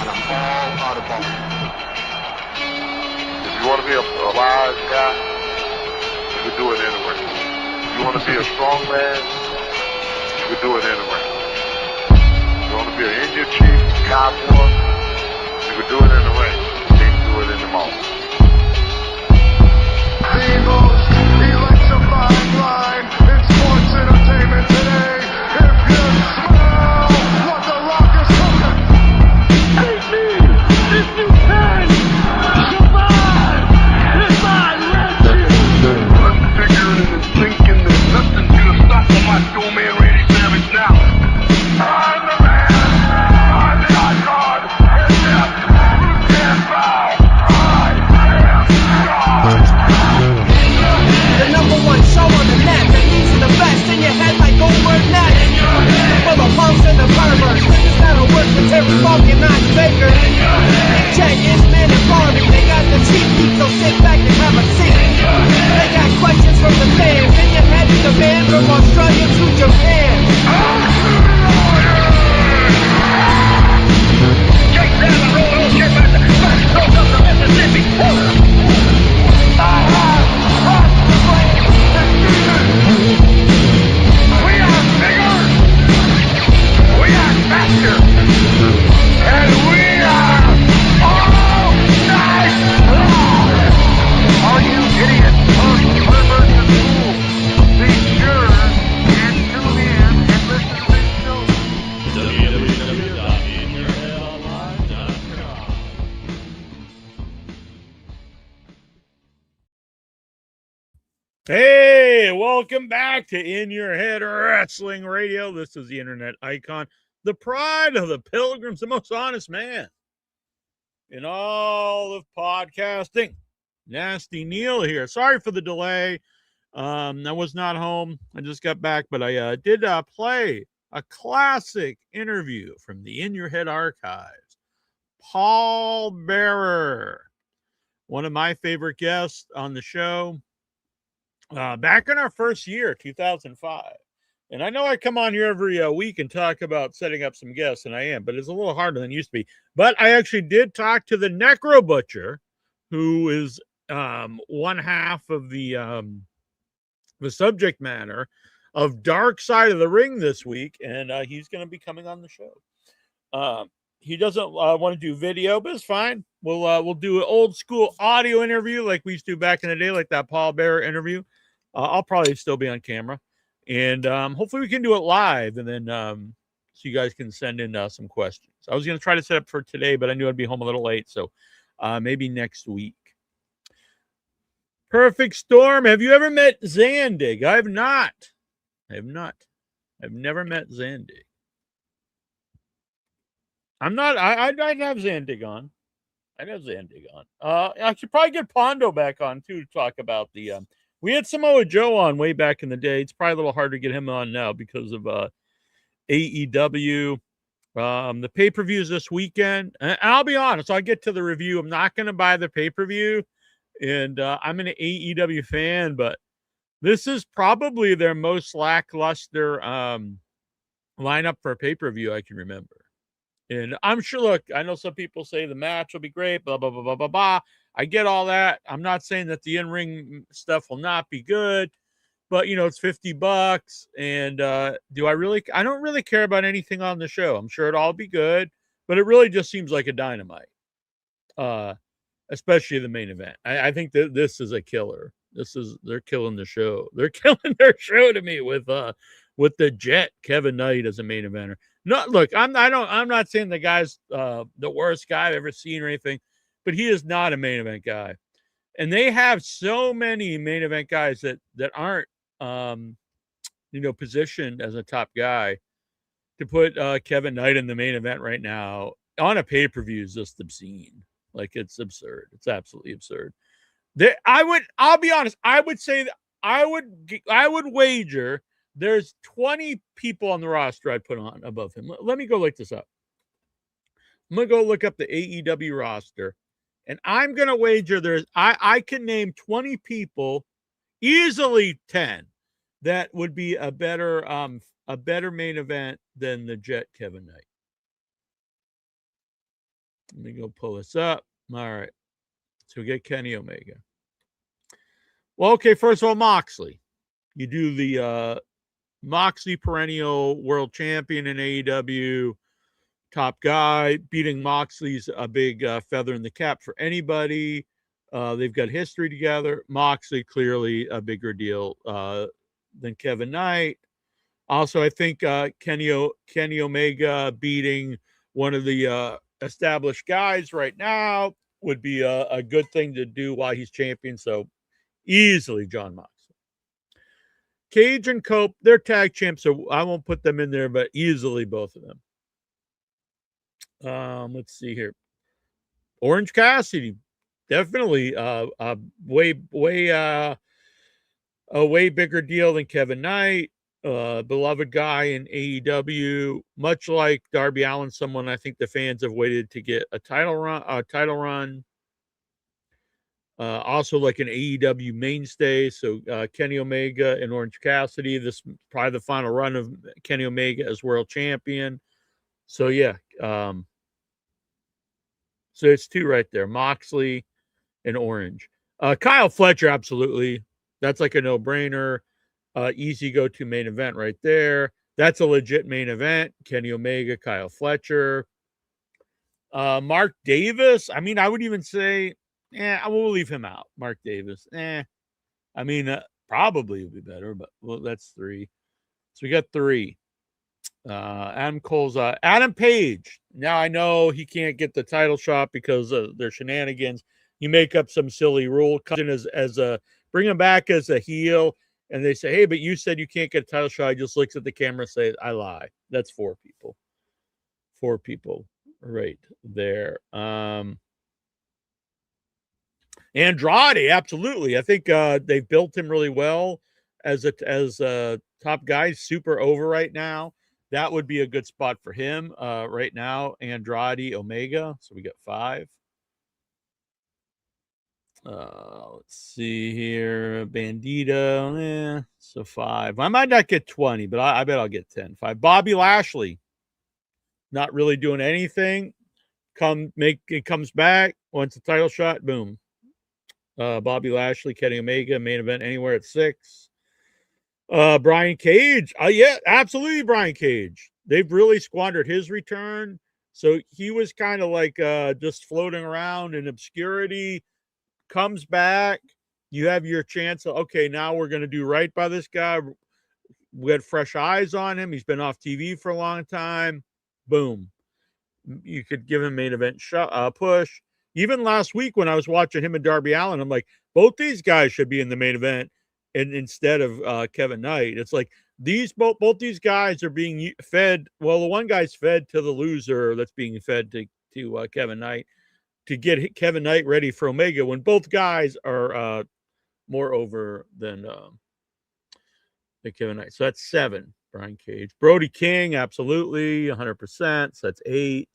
them all out of ball. If you want to be a wise guy, you can do it anyway. If you want to be a strong man, you can do it anyway. If you want to be an Indian chief, cowboy, you can do it in the ring. You can't do it in the mall. The most electrifying line in sports entertainment today. If you smell what the Rock is cooking, hate me if you can survive if I let you. I'm figuring and thinking that nothing's gonna stop my dual man Randy Savage now. I'm the man. I'm the icon. And yes, you can't bow. I am God. The number one show on the net that leaves the best in your head like Goldberg Net. For the punks and the perverts, niggas that'll work for Terry Funk and Knox Baker. Check is man and Barney, they got the cheap heat, so sit back and have a seat. They got questions from the fans, in your head is the band from Australia to Japan. Jake down the road, oh shit, man. Back coast up to Mississippi. We are bigger, we are faster, and we are all night long. All you idiots, punks, perverts, and fools, be sure and tune in and listen to this show. www.inyourheadonline.com. Hey, welcome back to In Your Head Wrestling Radio. This is the internet icon, the pride of the pilgrims, the most honest man in all of podcasting. Nasty Neal here. Sorry for the delay. I was not home. I just got back, but I did play a classic interview from the In Your Head archives. Paul Bearer, one of my favorite guests on the show. Back in our first year, 2005. And I know I come on here every week and talk about setting up some guests, and I am, but it's a little harder than it used to be. But I actually did talk to the Necro Butcher, who is one half of the subject matter of Darkside of the Ring this week, and he's going to be coming on the show. He doesn't want to do video, but it's fine. We'll do an old school audio interview like we used to back in the day, like that Paul Bearer interview. I'll probably still be on camera, and hopefully we can do it live, and then so you guys can send in some questions. I was going to try to set up for today, but I knew I'd be home a little late, so maybe next week. Perfect Storm. Have you ever met Zandig? I have not. I've never met Zandig. I'd have Zandig on. I should probably get Pondo back on too to talk about the. We had Samoa Joe on way back in the day. It's probably a little hard to get him on now because of AEW. The pay-per-views this weekend. And I'll be honest, I'll get to the review. I'm not going to buy the pay-per-view, and I'm an AEW fan, but this is probably their most lackluster lineup for a pay-per-view I can remember. And I'm sure, look, I know some people say the match will be great, blah, blah, blah, blah, blah, blah. I get all that. I'm not saying that the in-ring stuff will not be good, but, you know, it's $50. And I don't really care about anything on the show. I'm sure it'll all be good, but it really just seems like a Dynamite, especially the main event. I think that this is a killer. They're killing the show. They're killing their show to me with the Jet, Kevin Knight as a main eventer. No, look, I'm not saying the guy's the worst guy I've ever seen or anything, but he is not a main event guy. And they have so many main event guys that aren't positioned as a top guy. To put Kevin Knight in the main event right now on a pay-per-view is just obscene. Like, it's absurd. It's absolutely absurd. I'll be honest, I would say that I would wager there's 20 people on the roster I'd put on above him. Let me go look this up. I'm going to go look up the AEW roster, and I'm going to wager I can name 20 people, easily 10, that would be a better main event than the Jet Kevin Knight. Let me go pull this up. All right. So we get Kenny Omega. Well, okay, first of all, Moxley. You do the Moxley perennial world champion in AEW, top guy. Beating Moxley's a big feather in the cap for anybody. They've got history together. Moxley clearly a bigger deal than Kevin Knight. Also, I think Kenny Omega beating one of the established guys right now would be a good thing to do while he's champion. So easily John Moxley. Cage and Cope, they're tag champs, so I won't put them in there, but easily both of them. Let's see here. Orange Cassidy, definitely a way bigger deal than Kevin Knight. Beloved guy in AEW, much like Darby Allin, someone I think the fans have waited to get a title run. Also like an AEW mainstay. So Kenny Omega and Orange Cassidy. This is probably the final run of Kenny Omega as world champion. So yeah. So it's two right there, Moxley and Orange. Kyle Fletcher, absolutely. That's like a no-brainer. Easy go-to main event right there. That's a legit main event. Kenny Omega, Kyle Fletcher. Mark Davis. I mean, I would even say, I will leave him out. Mark Davis. I mean, probably would be better, but well, that's three. So we got three. Adam Cole's Adam Page. Now I know he can't get the title shot because of their shenanigans. You make up some silly rule, comes in as a bring him back as a heel, and they say, "Hey, but you said you can't get a title shot." He just looks at the camera and says, "I lie." That's four people. Four people right there. Andrade, absolutely. I think they've built him really well as a top guy, super over right now. That would be a good spot for him right now. Andrade, Omega. So we got five. Let's see here. Bandito. So five. I might not get 20, but I bet I'll get 10. Five. Bobby Lashley. Not really doing anything. It comes back. Wants a title shot. Boom. Bobby Lashley, Kenny Omega, main event anywhere at 6. Brian Cage. Yeah, absolutely Brian Cage. They've really squandered his return. So he was kind of like just floating around in obscurity. Comes back. You have your chance. Okay, now we're going to do right by this guy. We had fresh eyes on him. He's been off TV for a long time. Boom. You could give him main event push. Even last week when I was watching him and Darby Allin, I'm like, both these guys should be in the main event and instead of Kevin Knight. It's like both these guys are being fed. Well, the one guy's fed to the loser that's being fed to Kevin Knight to get Kevin Knight ready for Omega when both guys are more over than Kevin Knight. So that's 7. Brian Cage. Brody King, absolutely, 100%. So that's 8.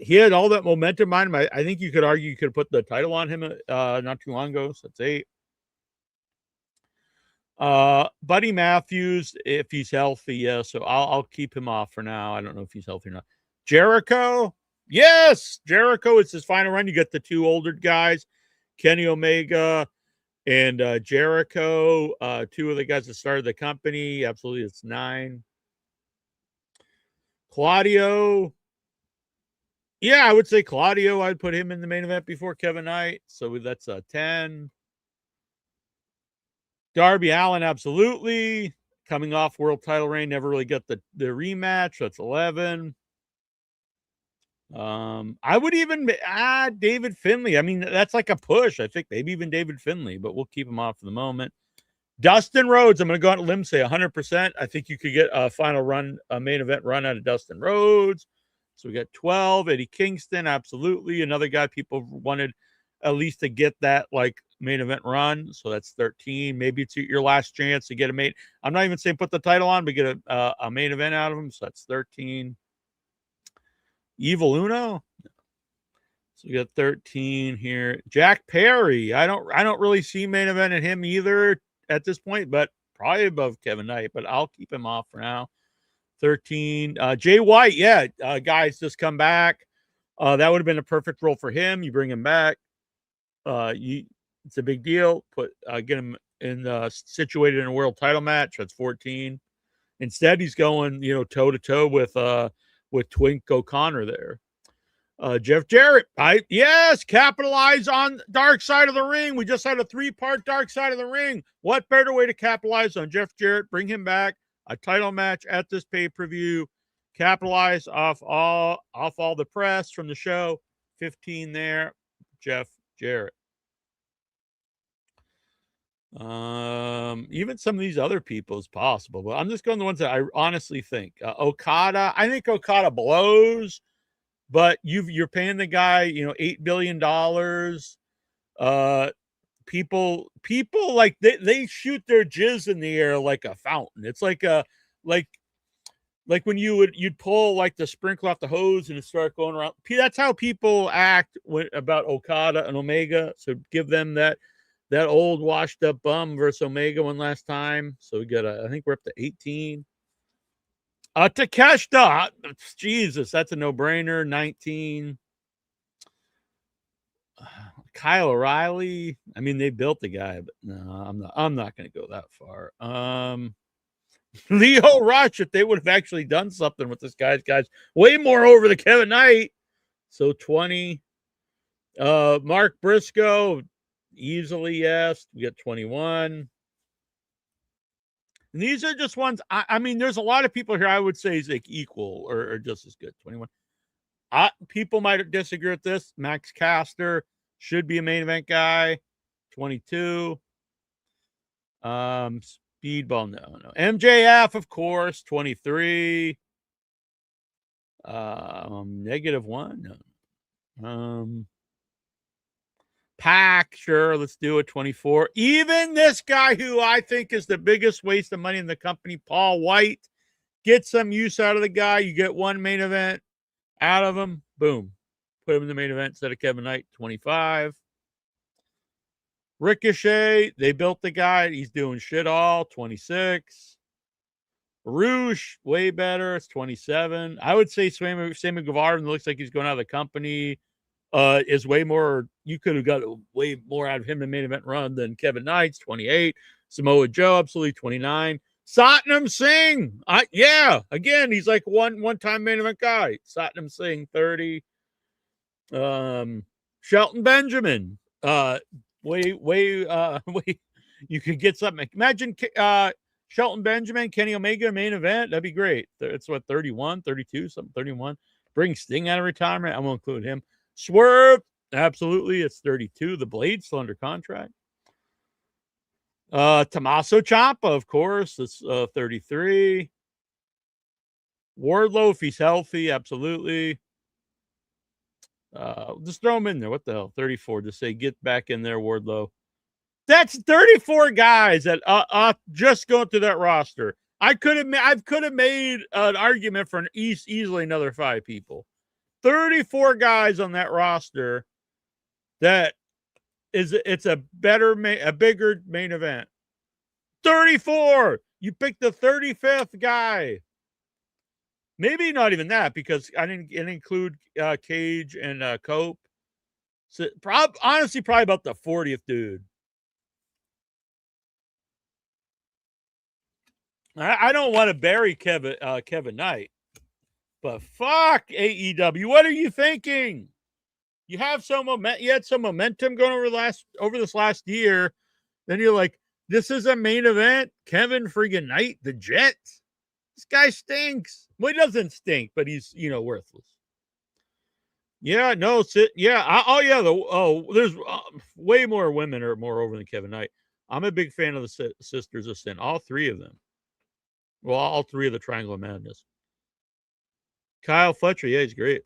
He had all that momentum on him. I think you could argue you could have put the title on him not too long ago. So that's 8. Buddy Matthews, if he's healthy, yeah. So I'll keep him off for now. I don't know if he's healthy or not. Jericho, yes, Jericho. It's his final run. You get the 2 older guys, Kenny Omega and Jericho. 2 of the guys that started the company. Absolutely, it's 9. Claudio. Yeah, I would say Claudio. I'd put him in the main event before Kevin Knight. So that's a 10. Darby Allin, absolutely. Coming off world title reign, never really got the rematch. That's 11. I would even David Finlay. I mean, that's like a push. I think maybe even David Finlay, but we'll keep him off for the moment. Dustin Rhodes, I'm going to go out on a limb, say 100%. I think you could get a final run, a main event run out of Dustin Rhodes. So we got 12. Eddie Kingston, absolutely. Another guy people wanted at least to get that like main event run. So that's 13. Maybe it's your last chance to get a main. I'm not even saying put the title on, but get a main event out of him. So that's 13. Evil Uno. So we got 13 here. Jack Perry. I don't really see main event in him either at this point, but probably above Kevin Knight, but I'll keep him off for now. 13. Jay White. Yeah. Guys just come back. That would have been a perfect role for him. You bring him back. It's a big deal. Get him situated in a world title match. That's 14. Instead, he's going, toe to toe with Twink O'Connor there. Jeff Jarrett, capitalize on Dark Side of the Ring. We just had a 3-part Dark Side of the Ring. What better way to capitalize on Jeff Jarrett? Bring him back, a title match at this pay-per-view. Capitalize off all the press from the show. 15 there, Jeff Jarrett. Even some of these other people is possible, but I'm just going the ones that I honestly think. Okada, I think Okada blows, but you're paying the guy, $8 billion. People like they shoot their jizz in the air like a fountain. It's like when you'd pull like the sprinkler off the hose and it start going around. That's how people act about Okada and Omega. So give them that old washed up bum versus Omega one last time. So we got I think we're up to 18. Takeshita, Jesus, that's a no-brainer. 19. Kyle O'Reilly. I mean, they built the guy, but no, I'm not going to go that far. Leo Rush, if they would have actually done something with this guy's way more over the Kevin Knight. So 20. Mark Briscoe, easily yes. We got 21. And these are just ones. I mean, there's a lot of people here I would say is like equal or just as good. 21. People might disagree with this. Max Caster should be a main event guy. 22. Speedball, no. MJF, of course, 23. -1, no. Pack, sure, let's do it. 24. Even this guy who I think is the biggest waste of money in the company, Paul White, get some use out of the guy. You get one main event out of him. Boom. Put him in the main event instead of Kevin Knight. 25. Ricochet, they built the guy. He's doing shit all. 26. Roosh, way better. It's 27. I would say Sammy Guevara looks like he's going out of the company. Is way more. You could have got way more out of him in main event run than Kevin Knight's. 28. Samoa Joe, absolutely 29. Satnam Singh, again, he's like one-time main event guy. Satnam Singh, 30. Shelton Benjamin, way. You could get something. Imagine Shelton Benjamin, Kenny Omega main event. That'd be great. It's what, 31, 32, something, 31. Bring Sting out of retirement. I won't include him. Swerve, absolutely. It's 32. The Blade still under contract. Tommaso Ciampa, of course. It's 33. Wardlow, if he's healthy, absolutely. Just throw him in there. What the hell? 34. Just say, get back in there, Wardlow. That's 34 guys that just going through that roster. I could have made an argument for easily another 5 people. 34 guys on that roster. It's a bigger main event. 34. You picked the 35th guy. Maybe not even that, because I didn't include Cage and Cope. So honestly, probably about the 40th dude. I don't want to bury Kevin Knight, but fuck AEW. What are you thinking? You have some you had some momentum going over this last year. Then you're like, this is a main event. Kevin friggin' Knight, the Jet. This guy stinks. Well, he doesn't stink, but he's, worthless. Yeah, no, there's way more women are more over than Kevin Knight. I'm a big fan of the Sisters of Sin. All 3 of them. Well, all 3 of the Triangle of Madness. Kyle Fletcher, yeah, he's great.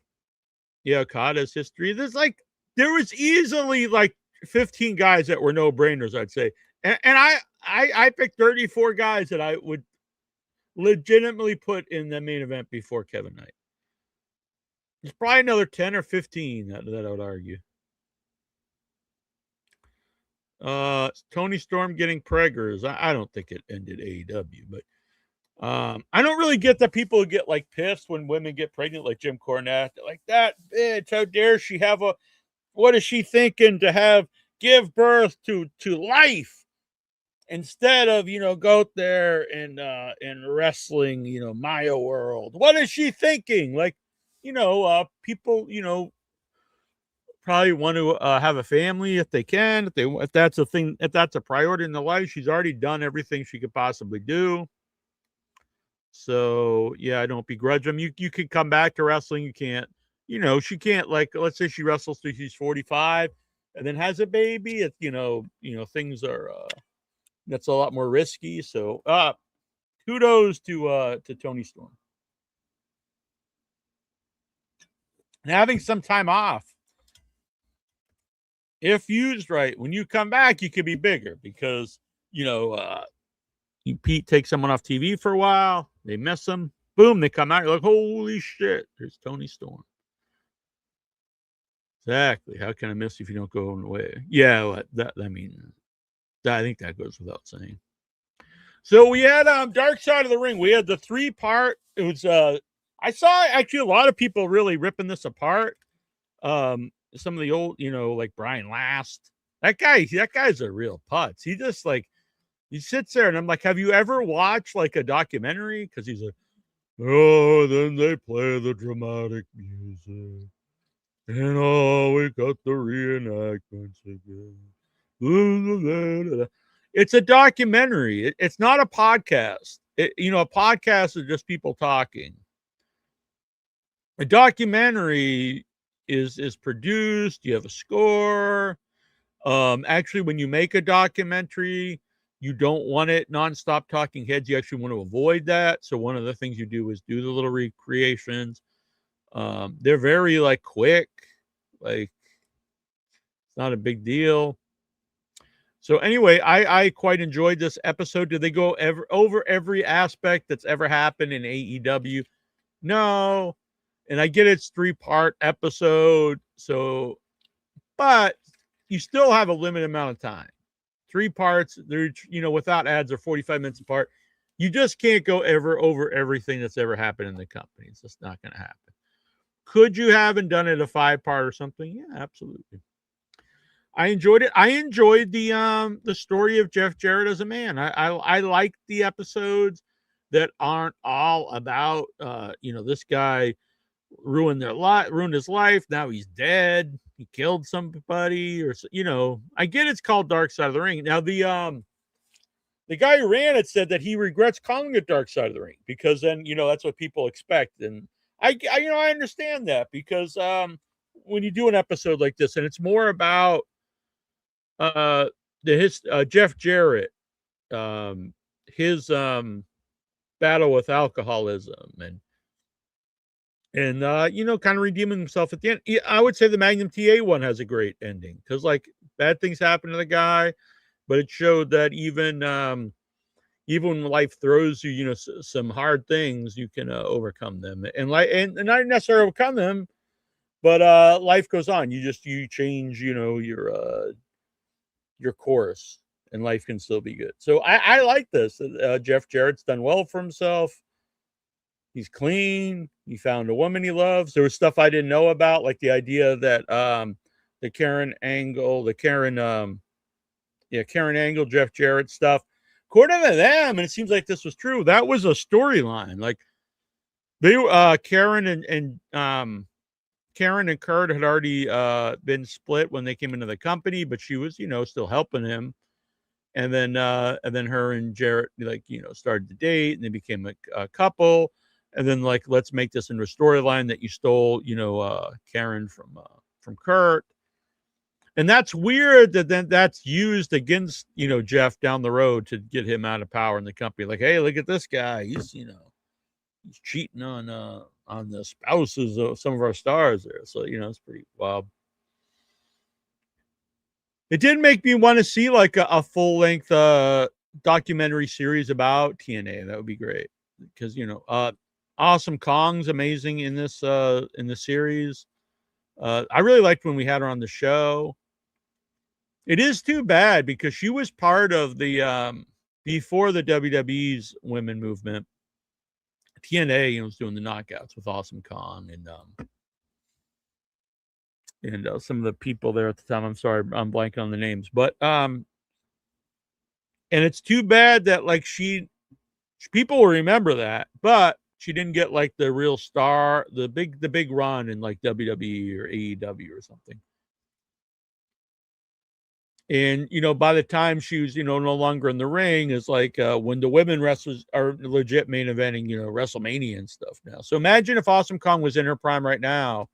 Yeah, Okada's history. There was easily like 15 guys that were no-brainers, I'd say. And I picked 34 guys that I would legitimately put in the main event before Kevin Knight. There's probably another 10 or 15 that I would argue. Tony Storm getting preggers. I don't think it ended AEW, but I don't really get that people get like pissed when women get pregnant, like Jim Cornette. They're like, that bitch, how dare she have a, what is she thinking to have, give birth to life instead of, go out there and wrestling, Maya World. What is she thinking? Like, people, probably want to have a family if they can, if that's a thing, if that's a priority in their life. She's already done everything she could possibly do. So yeah, I don't begrudge them. You can come back to wrestling. You can't, she can't, like, let's say she wrestles till she's 45 and then has a baby. It, things are that's a lot more risky. So kudos to Tony Storm. And having some time off, if used right, when you come back, you could be bigger because, Pete takes someone off TV for a while. They miss them. Boom, they come out. You're like, holy shit, there's Tony Storm. Exactly. How can I miss you if you don't go away? Yeah, I think that goes without saying. So we had Dark Side of the Ring. We had the 3-part. It was I saw actually a lot of people really ripping this apart. Some of the old, like Brian Last. That guy's a real putz. He just he sits there and I'm like, have you ever watched like a documentary? Because he's like, oh, then they play the dramatic music. And we got the reenactments again. It's a documentary. It's not a podcast. A podcast is just people talking. A documentary is produced. You have a score. Actually, when you make a documentary, you don't want it nonstop talking heads. You actually want to avoid that. So one of the things you do is do the little recreations. They're very quick, it's not a big deal. So anyway, I quite enjoyed this episode. Did they go over every aspect that's ever happened in AEW? No. And I get it's 3-part episode. So, but you still have a limited amount of time. 3 parts, they're, without ads, are 45 minutes apart. You just can't go over everything that's ever happened in the company. It's just not going to happen. Could you haven't done it a 5-part or something? Yeah, absolutely. I enjoyed it. I enjoyed the story of Jeff Jarrett as a man. I like the episodes that aren't all about this guy ruined his life. Now he's dead. He killed somebody, or I get it's called Dark Side of the Ring. Now the guy who ran it said that he regrets calling it Dark Side of the Ring because then that's what people expect, and I understand that because when you do an episode like this and it's more about Jeff Jarrett, his battle with alcoholism and kind of redeeming himself at the end. I would say the Magnum TA one has a great ending because bad things happen to the guy, but it showed that even when life throws you, some hard things, you can overcome them and not necessarily overcome them, but life goes on. You change, your course, and life can still be good. So I like this. Jeff Jarrett's done well for himself. He's clean. He found a woman he loves. There was stuff I didn't know about, like the idea that the Karen Angle, Jeff Jarrett stuff. According to them, and it seems like this was true, that was a storyline. Like they Karen and Kurt had already been split when they came into the company, but she was, still helping him. And then her and Jarrett started to date, and they became a couple. And then let's make this into a storyline that you stole, Karen from Kurt. And that's weird that then that's used against, Jeff down the road to get him out of power in the company. Like, hey, look at this guy. He's, he's cheating on the spouses of some of our stars there. So, it's pretty wild. It did make me want to see a full length documentary series about TNA. That would be great because, Awesome Kong's amazing in this series. I really liked when we had her on the show. It is too bad because she was part of the before the WWE's women movement. TNA, was doing the knockouts with Awesome Kong and some of the people there at the time. I'm sorry, I'm blanking on the names, but and it's too bad that like people will remember that, but she didn't get like the real star, the big run in like WWE or AEW or something. And by the time she was no longer in the ring, is like when the women wrestlers are legit main eventing WrestleMania and stuff now. So imagine if Awesome Kong was in her prime right now.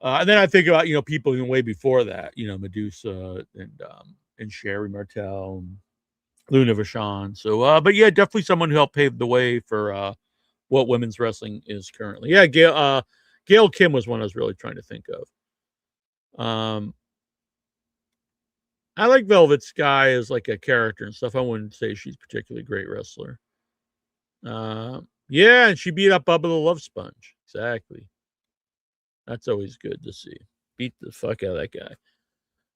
And then I think about people even way before that, Medusa and Sherry Martel and Luna Vachon. So but yeah, definitely someone who helped pave the way for what women's wrestling is currently. Yeah, Gail Kim was one I was really trying to think of. I like Velvet Sky as like a character and stuff. I wouldn't say she's a particularly great wrestler. Yeah, and she beat up Bubba the Love Sponge. Exactly. That's always good to see. Beat the fuck out of that guy.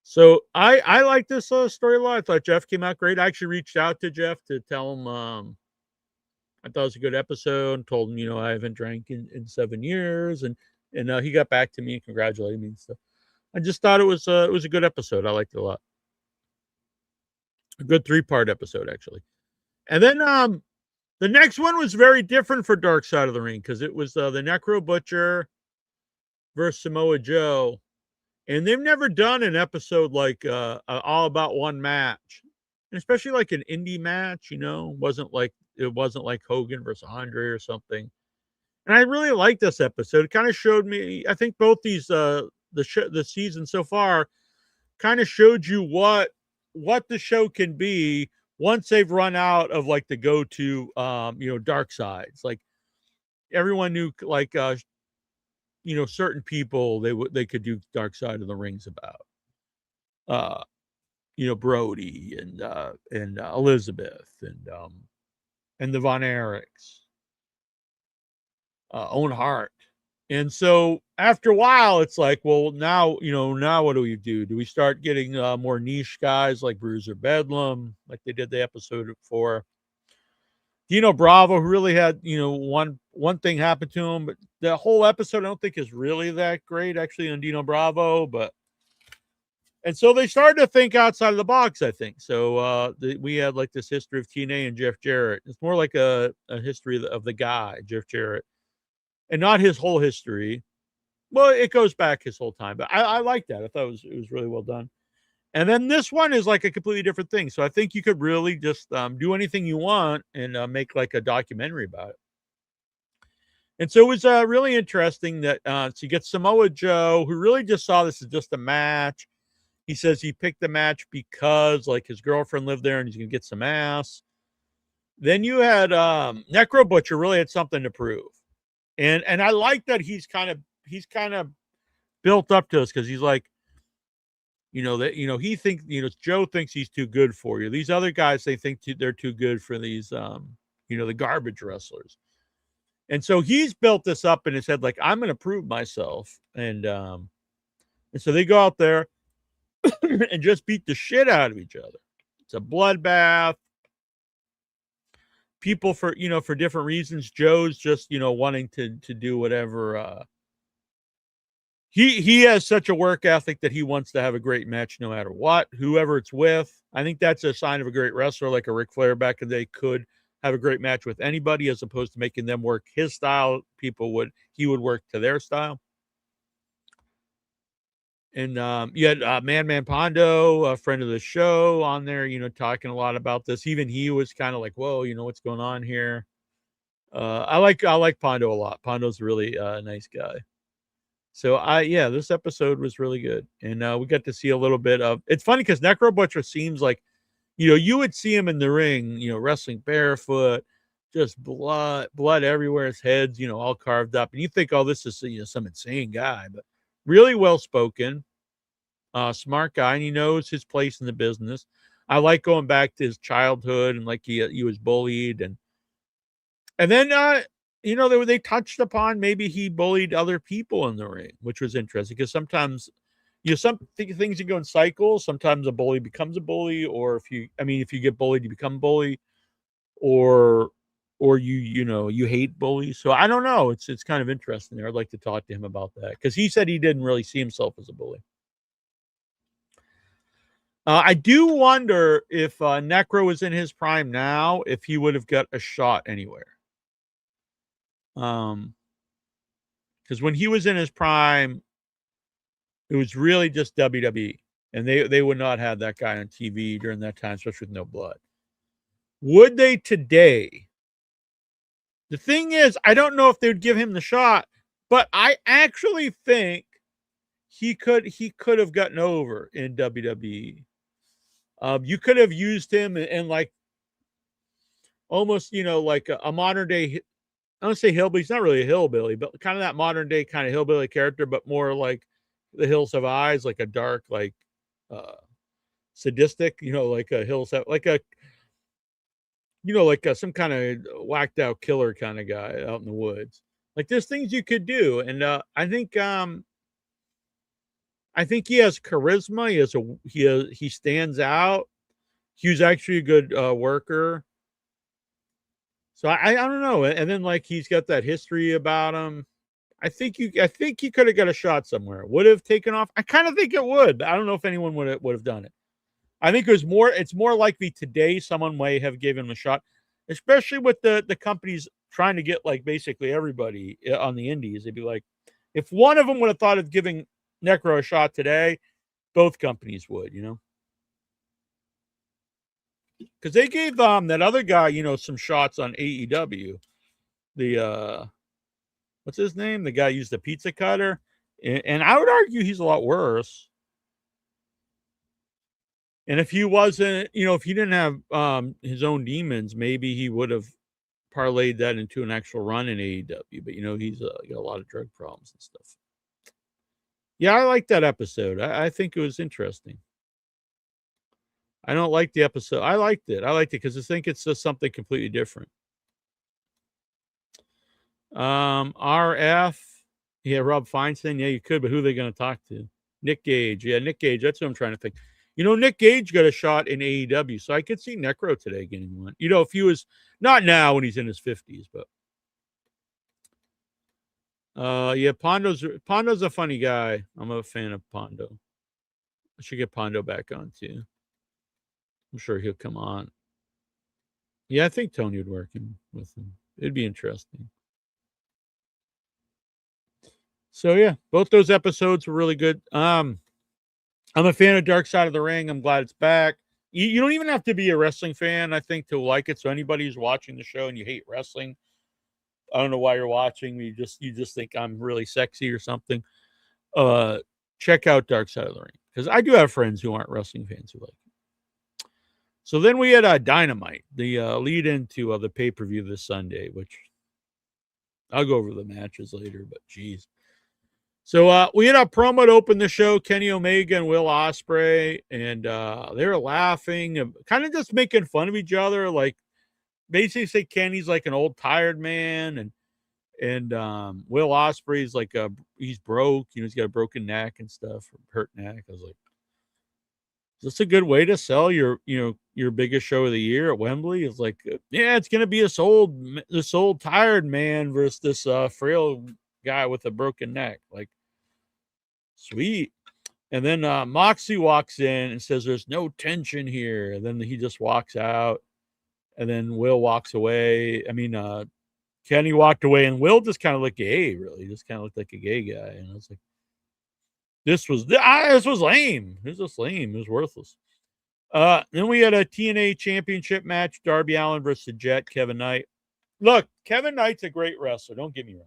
So I like this story a lot. I thought Jeff came out great. I actually reached out to Jeff to tell him I thought it was a good episode and told him, I haven't drank in 7 years. And he got back to me and congratulated me and stuff. I just thought it was a good episode. I liked it a lot. A good 3-part episode, actually. And then the next one was very different for Dark Side of the Ring because it was the Necro Butcher versus Samoa Joe. And they've never done an episode like all about one match, and especially like an indie match. It wasn't like Hogan versus Andre or something. And I really liked this episode. It kind of showed me. I think both these the season so far kind of showed you what the show can be once they've run out of like the go-to dark sides. Like everyone knew like certain people they could do Dark Side of the Rings about. Brody and Elizabeth and the Von Erichs, Owen Hart. And so after a while, it's like, well, now what do we do? Do we start getting more niche guys like Bruiser Bedlam, like they did the episode for Dino Bravo, who really had, one thing happen to him, but the whole episode I don't think is really that great actually on Dino Bravo, and so they started to think outside of the box, I think. So we had like this history of TNA and Jeff Jarrett. It's more like a history of the guy, Jeff Jarrett, and not his whole history. Well, it goes back his whole time, but I like that. I thought it was really well done. And then this one is like a completely different thing. So I think you could really just do anything you want and make like a documentary about it. And so it was really interesting that so you get Samoa Joe, who really just saw this as just a match. He says he picked the match because like his girlfriend lived there and he's going to get some ass. Then you had Necro Butcher really had something to prove. And I like that he's kind of built up to us because he's like, he thinks, Joe thinks he's too good for you. These other guys, they think they're too good for these, the garbage wrestlers. And so he's built this up in his head, like, I'm going to prove myself. And so they go out there and just beat the shit out of each other. It's a bloodbath. People for different reasons. Joe's just, wanting to do whatever, He has such a work ethic that he wants to have a great match no matter what, whoever it's with. I think that's a sign of a great wrestler, like a Ric Flair back in the day could have a great match with anybody as opposed to making them work his style. He would work to their style. And you had Man Pondo, a friend of the show, on there, talking a lot about this. Even he was kind of like, whoa, what's going on here? I like Pondo a lot. Pondo's really a nice guy. So this episode was really good. And we got to see a little bit of, it's funny because Necro Butcher seems like, you would see him in the ring, wrestling barefoot, just blood everywhere. His head's, all carved up. And you think, oh, this is, some insane guy, but really well-spoken, smart guy. And he knows his place in the business. I like going back to his childhood and like he was bullied. And then, they touched upon maybe he bullied other people in the ring, which was interesting because sometimes, some things you go in cycles. Sometimes a bully becomes a bully, or if you get bullied, you become a bully, or or you hate bullies. So I don't know. It's kind of interesting there. I'd like to talk to him about that because he said he didn't really see himself as a bully. I do wonder if Necro was in his prime now, if he would have got a shot anywhere. Because when he was in his prime, it was really just WWE, and they would not have that guy on TV during that time, especially with no blood. Would they today? The thing is, I don't know if they would give him the shot, but I actually think he could have gotten over in WWE. You could have used him in like almost, like a modern day. I don't say hillbilly. He's not really a hillbilly, but kind of that modern day kind of hillbilly character, but more like The Hills Have Eyes, like a dark, like sadistic, like a Hills Have, like a, like some kind of whacked out killer kind of guy out in the woods. Like there's things you could do, and I think he has charisma. He stands out. He was actually a good worker. So I don't know. And then like he's got that history about him. I think he could have got a shot somewhere. Would have taken off. I kind of think it would, but I don't know if anyone would have done it. I think it's more likely today someone may have given him a shot, especially with the companies trying to get like basically everybody on the indies. They'd be like, if one of them would have thought of giving Necro a shot today, both companies would, because they gave that other guy, some shots on AEW. The what's his name? The guy used the pizza cutter, and I would argue he's a lot worse. And if he wasn't, if he didn't have his own demons, maybe he would have parlayed that into an actual run in AEW. But he's got a lot of drug problems and stuff. Yeah, I like that episode. I think it was interesting. I don't like the episode. I liked it. Because I think it's just something completely different. RF. Yeah, Rob Feinstein. Yeah, you could, but who are they going to talk to? Nick Gage. Yeah, Nick Gage. That's what I'm trying to think. Nick Gage got a shot in AEW, so I could see Necro today getting one. If he was not now when he's in his 50s, but yeah, Pondo's a funny guy. I'm a fan of Pondo. I should get Pondo back on too. I'm sure he'll come on. Yeah, I think Tony would work with him. It'd be interesting. So yeah, both those episodes were really good. I'm a fan of Darkside of the Ring. I'm glad it's back. You don't even have to be a wrestling fan, I think, to like it. So anybody who's watching the show and you hate wrestling, I don't know why you're watching. You just think I'm really sexy or something. Check out Darkside of the Ring, because I do have friends who aren't wrestling fans who like it. So then we had Dynamite, the lead into the pay-per-view this Sunday, which I'll go over the matches later, but geez. So we had a promo to open the show, Kenny Omega and Will Ospreay, and they were laughing, kind of just making fun of each other, like basically say Kenny's like an old tired man, and Will Ospreay's like he's broke, he's got a broken neck and stuff, hurt neck. I was like, is this a good way to sell your biggest show of the year at Wembley? It's like, yeah, it's gonna be this old tired man versus this frail guy with a broken neck. Like, sweet. And then Moxley walks in and says there's no tension here. And then he just walks out. And then Will walks away. I mean, Kenny walked away, and Will just kind of looked gay, really. Just kind of looked like a gay guy. And I was like, this was lame. It was just lame. It was worthless. Then we had a TNA championship match, Darby Allin versus Jet, Kevin Knight. Look, Kevin Knight's a great wrestler. Don't get me wrong.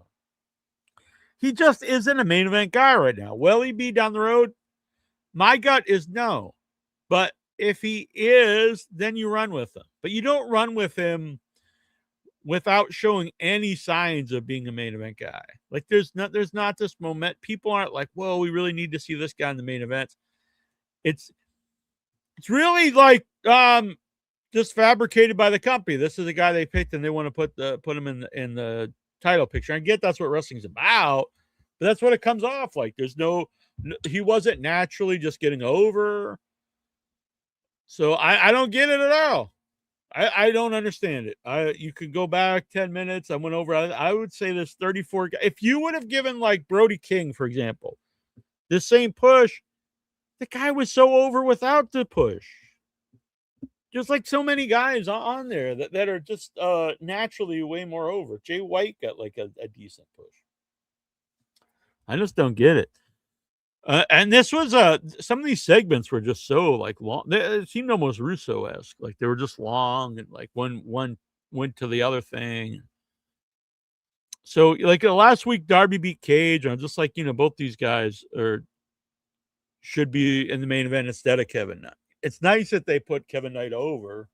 He just isn't a main event guy right now. Will he be down the road? My gut is no. But if he is, then you run with him. But you don't run with him without showing any signs of being a main event guy. Like there's not this moment. People aren't like, whoa, we really need to see this guy in the main event. It's really like just fabricated by the company. This is the guy they picked, and they want to put him in the title picture. I get that's what wrestling's about, but that's what it comes off like. There's he wasn't naturally just getting over. So I don't get it at all. I don't understand it. You could go back 10 minutes. I went over. I would say this 34. If you would have given like Brody King, for example, this same push, the guy was so over without the push. Just like so many guys on there that are just naturally way more over. Jay White got like a decent push. I just don't get it. And this was some of these segments were just so like long. It seemed almost Russo-esque. Like they were just long and like one went to the other thing. So like last week, Darby beat Cage. I'm just like, both these guys should be in the main event instead of Kevin Knight. It's nice that they put Kevin Knight over.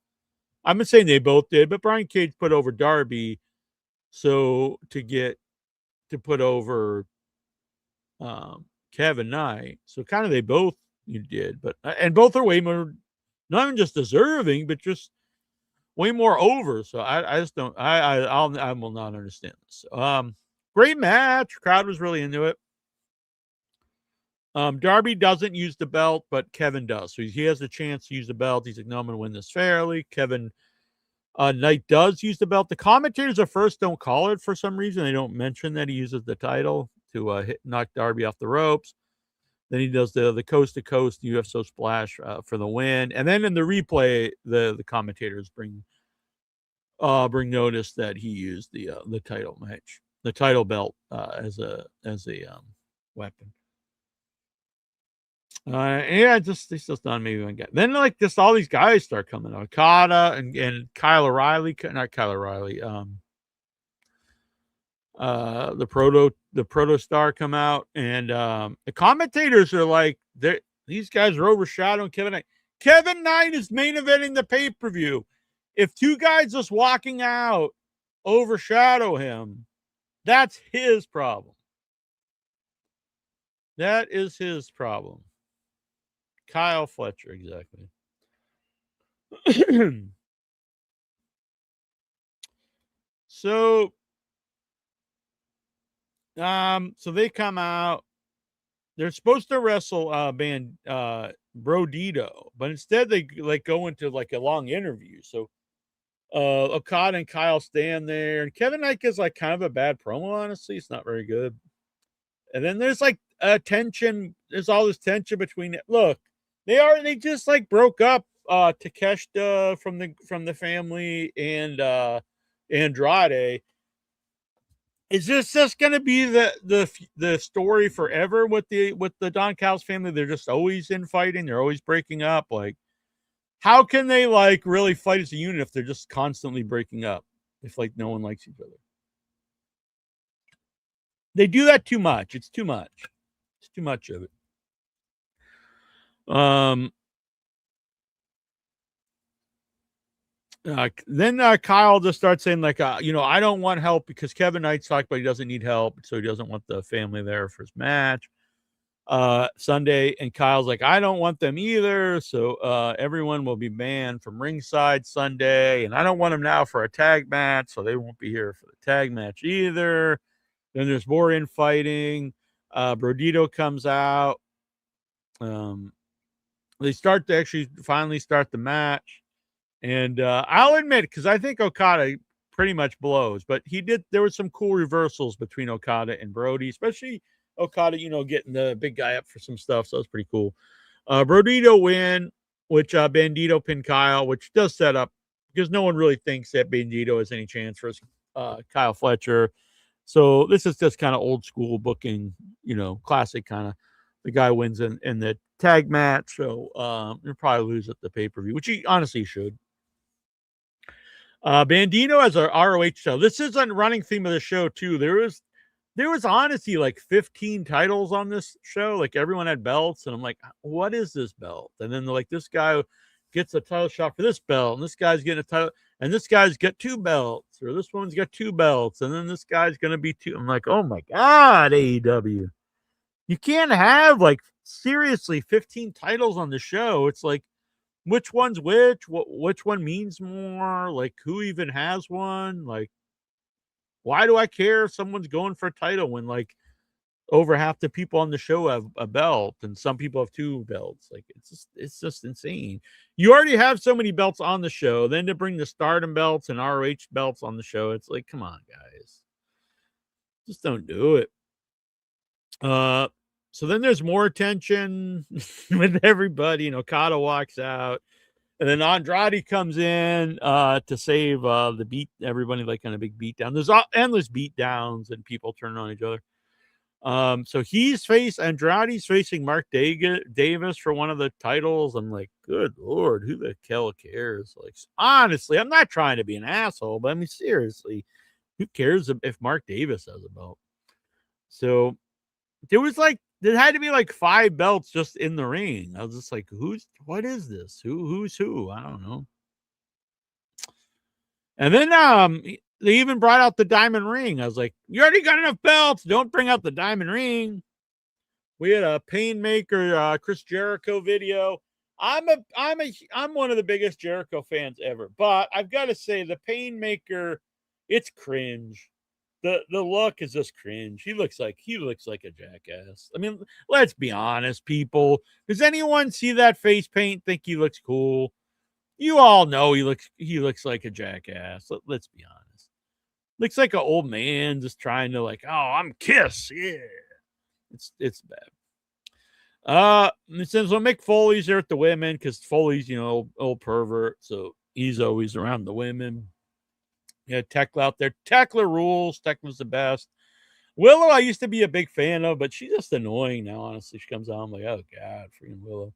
I'm not saying they both did, but Brian Cage put over Darby. So to put over Kevin Knight. So kind of they both did, but and both are way more, not even just deserving, but just way more over. So I just don't. I will not understand this. Great match. Crowd was really into it. Darby doesn't use the belt, but Kevin does. So he has a chance to use the belt. He's like, no, I'm going to win this fairly. Kevin Knight does use the belt. The commentators at first don't call it for some reason. They don't mention that he uses the title to knock Darby off the ropes. Then he does the coast to coast UFO splash for the win. And then in the replay, the commentators bring notice that he used the title match, the title belt as a weapon. This just done maybe one guy. Then like just all these guys start coming out. Okada and Kyle O'Reilly, not Kyle O'Reilly. The proto star come out, and the commentators are like, these guys are overshadowing Kevin Knight. Kevin Knight is main eventing the pay-per-view. If two guys just walking out overshadow him, that's his problem. That is his problem. Kyle Fletcher, exactly. So they come out. They're supposed to wrestle Brodito, but instead they like go into like a long interview. So Okada and Kyle stand there, and Kevin Knight gets like kind of a bad promo, honestly. It's not very good. And then there's like tension. There's all this tension between it. Look, they just like broke up Takeshita from the family and Andrade. Is this just going to be the story forever with the Don Callis family? They're just always infighting. They're always breaking up. Like, how can they like really fight as a unit if they're just constantly breaking up? If like no one likes each other, they do that too much. It's too much. It's too much of it. Then Kyle just starts saying like, I don't want help because Kevin Knight's talking about he doesn't need help, so he doesn't want the family there for his match Sunday. And Kyle's like, I don't want them either, so everyone will be banned from ringside Sunday, and I don't want them now for a tag match, so they won't be here for the tag match either. Then there's more infighting. Brodito comes out. They start to actually finally start the match. And I'll admit, because I think Okada pretty much blows, but there was some cool reversals between Okada and Brody, especially Okada, getting the big guy up for some stuff. So it's pretty cool. Brodito win, which Bandito pinned Kyle, which does set up because no one really thinks that Bandito has any chance for Kyle Fletcher. So this is just kind of old school booking, classic kind of. The guy wins in the tag match, so he'll probably lose at the pay-per-view, which he honestly should. Bandito has a ROH show. This is a running theme of the show too. There was honestly like 15 titles on this show. Like everyone had belts, and I'm like, what is this belt? And then they're like, this guy gets a title shot for this belt, and this guy's getting a title, and this guy's got 2 belts, or this one's got 2 belts, and then this guy's gonna be 2. I'm like, oh my god, AEW. You can't have like seriously 15 titles on the show. It's like, which one's which one means more? Like, who even has one? Like, why do I care if someone's going for a title when like over half the people on the show have a belt, and some people have 2 belts. Like, it's just insane. You already have so many belts on the show, then to bring the Stardom belts and ROH belts on the show, it's like, come on, guys. Just don't do it. So then there's more tension with everybody. You know, Okada walks out, and then Andrade comes in to save everybody, like on a big beatdown. There's endless beatdowns and people turning on each other. So Andrade's facing Mark Davis for one of the titles. I'm like, good Lord, who the hell cares? Like, honestly, I'm not trying to be an asshole, but I mean, seriously, who cares if Mark Davis has a belt? So there had to be like 5 belts just in the ring. I was just like, what is this? Who's who? I don't know. And then they even brought out the diamond ring. I was like, you already got enough belts. Don't bring out the diamond ring. We had a Painmaker Chris Jericho video. I'm one of the biggest Jericho fans ever, but I've got to say the Painmaker, it's cringe. The look is just cringe. He looks like a jackass. I mean, let's be honest, people. Does anyone see that face paint think he looks cool? You all know he looks like a jackass. Let's be honest. Looks like an old man just trying to like, oh, I'm Kiss. Yeah. It's bad. Since Mick Foley's there with the women, because Foley's, old pervert, so he's always around the women. Yeah, Tekla out there. Tekla rules. Tekla's the best. Willow, I used to be a big fan of, but she's just annoying now, honestly. She comes out, I'm like, oh God, freaking Willow.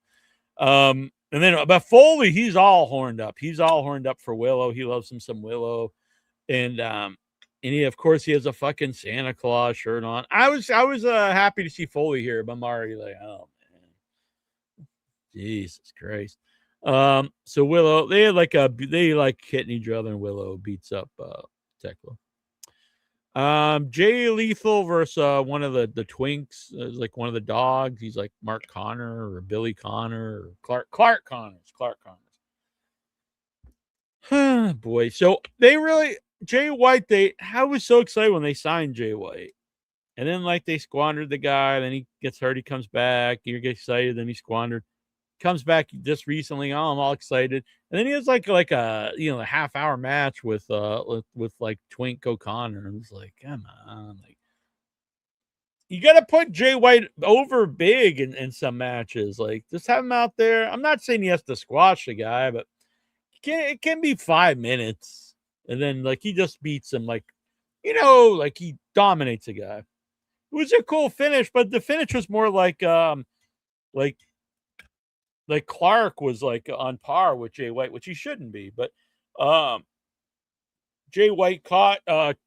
And then but Foley, he's all horned up. He's all horned up for Willow. He loves him some Willow. And he, of course, he has a fucking Santa Claus shirt on. I was happy to see Foley here, but I'm already like, oh man, Jesus Christ. So Willow, they like hitting each other, and Willow beats up Tekla. Jay Lethal versus one of the twinks, like one of the dogs. He's like Mark Connor or Billy Connor or Clark Connors. Boy, so Jay White, I was so excited when they signed Jay White. And then like they squandered the guy, then he gets hurt, he comes back, you get excited, then he squandered. Comes back just recently. Oh, I'm all excited. And then he has like a half-hour match with like Twink O'Connor. And it's like, come on, like you got to put Jay White over big in some matches. Like just have him out there. I'm not saying he has to squash the guy, but it can be 5 minutes, and then like he just beats him, like like he dominates a guy. It was a cool finish, but the finish was more like Clark was like on par with Jay White, which he shouldn't be. But Jay White caught Twinkie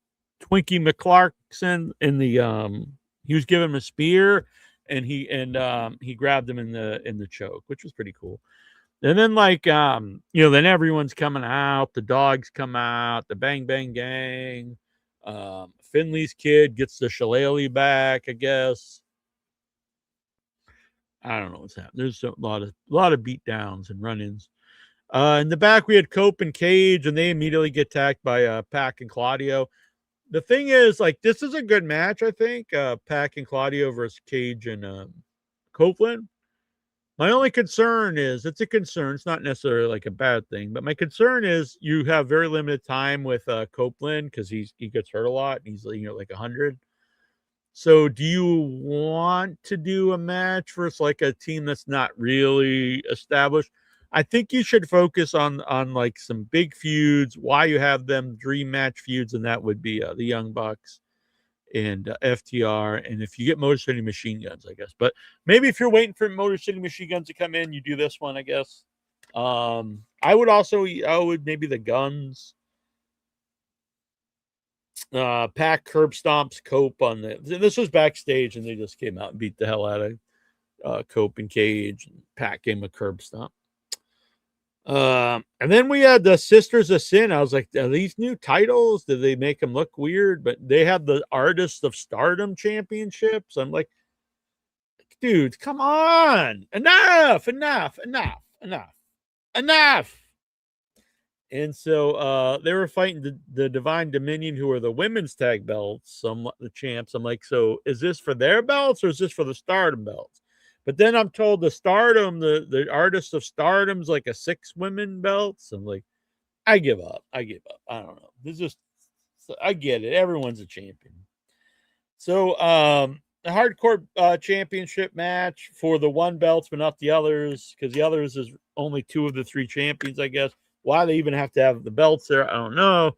McClarkson in the he was giving him a spear, and he grabbed him in the choke, which was pretty cool. And then then everyone's coming out, the dogs come out, the Bang Bang Gang, Finley's kid gets the shillelagh back, I guess. I don't know what's happening. There's a lot of beat downs and run-ins. In the back, we had Cope and Cage, and they immediately get attacked by Pac and Claudio. The thing is, like, this is a good match, I think. Pac and Claudio versus Cage and Copeland. My only concern is, it's a concern. It's not necessarily like a bad thing, but my concern is you have very limited time with Copeland because he gets hurt a lot. And he's like 100. So do you want to do a match versus like a team that's not really established? I think you should focus on like some big feuds, why you have them dream match feuds, and that would be the Young Bucks and FTR. And if you get Motor City Machine Guns, I guess. But maybe if you're waiting for Motor City Machine Guns to come in, you do this one, I guess. I would maybe the Guns. Pac curb stomps Cope on this was backstage, and they just came out and beat the hell out of Cope and Cage, and Pac gave him a curb stomp. And then we had the Sisters of Sin. I was like, are these new titles? Did they make them look weird? But they had the Artists of Stardom championships. I'm like, dude, come on. Enough. And so they were fighting the Divine Dominion, who are the women's tag belts, the champs. I'm like, so is this for their belts or is this for the Stardom belts? But then I'm told the Stardom, the Artists of Stardom's like a 6 women belts. I'm like, I give up. I don't know. This is I get it. Everyone's a champion. So the hardcore championship match for the 1 belts, but not the others, because the others is only 2 of the 3 champions, I guess. Why they even have to have the belts there, I don't know.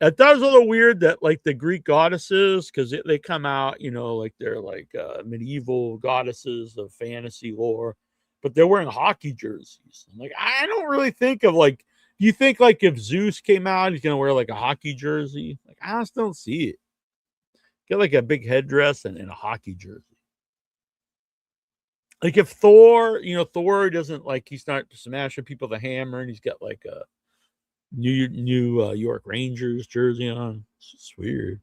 It does a little weird that like the Greek goddesses, because they come out, like they're like medieval goddesses of fantasy lore, but they're wearing hockey jerseys. I'm like, I don't really think of like, do you think like if Zeus came out, he's gonna wear like a hockey jersey? Like, I just don't see it. Get like a big headdress and a hockey jersey. Like if Thor, Thor doesn't like, he's not smashing people with a hammer, and he's got like a New York Rangers jersey on. It's weird.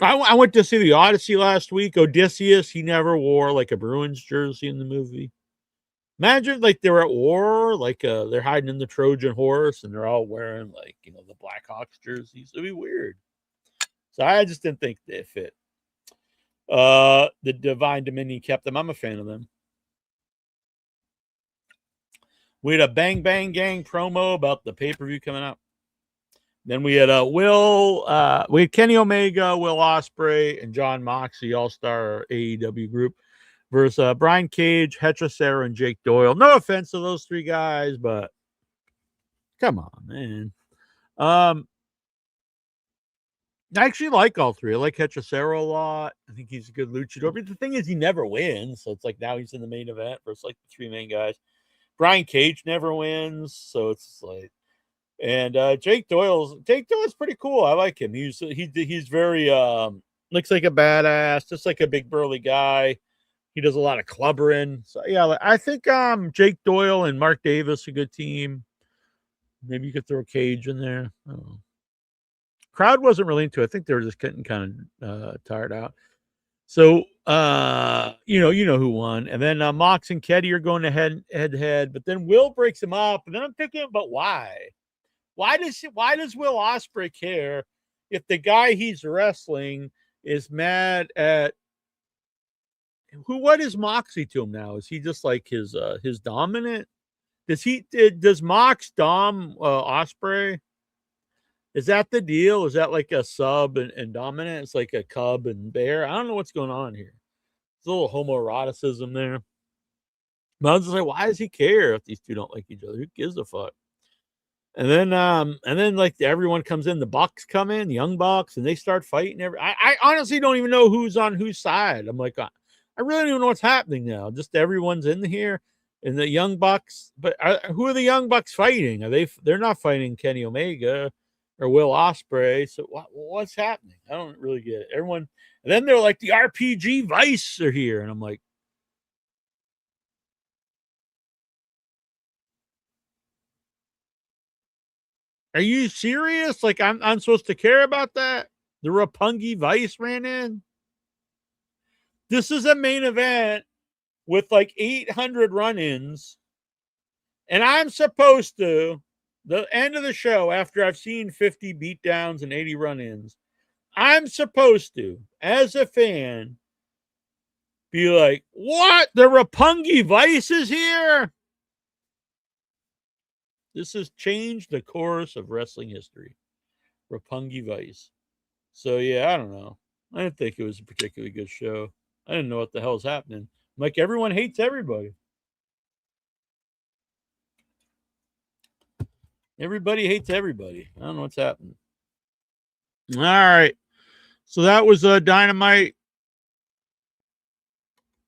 I went to see the Odyssey last week. Odysseus, he never wore like a Bruins jersey in the movie. Imagine like they're at war, like they're hiding in the Trojan horse, and they're all wearing like the Blackhawks jerseys. It'd be weird. So I just didn't think they fit. The Divine Dominion kept them. I'm a fan of them. We had a Bang Bang Gang promo about the pay-per-view coming up. Then we had we had Kenny Omega, Will Ospreay, and John Moxley, All-Star AEW group, versus Brian Cage, Hetra, and Jake Doyle. No offense to those 3 guys, but come on, man. I actually like all 3. I like Hetra a lot. I think he's a good luchador. But the thing is, he never wins. So it's like now he's in the main event versus like the 3 main guys. Brian Cage never wins, so it's like, and Jake Doyle's pretty cool. I like him. He's very looks like a badass, just like a big burly guy. He does a lot of clubbering. So yeah, I think Jake Doyle and Mark Davis a good team. Maybe you could throw Cage in there. I don't know. Crowd wasn't really into it. I think they were just getting kind of tired out. So, you know who won. And then Mox and Keddy are going head to head. But then Will breaks him up. And then I'm thinking, but why? Why does Will Ospreay care if the guy he's wrestling is mad at what is Moxie to him now? Is he just like his dominant? Does Mox dom Ospreay? Is that the deal? Is that like a sub and dominant? It's like a cub and bear. I don't know what's going on here. There's a little homoeroticism there. But I was just like, why does he care if these 2 don't like each other? Who gives a fuck? And then like everyone comes in. The Bucks come in, the Young Bucks, and they start fighting. I honestly don't even know who's on whose side. I'm like, I really don't even know what's happening now. Just everyone's in here, and the Young Bucks. But who are the Young Bucks fighting? They're not fighting Kenny Omega or Will Ospreay. So what's happening? I don't really get it. Everyone, and then they're like the RPG Vice are here, and I'm like, are you serious? Like I'm supposed to care about that? The Roppongi Vice ran in. This is a main event with like 800 run-ins, and I'm supposed to, the end of the show, after I've seen 50 beatdowns and 80 run-ins, I'm supposed to, as a fan, be like, what? The Roppongi Vice is here? This has changed the course of wrestling history. Roppongi Vice. So, yeah, I don't know. I didn't think it was a particularly good show. I didn't know what the hell's happening. Like, everyone hates everybody. Everybody hates everybody. I don't know what's happening. All right. So that was Dynamite.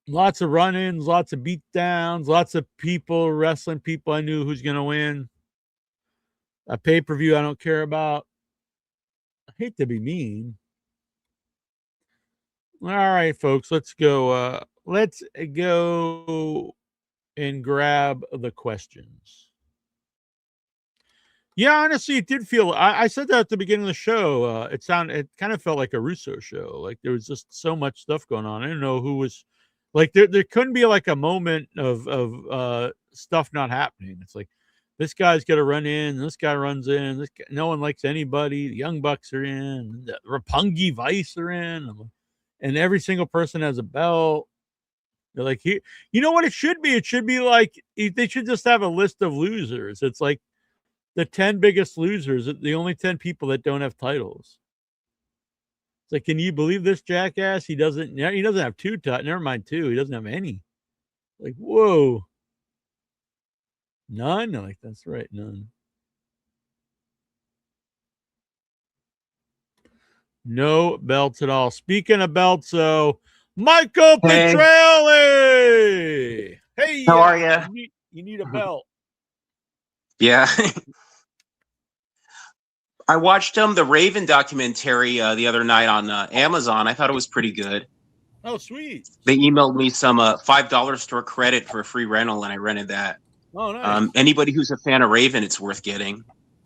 Lots of run-ins, lots of beatdowns, lots of people, wrestling people I knew who's going to win. A pay-per-view I don't care about. I hate to be mean. All right, folks, let's go. Let's go and grab the questions. Yeah, honestly, it did feel. I said that at the beginning of the show. It kind of felt like a Russo show. Like there was just so much stuff going on. I didn't know who was. Like there couldn't be like a moment of stuff not happening. It's like this guy's got to run in. This guy runs in. No one likes anybody. The Young Bucks are in. The Roppongi Vice are in. And every single person has a belt. They're like, you know what it should be? It should be like, they should just have a list of losers. It's like the 10 biggest losers, the only 10 people that don't have titles. It's like, can you believe this jackass? He doesn't have two titles. Never mind two. He doesn't have any. Like, whoa. None? Like, that's right. None. No belts at all. Speaking of belts, though, Michael Petrelli. Hey, how are you? You need a belt. Yeah. I watched the Raven documentary the other night on Amazon. I thought it was pretty good. Oh, sweet. They emailed me some $5 store credit for a free rental, and I rented that. Oh, nice. Anybody who's a fan of Raven, it's worth getting.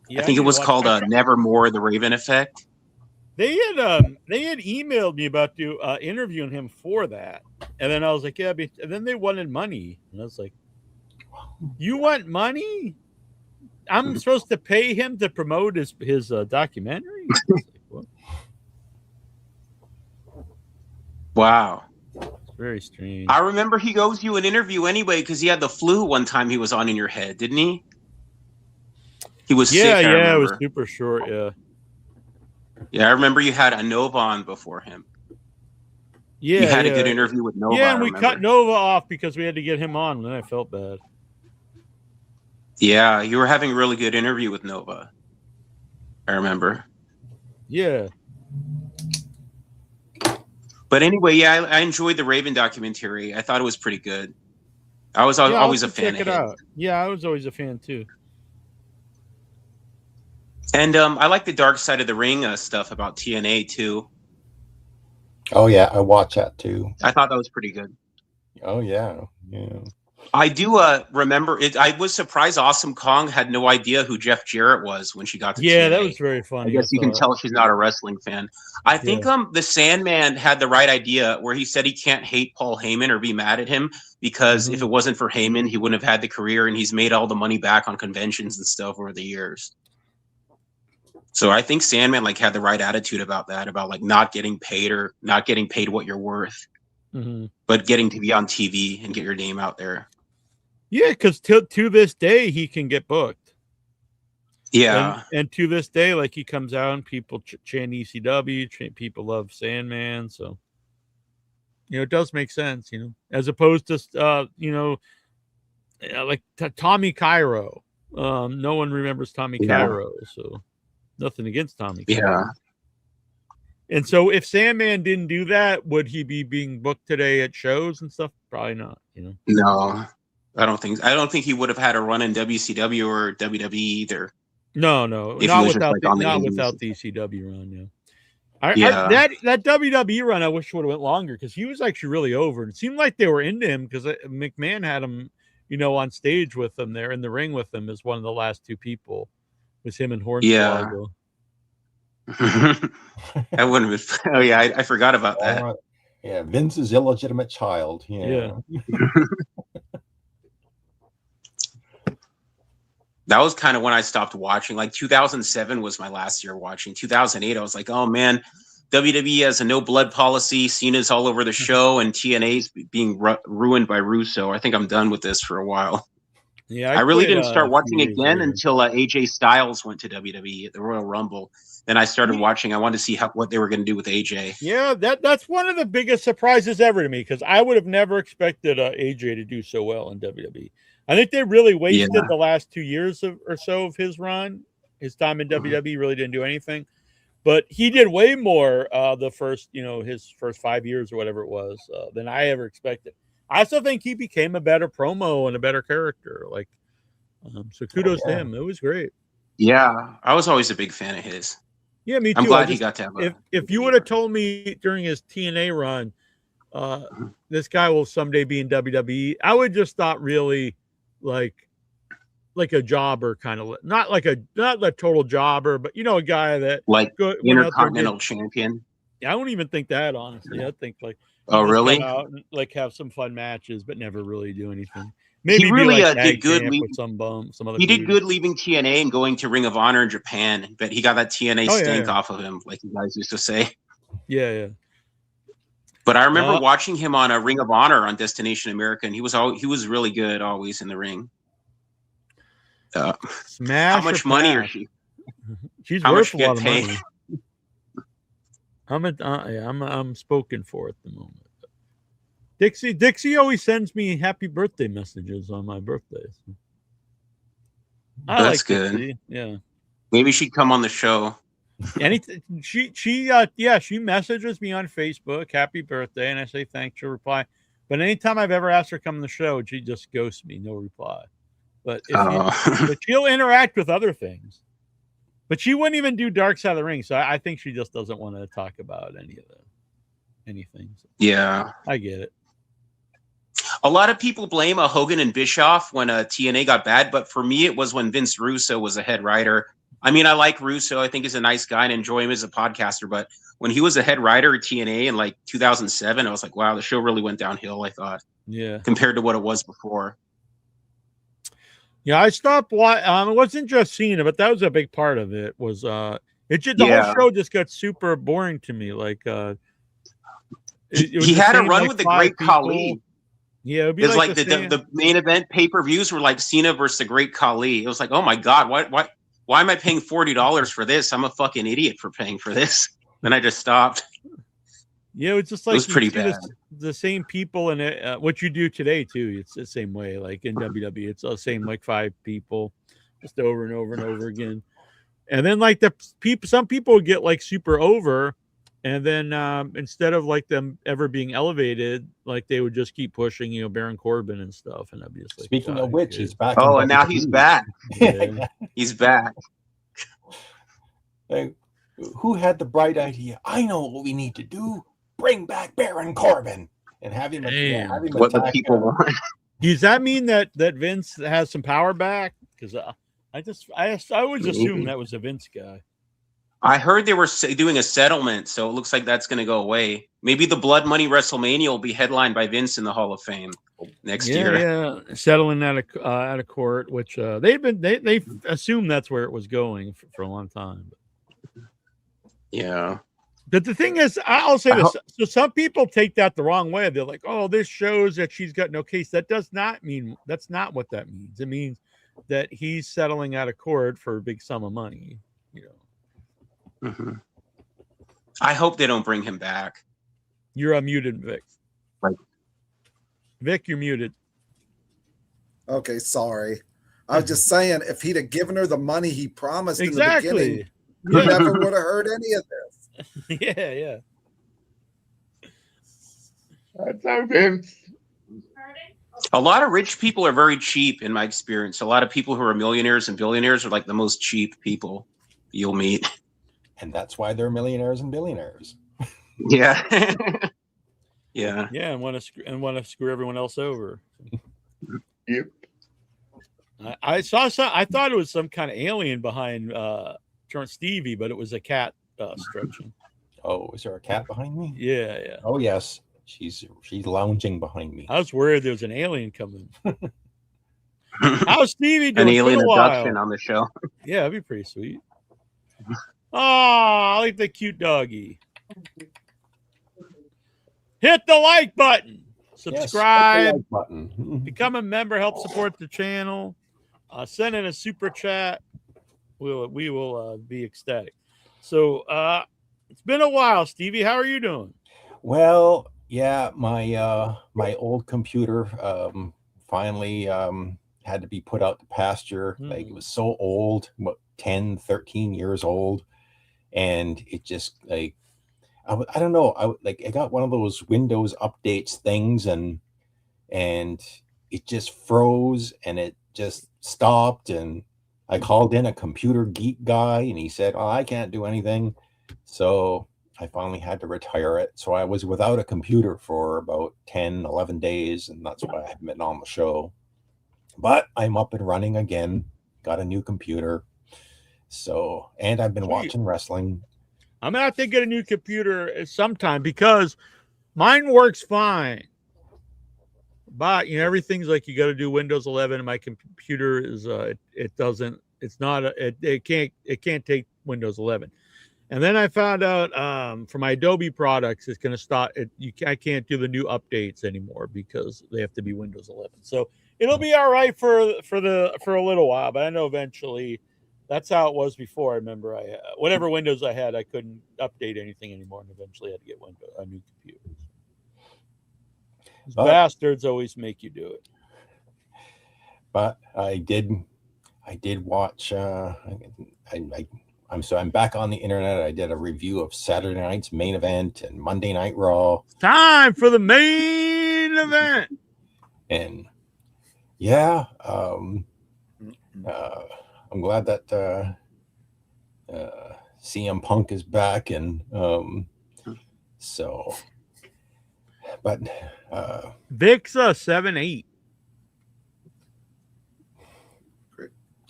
Yeah, I think it was called Nevermore, the Raven Effect. They had emailed me about interviewing him for that, and then I was like, yeah. And then they wanted money, and I was like, you want money? I'm supposed to pay him to promote his documentary? Like, wow. It's very strange. I remember he owes you an interview anyway because he had the flu one time he was on In Your Head, didn't he? He was sick. Yeah, it was super short. Yeah. Yeah, I remember you had a Nova on before him. Yeah, you had a good interview with Nova. Yeah, and we cut Nova off because we had to get him on, and then I felt bad. Yeah, you were having a really good interview with Nova. I remember. Yeah. But anyway, yeah, I enjoyed the Raven documentary. I thought it was pretty good. I was always a fan of it. Yeah, I was always a fan too. And I like the Dark Side of the Ring stuff about TNA too. Oh yeah, I watch that too. I thought that was pretty good. Oh yeah, yeah. I do remember it. I was surprised Awesome Kong had no idea who Jeff Jarrett was when she got to TNA. That was very funny. I guess you can tell she's not a wrestling fan. I think the Sandman had the right idea where he said he can't hate Paul Heyman or be mad at him because if it wasn't for Heyman, he wouldn't have had the career, and he's made all the money back on conventions and stuff over the years. So I think Sandman had the right attitude about that, about not getting paid or not getting paid what you're worth, but getting to be on TV and get your name out there. Yeah, because to this day he can get booked. Yeah, and to this day, he comes out and people chant ECW, people love Sandman, so it does make sense, as opposed to Tommy Cairo. No one remembers Tommy Cairo, so. Nothing against Tommy. Yeah. And so if Sandman didn't do that, would he be being booked today at shows and stuff? Probably not, No. I don't think he would have had a run in WCW or WWE either. No. Not without the ECW run, that WWE run I wish would have went longer because he was actually really over. It seemed like they were into him because McMahon had him, on stage with them there in the ring with them as one of the last two people. Was him and Hornswoggle. That wouldn't have been. Oh yeah, I forgot about that. Yeah, Vince's illegitimate child. Yeah. That was kind of when I stopped watching. 2007 was my last year watching. 2008, I was like, oh man, WWE has a no blood policy. Cena's all over the show, and TNA's being ruined by Russo. I think I'm done with this for a while. Yeah, I really didn't start watching again until AJ Styles went to WWE at the Royal Rumble. Then I started watching. I wanted to see what they were going to do with AJ. Yeah, that's one of the biggest surprises ever to me because I would have never expected AJ to do so well in WWE. I think they really wasted the last 2 years or so of his run. His time in WWE really didn't do anything, but he did way more the first, his first 5 years or whatever it was than I ever expected. I still think he became a better promo and a better character. So kudos to him. It was great. Yeah, I was always a big fan of his. Yeah, me too. I'm glad he got to have if you would have told me during his TNA run, this guy will someday be in WWE, I would just thought really like a jobber kind of, not a total jobber, but a guy that Intercontinental champion. Yeah, I wouldn't even think that honestly. I think Oh, Just really? come out and like have some fun matches, but never really do anything. Maybe He be really like did good champ leaving. with some other. He did dude. good leaving TNA and going to Ring of Honor in Japan, but he got that TNA stink off of him, like you guys used to say. Yeah. But I remember watching him on a Ring of Honor on Destination America, and he was really good always in the ring. Smash. How much money are she? She's how worth much a lot of paid? money. I'm spoken for at the moment. Dixie always sends me happy birthday messages on my birthdays. That's good. Dixie. Yeah. Maybe she'd come on the show. Anything she messages me on Facebook, happy birthday, and I say thanks, she'll reply. But anytime I've ever asked her to come on the show, she just ghosts me, no reply. But but she'll interact with other things. But she wouldn't even do Dark Side of the Ring, so I think she just doesn't want to talk about anything. So Yeah, I get it. a lot of people blame Hogan and Bischoff when TNA got bad, but for me, it was when Vince Russo was a head writer. I mean, I like Russo. I think he's a nice guy and enjoy him as a podcaster. But when he was a head writer at TNA in like 2007, I was like, wow, the show really went downhill, I thought. Yeah. Compared to what it was before. Yeah, I stopped watching. It wasn't just seeing it, but that was a big part of it. Was the whole show just got super boring to me. Like he had a run with the Great Khali. Yeah, it'd be it's like the main event pay-per-views were like Cena versus the Great Khali. It was like, oh my God, why am I paying $40 for this? I'm a fucking idiot for paying for this. Then I just stopped. Yeah, it's just like it was pretty bad. The same people in it. What you do today too, it's the same way. Like in WWE, it's the same like 5 people, just over and over and over again. And then like some people get like super over, and then instead of like them ever being elevated, like they would just keep pushing, Baron Corbin and stuff. And obviously, like, speaking of which, he's back. Oh, and now he's back. Yeah. He's back. Like, who had the bright idea? I know what we need to do. Bring back Baron Corbin and have him. Have him what the people want. Does that mean that Vince has some power back? Because I would assume that was a Vince guy. I heard they were doing a settlement, so it looks like that's going to go away. Maybe the Blood Money WrestleMania will be headlined by Vince in the Hall of Fame next year. Yeah, settling out of court, which they assumed that's where it was going for a long time. Yeah. But the thing is, I'll say this. So some people take that the wrong way. They're like, oh, this shows that she's got no case. That's not what that means. It means that he's settling out of court for a big sum of money. Mm-hmm. I hope they don't bring him back. You're unmuted, Vic. Right. Vic, you're muted. Okay, sorry. I was just saying, if he'd have given her the money he promised in the beginning, we never would have heard any of this. Yeah. That's how Vince. A lot of rich people are very cheap, in my experience. A lot of people who are millionaires and billionaires are like the most cheap people you'll meet. And that's why they're millionaires and billionaires. Yeah. Yeah. Yeah, and want to screw everyone else over. Yep. I saw some. I thought it was some kind of alien behind Stevie, but it was a cat stretching. Oh, is there a cat behind me? Yeah. Oh yes, she's lounging behind me. I was worried there was an alien coming. How's Stevie doing? An alien abduction on the show. Yeah, that'd be pretty sweet. Oh, I like the cute doggy. Hit the like button. Subscribe. Yes, hit the like button. Become a member. Help support the channel. Send in a super chat. We will be ecstatic. So it's been a while, Stevie. How are you doing? Well, yeah, my old computer finally had to be put out to pasture. Like it was so old, 10, 13 years old, and it just like I don't know. I got one of those Windows updates things, and it just froze, and it just stopped, and I called in a computer geek guy, and he said, "Oh, I can't do anything." So I finally had to retire it. So I was without a computer for about 10, 11 days, and that's why I haven't been on the show. But I'm up and running again. Got a new computer. So, and I've been watching wrestling. I'm going to have to get a new computer sometime because Mine works fine. But everything's like you got to do Windows 11. My computer is it doesn't. It's not. It can't take Windows 11. And then I found out for my Adobe products, it's going to stop. I can't do the new updates anymore because they have to be Windows 11. So it'll be all right for a little while. But I know eventually, that's how it was before. I remember whatever Windows I had, I couldn't update anything anymore, and eventually I had to get a new computer. Bastards always make you do it. But I did watch. I'm back on the internet. I did a review of Saturday night's main event and Monday Night Raw. Time for the main event. And yeah, I'm glad that CM Punk is back, and so. But Vic's 7-8.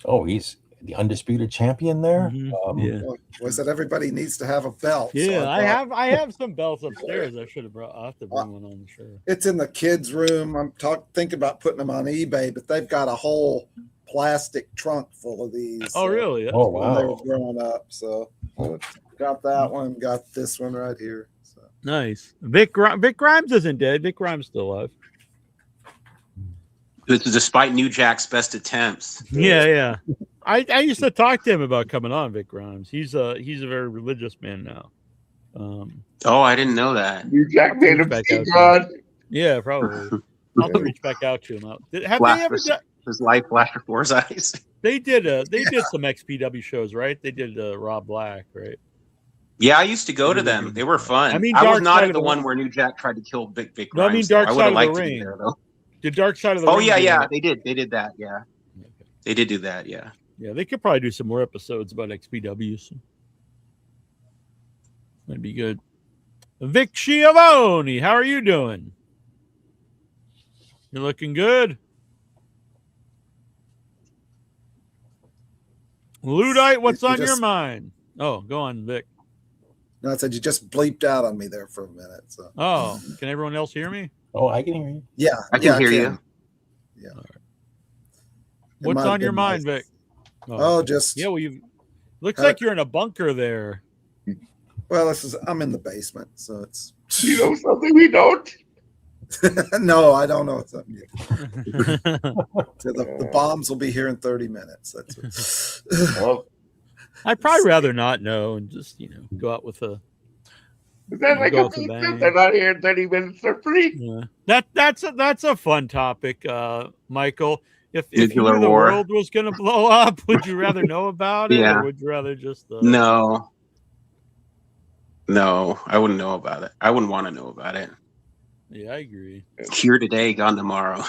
Oh, he's the undisputed champion there. Yeah. Was that everybody needs to have a belt? Yeah, so I have some belts upstairs. I'll have to bring one on the show. It's in the kids' room. I'm thinking about putting them on eBay, but they've got a whole plastic trunk full of these. Oh, really? That's cool. When they Wow. were growing up. So got that one, got this one right here. So. Nice. Vic Grimes isn't dead. Vic Grimes still alive. This is despite New Jack's best attempts. Yeah. I used to talk to him about coming on, Vic Grimes. He's a very religious man now. Oh, I didn't know that. New Jack made him Back see out to God. Yeah, probably. I'll have to reach back out to him. Have they ever done? His life flashed before his eyes. They did some XPW shows, right? They did Rob Black, right? Yeah, I used to go to them. They were fun. I mean, I was Dark not Side at of the the one Ring. where New Jack tried to kill Vic No, Grimes. I mean Dark I would Side have of liked the to be Ring. there though. Did Dark Side of the Oh Ring? yeah, they did. They did that. Yeah, they did do that. Yeah. Yeah, they could probably do some more episodes about XPW. That'd be good. Vic Schiavone, how are you doing? You're looking good. Ludite, what's on your mind? Oh, go on, Vic. No, I said you just bleeped out on me there for a minute. So. Oh, can everyone else hear me? Oh, I can hear you. Yeah, I can hear you. Yeah. All right. It What's might have on your been mind, my- Vic? Oh, just yeah. Well, looks like you're in a bunker there. well, I'm in the basement, so it's You know something we don't? no, I don't know something yet. So the bombs will be here in 30 minutes. That's it. Well, I'd probably rather not know and just go out with a. is that like Go a with the pizza? bang. They're not here in 30 minutes for free. Yeah. That's a fun topic, Michael. If you Nuclear knew the war. world was going to blow up, would you rather know about it, Yeah. or would you rather just? No, I wouldn't know about it. I wouldn't want to know about it. Yeah, I agree. Here today, gone tomorrow.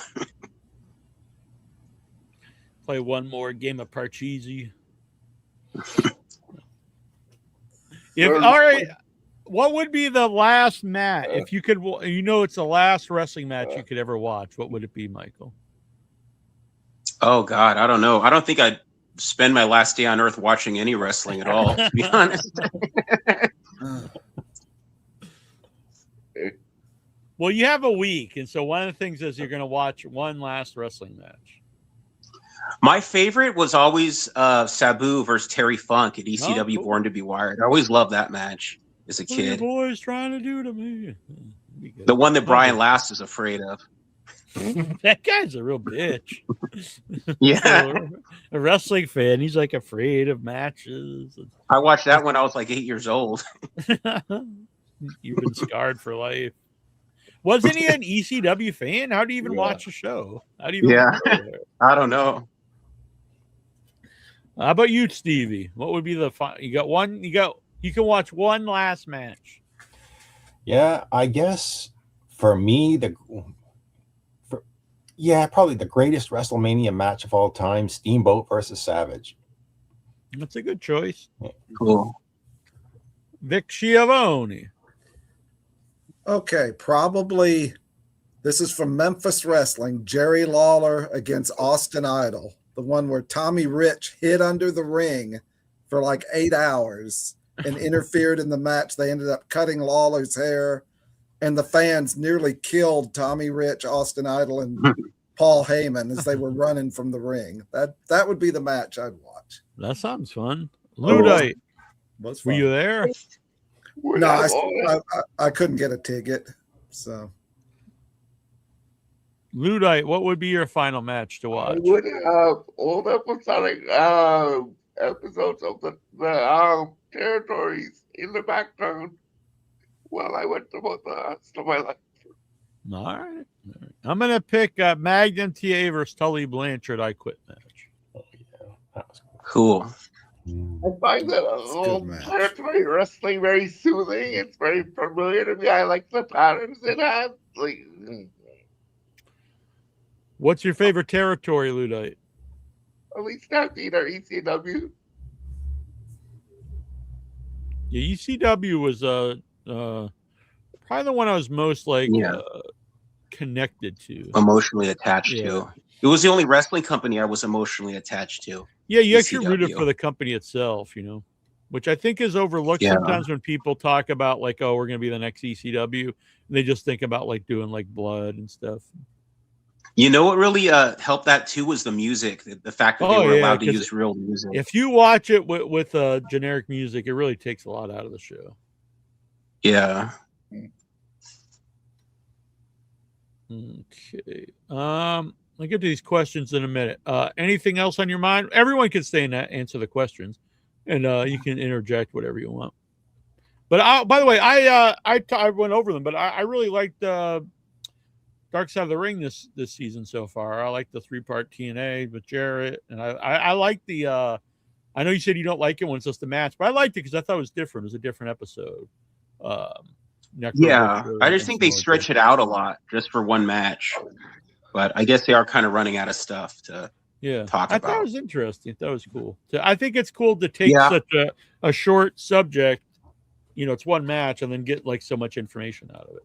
Play one more game of Parcheesi. All right, what would be the last match if you could? It's the last wrestling match you could ever watch. What would it be, Michael? Oh God, I don't know. I don't think I'd spend my last day on Earth watching any wrestling at all. To be honest. Well, you have a week, and so one of the things is you're going to watch one last wrestling match. My favorite was always Sabu versus Terry Funk at ECW Oh, cool. Born to Be Wired. I always loved that match as a What are you kid. boys trying to do to me? Be good. The one that Brian Last is afraid of. That guy's a real bitch. Yeah. A wrestling fan, he's like afraid of matches. I watched that when I was like 8 years old. You've been scarred for life. Wasn't he an ECW fan? How do you even watch a show? How do you even Yeah. go there? I don't know. How about you, Stevie? What would be the fun? You can watch one last match. Yeah, I guess for me, probably the greatest WrestleMania match of all time, Steamboat versus Savage. That's a good choice. Cool. Vic Schiavone. Okay, probably this is from Memphis Wrestling. Jerry Lawler against Austin Idol, the one where Tommy Rich hid under the ring for like 8 hours and interfered in the match. They ended up cutting Lawler's hair, and the fans nearly killed Tommy Rich, Austin Idol, and Paul Heyman as they were running from the ring. That would be the match I'd watch. That sounds fun. Ludite, Was were fun. you there? No, I couldn't get a ticket. So Ludite, what would be your final match to I watch? would have all the episodic episodes of the territories in the background while I went through both the rest of my life. All right. I'm going to pick Magnum TA versus Tully Blanchard I Quit match. Oh, yeah. That was Cool. I find that old match. territory wrestling very soothing. It's very familiar to me. I like the patterns it has. Like, What's your favorite territory, Ludite? at least not either ECW. Yeah, ECW was probably the one I was most connected to. Emotionally attached Yeah. to. It was the only wrestling company I was emotionally attached to. Yeah, you actually rooted ECW. for the company itself, which I think is overlooked Yeah. sometimes when people talk about like, oh, we're going to be the next ECW. And they just think about like doing like blood and stuff. You know what really helped that too was the music. The fact that they were allowed to use real music. If you watch it with generic music, it really takes a lot out of the show. Yeah. Okay. I'll get to these questions in a minute. Anything else on your mind? Everyone can stay and answer the questions, and you can interject whatever you want. But by the way, I went over them, but I really liked Dark Side of the Ring this season so far. I like the 3-part TNA with Jarrett, and I like the. I know you said you don't like it when it's just a match, but I liked it because I thought it was different. It was a different episode. Yeah, I just think they stretch it out a lot just for one match. But I guess they are kind of running out of stuff to talk about. I thought it was interesting. That was cool. I think it's cool to take such a short subject, it's one match, and then get like so much information out of it.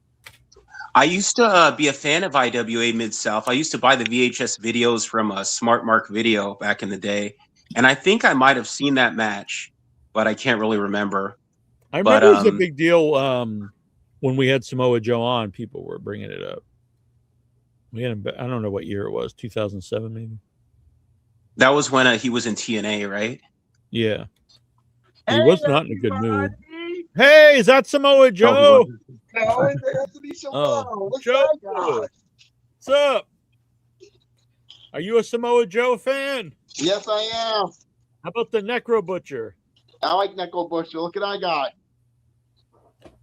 I used to be a fan of IWA Mid-South. I used to buy the VHS videos from Smart Mark Video back in the day. And I think I might have seen that match, but I can't really remember. I remember it was a big deal when we had Samoa Joe on. People were bringing it up. We had him, I don't know what year it was, 2007 maybe. That was when he was in TNA, right? Yeah. He was not in a good mood. Hey, is that Samoa Joe? No, it has to be Joe. Joe. What's up? Are you a Samoa Joe fan? Yes, I am. How about the Necro Butcher? I like Necro Butcher. Look what I got.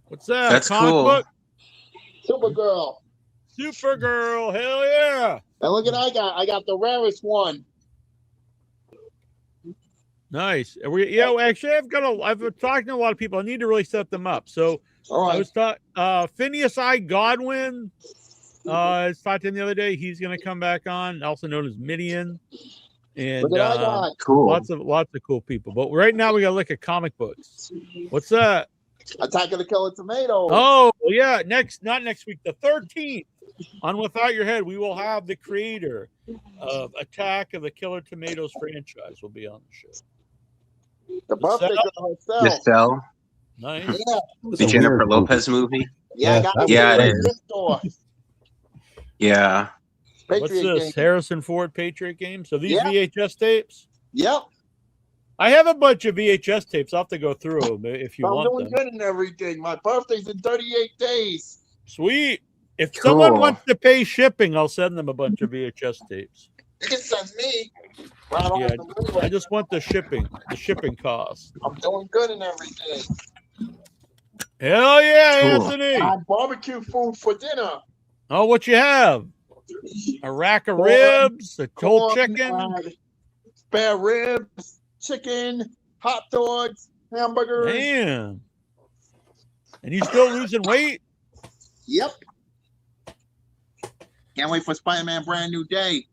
What's that? That's comic cool. book? Supergirl. Supergirl, hell yeah. And look what I got. I got the rarest one. Nice. Actually, I've been talking to a lot of people. I need to really set them up. So All right. I was talking Phineas I. Godwin. I was talking to him the other day. He's going to come back on, also known as Midian. And Look what I got. Cool. lots of cool people. But right now we got to look at comic books. What's that? Attack of the Killer Tomatoes. Oh, yeah. Not next week, the 13th. On Without Your Head, we will have the creator of Attack of the Killer Tomatoes franchise will be on the show. The birthday girl herself. Giselle, Nice. Yeah. the Jennifer Lopez movie. Yeah, I got Yeah, the it is. store. Yeah. What's Patriot this? game. Harrison Ford Patriot game? So these Yeah. VHS tapes? Yep. I have a bunch of VHS tapes. I'll have to go through them if you I'm want doing them. good and everything. My birthday's in 38 days. Sweet. If Cool. someone wants to pay shipping, I'll send them a bunch of VHS tapes. You can send me. But I don't Yeah, have to do it. I just want the shipping cost. I'm doing good and everything. Hell yeah, Cool. Anthony. I had barbecue food for dinner. Oh, what you have? A rack of Corn, ribs, a whole Corn, chicken. spare ribs, chicken, hot dogs, hamburgers. Damn. And you still losing weight? Yep. Can't wait for Spider-Man Brand New Day.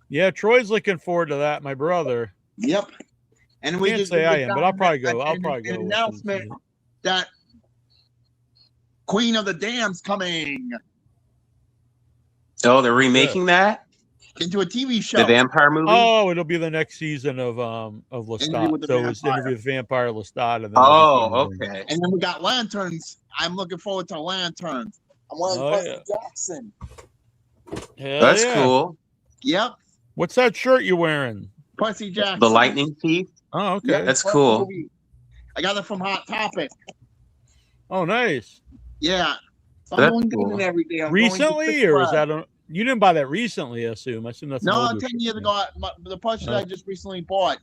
Yeah, Troy's looking forward to that, my brother. Yep. And I can't say I am, but I'll probably go. I'll probably go. An with announcement them. that Queen of the Dam's coming. Oh, they're remaking that? into a TV show. The vampire movie. Oh, it'll be the next season of Interview with Lestat. the So it's Vampire. Interview with Vampire Lestat. And then Oh, okay. And then we got Lanterns. I'm looking forward to Lanterns. I'm wearing Oh, Percy yeah. Jackson. Hell That's yeah. cool. Yep, What's that shirt you're wearing? Percy Jackson. The Lightning Thief. Oh, okay. Yeah, That's first cool. movie. I got it from Hot Topic. Oh, nice. Yeah. So That's I'm doing cool. good every day. I'm going to Recently, Six or is Flags. that you didn't buy that recently? I assume. I assume that's an No, older 10 shirt. years ago. The Percy Oh. I just recently bought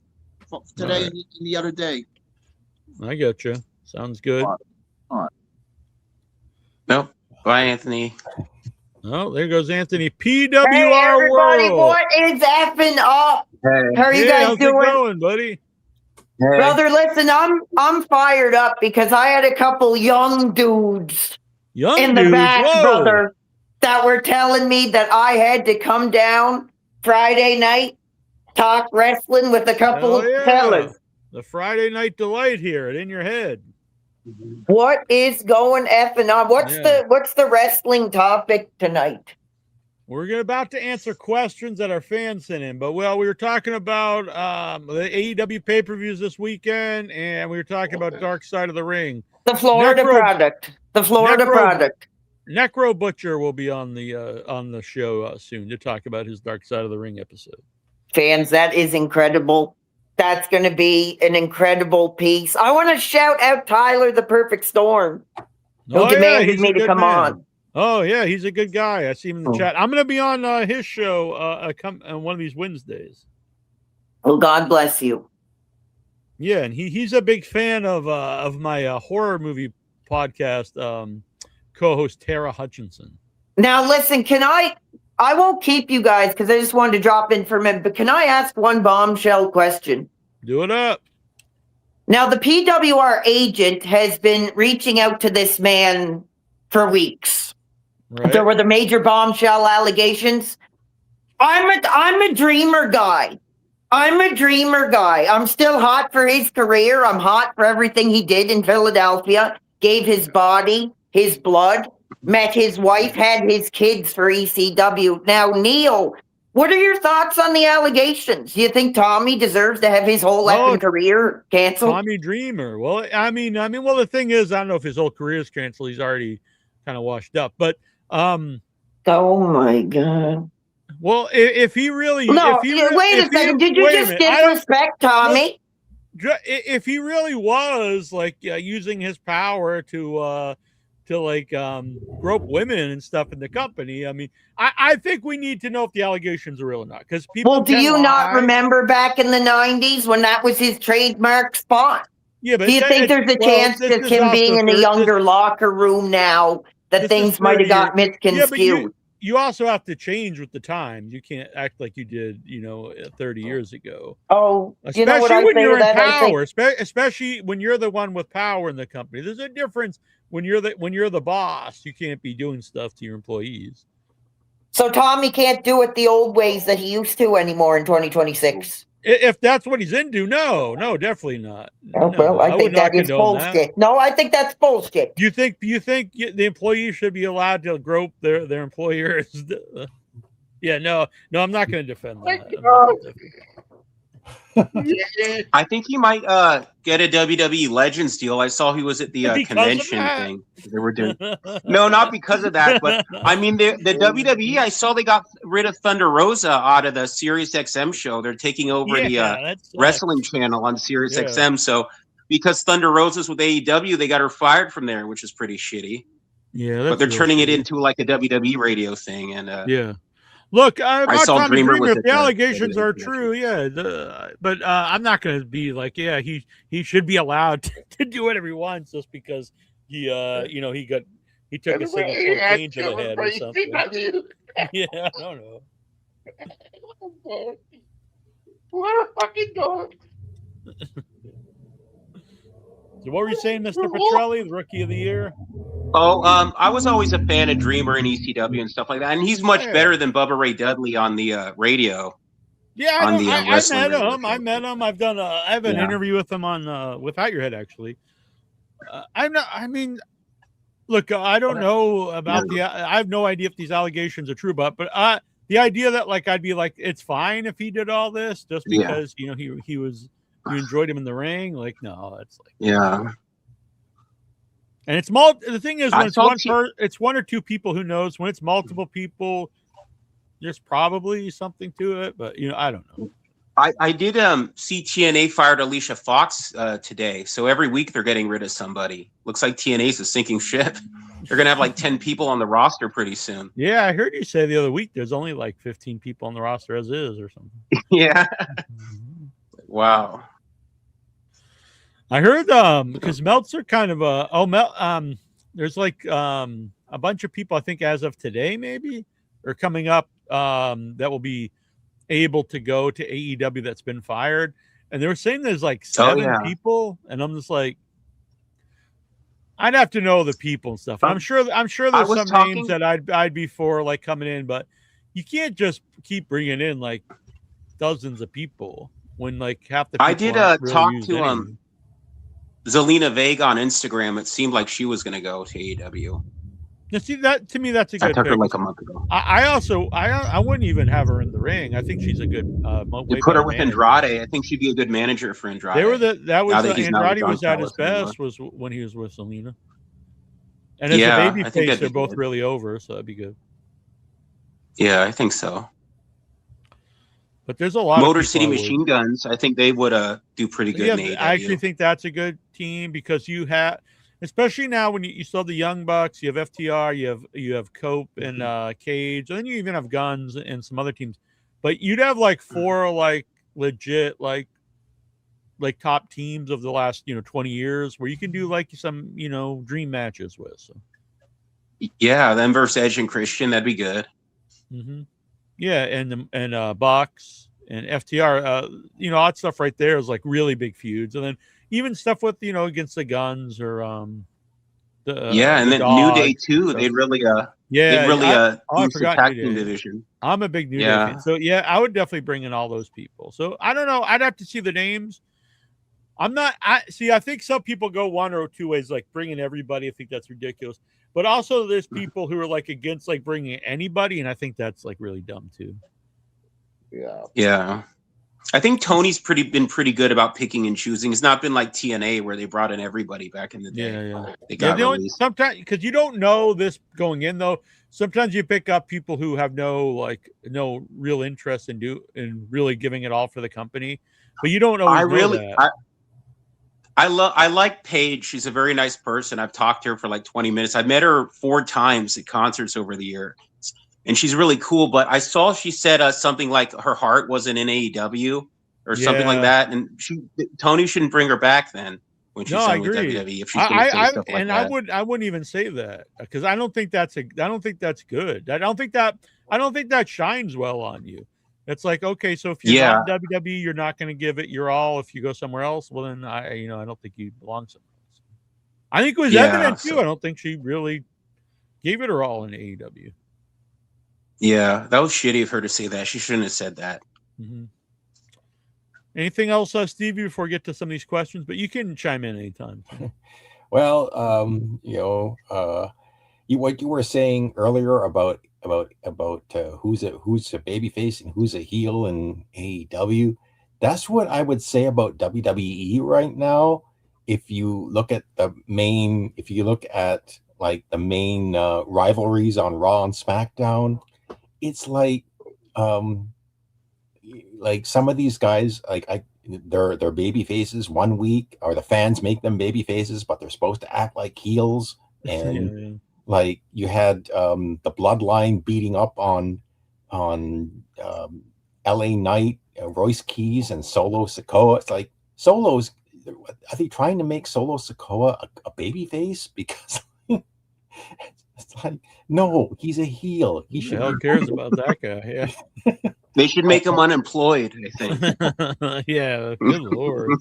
today Alright. and the other day. I get you. Sounds good. Nope. Bye, Anthony. Oh, there goes Anthony. PWR Hey, everybody, World. what is effing up? How are you Hey, guys how's it doing? going, buddy? Brother, listen, I'm fired up because I had a couple young dudes Young in the dudes. back, Whoa. brother, that were telling me that I had to come down Friday night, talk wrestling with a couple Hell yeah. fellas. The Friday Night Delight here at In Your Head. What is going effing on? What's Yeah. the wrestling topic tonight? We're about to answer questions that our fans sent in, but we were talking about the AEW pay-per-views this weekend, and we were talking about Dark Side of the Ring. The Florida Necro- product. The Florida Necro- product. Necro Butcher will be on the show soon to talk about his Dark Side of the Ring episode. Fans, that is incredible. That's going to be an incredible piece. I want to shout out Tyler, the Perfect Storm, who demanded he's a me to good come man. on. Oh yeah, he's a good guy. I see him in the chat. I'm going to be on his show on one of these Wednesdays. Well, God bless you. Yeah, and he's a big fan of my horror movie podcast co-host Tara Hutchinson. Now, listen, I won't keep you guys because I just wanted to drop in for a minute, but can I ask one bombshell question? Do it up. Now, the PWR agent has been reaching out to this man for weeks. Right. There were the major bombshell allegations. I'm a dreamer guy. I'm still hot for his career. I'm hot for everything he did in Philadelphia. Gave his body, his blood, met his wife, had his kids for ECW. Now, Neil, what are your thoughts on the allegations? Do you think Tommy deserves to have his whole effing career canceled? Tommy Dreamer. Well, I mean, the thing is, I don't know if his whole career is canceled. He's already kind of washed up, but oh my God. Well, if he really, No, if he, wait a second. Did you just disrespect Tommy? If he really was like using his power to grope women and stuff in the company, I mean, I think we need to know if the allegations are real or not. Because people. Well, do you not remember back in the 90s when that was his trademark spot? Yeah, but do you think there's a chance that him being in a younger locker room now that things might have got misconstrued? Yeah, but you also have to change with the times. You can't act like you did, 30 years ago. Oh, especially you know what I when say you're to in that? power, especially when you're the one with power in the company. There's a difference when you're the boss. You can't be doing stuff to your employees. So Tommy can't do it the old ways that he used to anymore in 2026. If that's what he's into, no, definitely not. Oh, well, I think that is bullshit. That. No, I think that's bullshit. Do you think the employees should be allowed to grope their employers? Yeah, no, I'm not going to defend that. I think he might get a WWE Legends deal. I saw he was at the convention thing they were doing. No, not because of that, but I mean the WWE. I saw they got rid of Thunder Rosa out of the Sirius XM show. They're taking over the wrestling channel on Sirius XM. So because Thunder Rosa's with AEW, they got her fired from there, which is pretty shitty. Yeah, but they're turning it into like a WWE radio thing, and yeah. Look, I saw Tommy Dreamer. If the allegations are true, but I'm not going to be like, he should be allowed to do whatever he wants just because he took a single change to the head or something. Yeah, I don't know. What a fucking dog. So what were you saying, Mr. Petrelli, the Rookie of the Year? Oh, I was always a fan of Dreamer and ECW and stuff like that, and he's much better than Bubba Ray Dudley on the radio. Yeah, I met him. I met him. I have an interview with him on Without Your Head, actually. Look, I don't know about I have no idea if these allegations are true, but the the idea that like I'd be like it's fine if he did all this just because you know he was you enjoyed him in the ring. Like no, it's like And it's the thing is when it's one or two people who knows. When it's multiple people, there's probably something to it, but you know I don't know. I did see TNA fired Alicia Fox today, so every week they're getting rid of somebody. Looks like TNA's a sinking ship. They're gonna have like 10 people on the roster pretty soon. Yeah, I heard you say the other week there's only like 15 people on the roster as is or something. Yeah. Wow. I heard because Meltzer kind of there's like a bunch of people I think as of today maybe are coming up that will be able to go to AEW that's been fired, and they were saying there's like 7 people, and I'm just like, I'd have to know the people and stuff. I'm sure there's some names that I'd be for like coming in, but you can't just keep bringing in like dozens of people when like half the people I did talk to Zelina Vega on Instagram. It seemed like she was going to go to AEW. Now, see that to me, that's a good. I took pick. her like a month ago. I wouldn't even have her in the ring. I think she's a good. You put her with manager. Andrade. I think she'd be a good manager for Andrade. Andrade was at his best was when he was with Zelina. And as a baby face, they're both really over, so that'd be good. Yeah, I think so. But there's a lot Motor of City Machine Guns. I think they would do pretty good. Yeah, I actually think that's a good team because you have, especially now when you still have the Young Bucks, you have FTR, you have Cope and Cage, and then you even have Guns and some other teams. But you'd have like 4 like legit like top teams of the last 20 years where you can do like some dream matches with. So. Yeah, them versus Edge and Christian, that'd be good. Mm-hmm. Yeah, and Bucks and FTR, all that stuff right there is like really big feuds, and then even stuff with against the Guns or and then New Day too. They'd really boost the tag team division. I'm a big New Day fan, so yeah, I would definitely bring in all those people. So I don't know, I'd have to see the names. I think some people go one or two ways, like bringing everybody. I think that's ridiculous. But also there's people who are like against like bringing anybody, and I think that's like really dumb too. Yeah. I think Tony's been pretty good about picking and choosing. It's not been like TNA where they brought in everybody back in the day. Yeah. They got released. Sometimes because you don't know this going in though. Sometimes you pick up people who have no real interest in really giving it all for the company, but you don't always know that. I like Paige. She's a very nice person. I've talked to her for like 20 minutes. I've met her 4 times at concerts over the year, and she's really cool. But I saw she said something like her heart wasn't in AEW or something like that, and Tony shouldn't bring her back then when she's done with WWE. If she's going to say stuff like that. I wouldn't even say that because I don't think that's good. I don't think that shines well on you. It's like, okay, so if you're not in WWE, you're not going to give it your all. If you go somewhere else, well, then I don't think you belong somewhere else. I think it was evident too. I don't think she really gave it her all in AEW. Yeah, that was shitty of her to say that. She shouldn't have said that. Mm-hmm. Anything else, Stevie, before we get to some of these questions? But you can chime in anytime. Well, what you were saying earlier about who's a babyface and who's a heel in AEW, that's what I would say about WWE right now. If you look at the main rivalries on Raw and SmackDown, it's like some of these guys, they're baby faces one week, or the fans make them baby faces, but they're supposed to act like heels. And like you had the Bloodline beating up on LA Knight, Royce Keys, and Solo Sikoa. It's like are they trying to make Solo Sikoa a baby face? Because it's like, no, he's a heel. Who the hell cares about that guy? Yeah. They should make him unemployed, I think. Yeah, good Lord.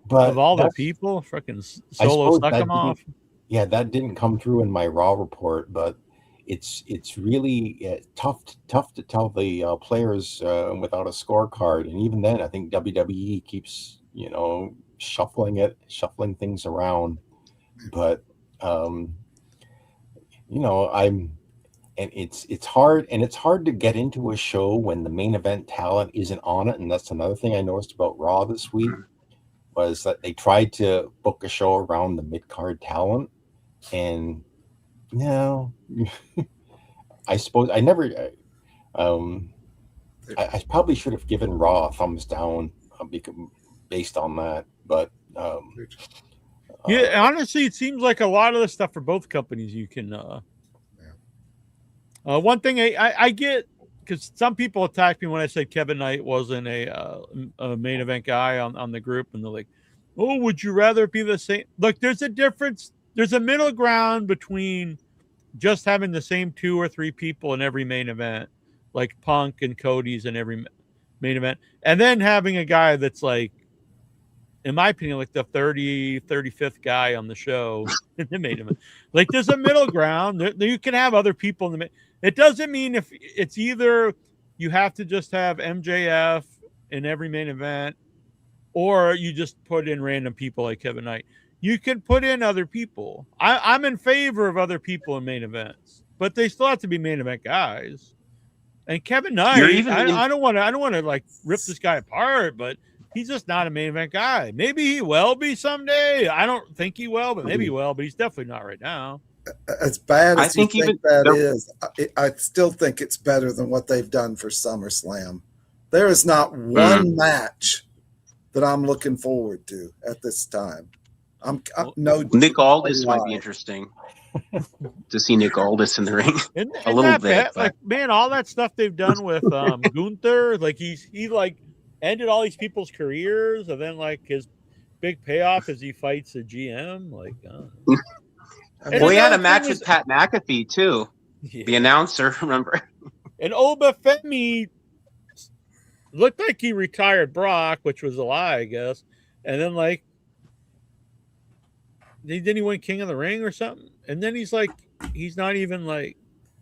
But of all the people, freaking Solo stuck him off. Yeah, that didn't come through in my Raw report, but it's really tough to tell the players without a scorecard. And even then, I think WWE keeps shuffling things around. But and it's hard to get into a show when the main event talent isn't on it. And that's another thing I noticed about Raw this week was that they tried to book a show around the mid-card talent, and I suppose I never. I probably should have given Raw a thumbs down based on that, but yeah, honestly, it seems like a lot of the stuff for both companies you can. One thing I get, because some people attacked me when I said Kevin Knight wasn't a main event guy on the group, and they're like, "Oh, would you rather be the same?" Look, there's a difference. There's a middle ground between just having the same 2 or 3 people in every main event, like Punk and Cody's in every main event, and then having a guy that's like, in my opinion, like the 35th guy on the show in the main event. Like, there's a middle ground. You can have other people in the main. It doesn't mean if it's either you have to just have MJF in every main event, or you just put in random people like Kevin Knight. You can put in other people. I'm in favor of other people in main events, but they still have to be main event guys. And Kevin Knight, I don't want to like rip this guy apart, but he's just not a main event guy. Maybe he will be someday. I don't think he will, but maybe he will. But he's definitely not right now. As bad as you think that is, I still think it's better than what they've done for SummerSlam. There is not one match that I'm looking forward to at this time. Nick Aldis might be interesting to see Nick Aldis in the ring a little bit. Like, man, all that stuff they've done with Gunther, like he like ended all these people's careers, and then like his big payoff is he fights a GM. Like, well, he had a match with Pat McAfee too, the announcer. Remember? And Obafemi looked like he retired Brock, which was a lie, I guess. And then like, didn't he win King of the Ring or something? And then he's like, he's not even like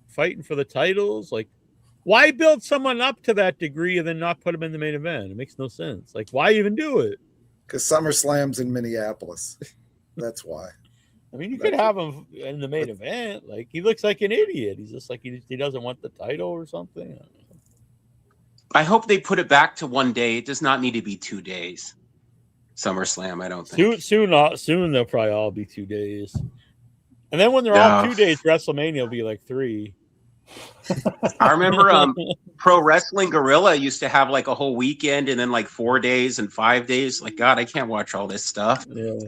fighting for the titles. Like, why build someone up to that degree and then not put him in the main event? It makes no sense. Like, why even do it? Because SummerSlam's in Minneapolis. That's why. I mean, you could have him in the main event. Like, he looks like an idiot. He's just like, he doesn't want the title or something. I hope they put it back to one day. It does not need to be 2 days. SummerSlam, I don't think. Soon they'll probably all be 2 days. And then when they're all 2 days, WrestleMania will be like 3. I remember Pro Wrestling Guerrilla used to have like a whole weekend and then like 4 days and 5 days. Like, God, I can't watch all this stuff. Yeah.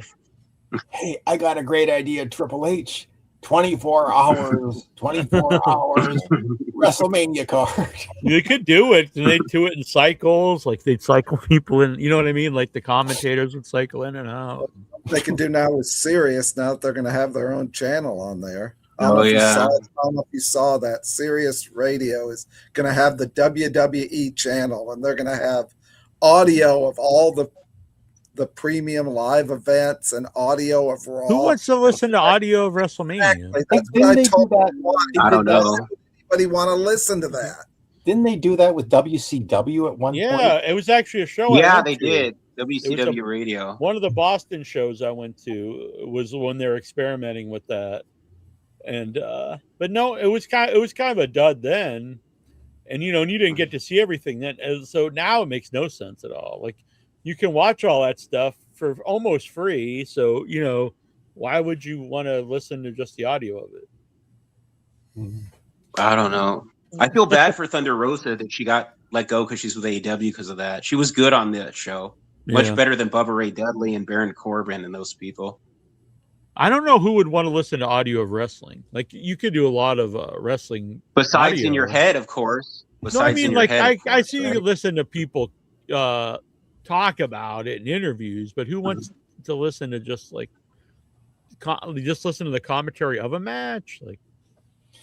Hey, I got a great idea, Triple H. 24 hours WrestleMania card. They could do it. They'd do it in cycles. Like, they'd cycle people in, you know what I mean? Like, the commentators would cycle in and out. They can do now with Sirius, now that they're going to have their own channel on there. I don't know if you saw that. Sirius Radio is going to have the WWE channel, and they're going to have audio of all the premium live events and audio of Raw. Who wants to listen to audio of WrestleMania? Exactly. That's what I told them. I don't know. Anybody want to listen to that? Didn't they do that with WCW at one point? Yeah, it was actually a show. Yeah, they did. WCW Radio. One of the Boston shows I went to was when they were experimenting with that. And but no, it was kind of a dud then. And you didn't get to see everything then. And so now it makes no sense at all. Like, you can watch all that stuff for almost free. So, why would you want to listen to just the audio of it? I don't know. I feel bad for Thunder Rosa that she got let go because she's with AEW because of that. She was good on that show. Much better than Bubba Ray Dudley and Baron Corbin and those people. I don't know who would want to listen to audio of wrestling. Like, you could do a lot of wrestling. Besides audio. In your head, of course. No, I mean, like, I see you listen to people talk about it in interviews, but who wants to listen to just listen to the commentary of a match? Like,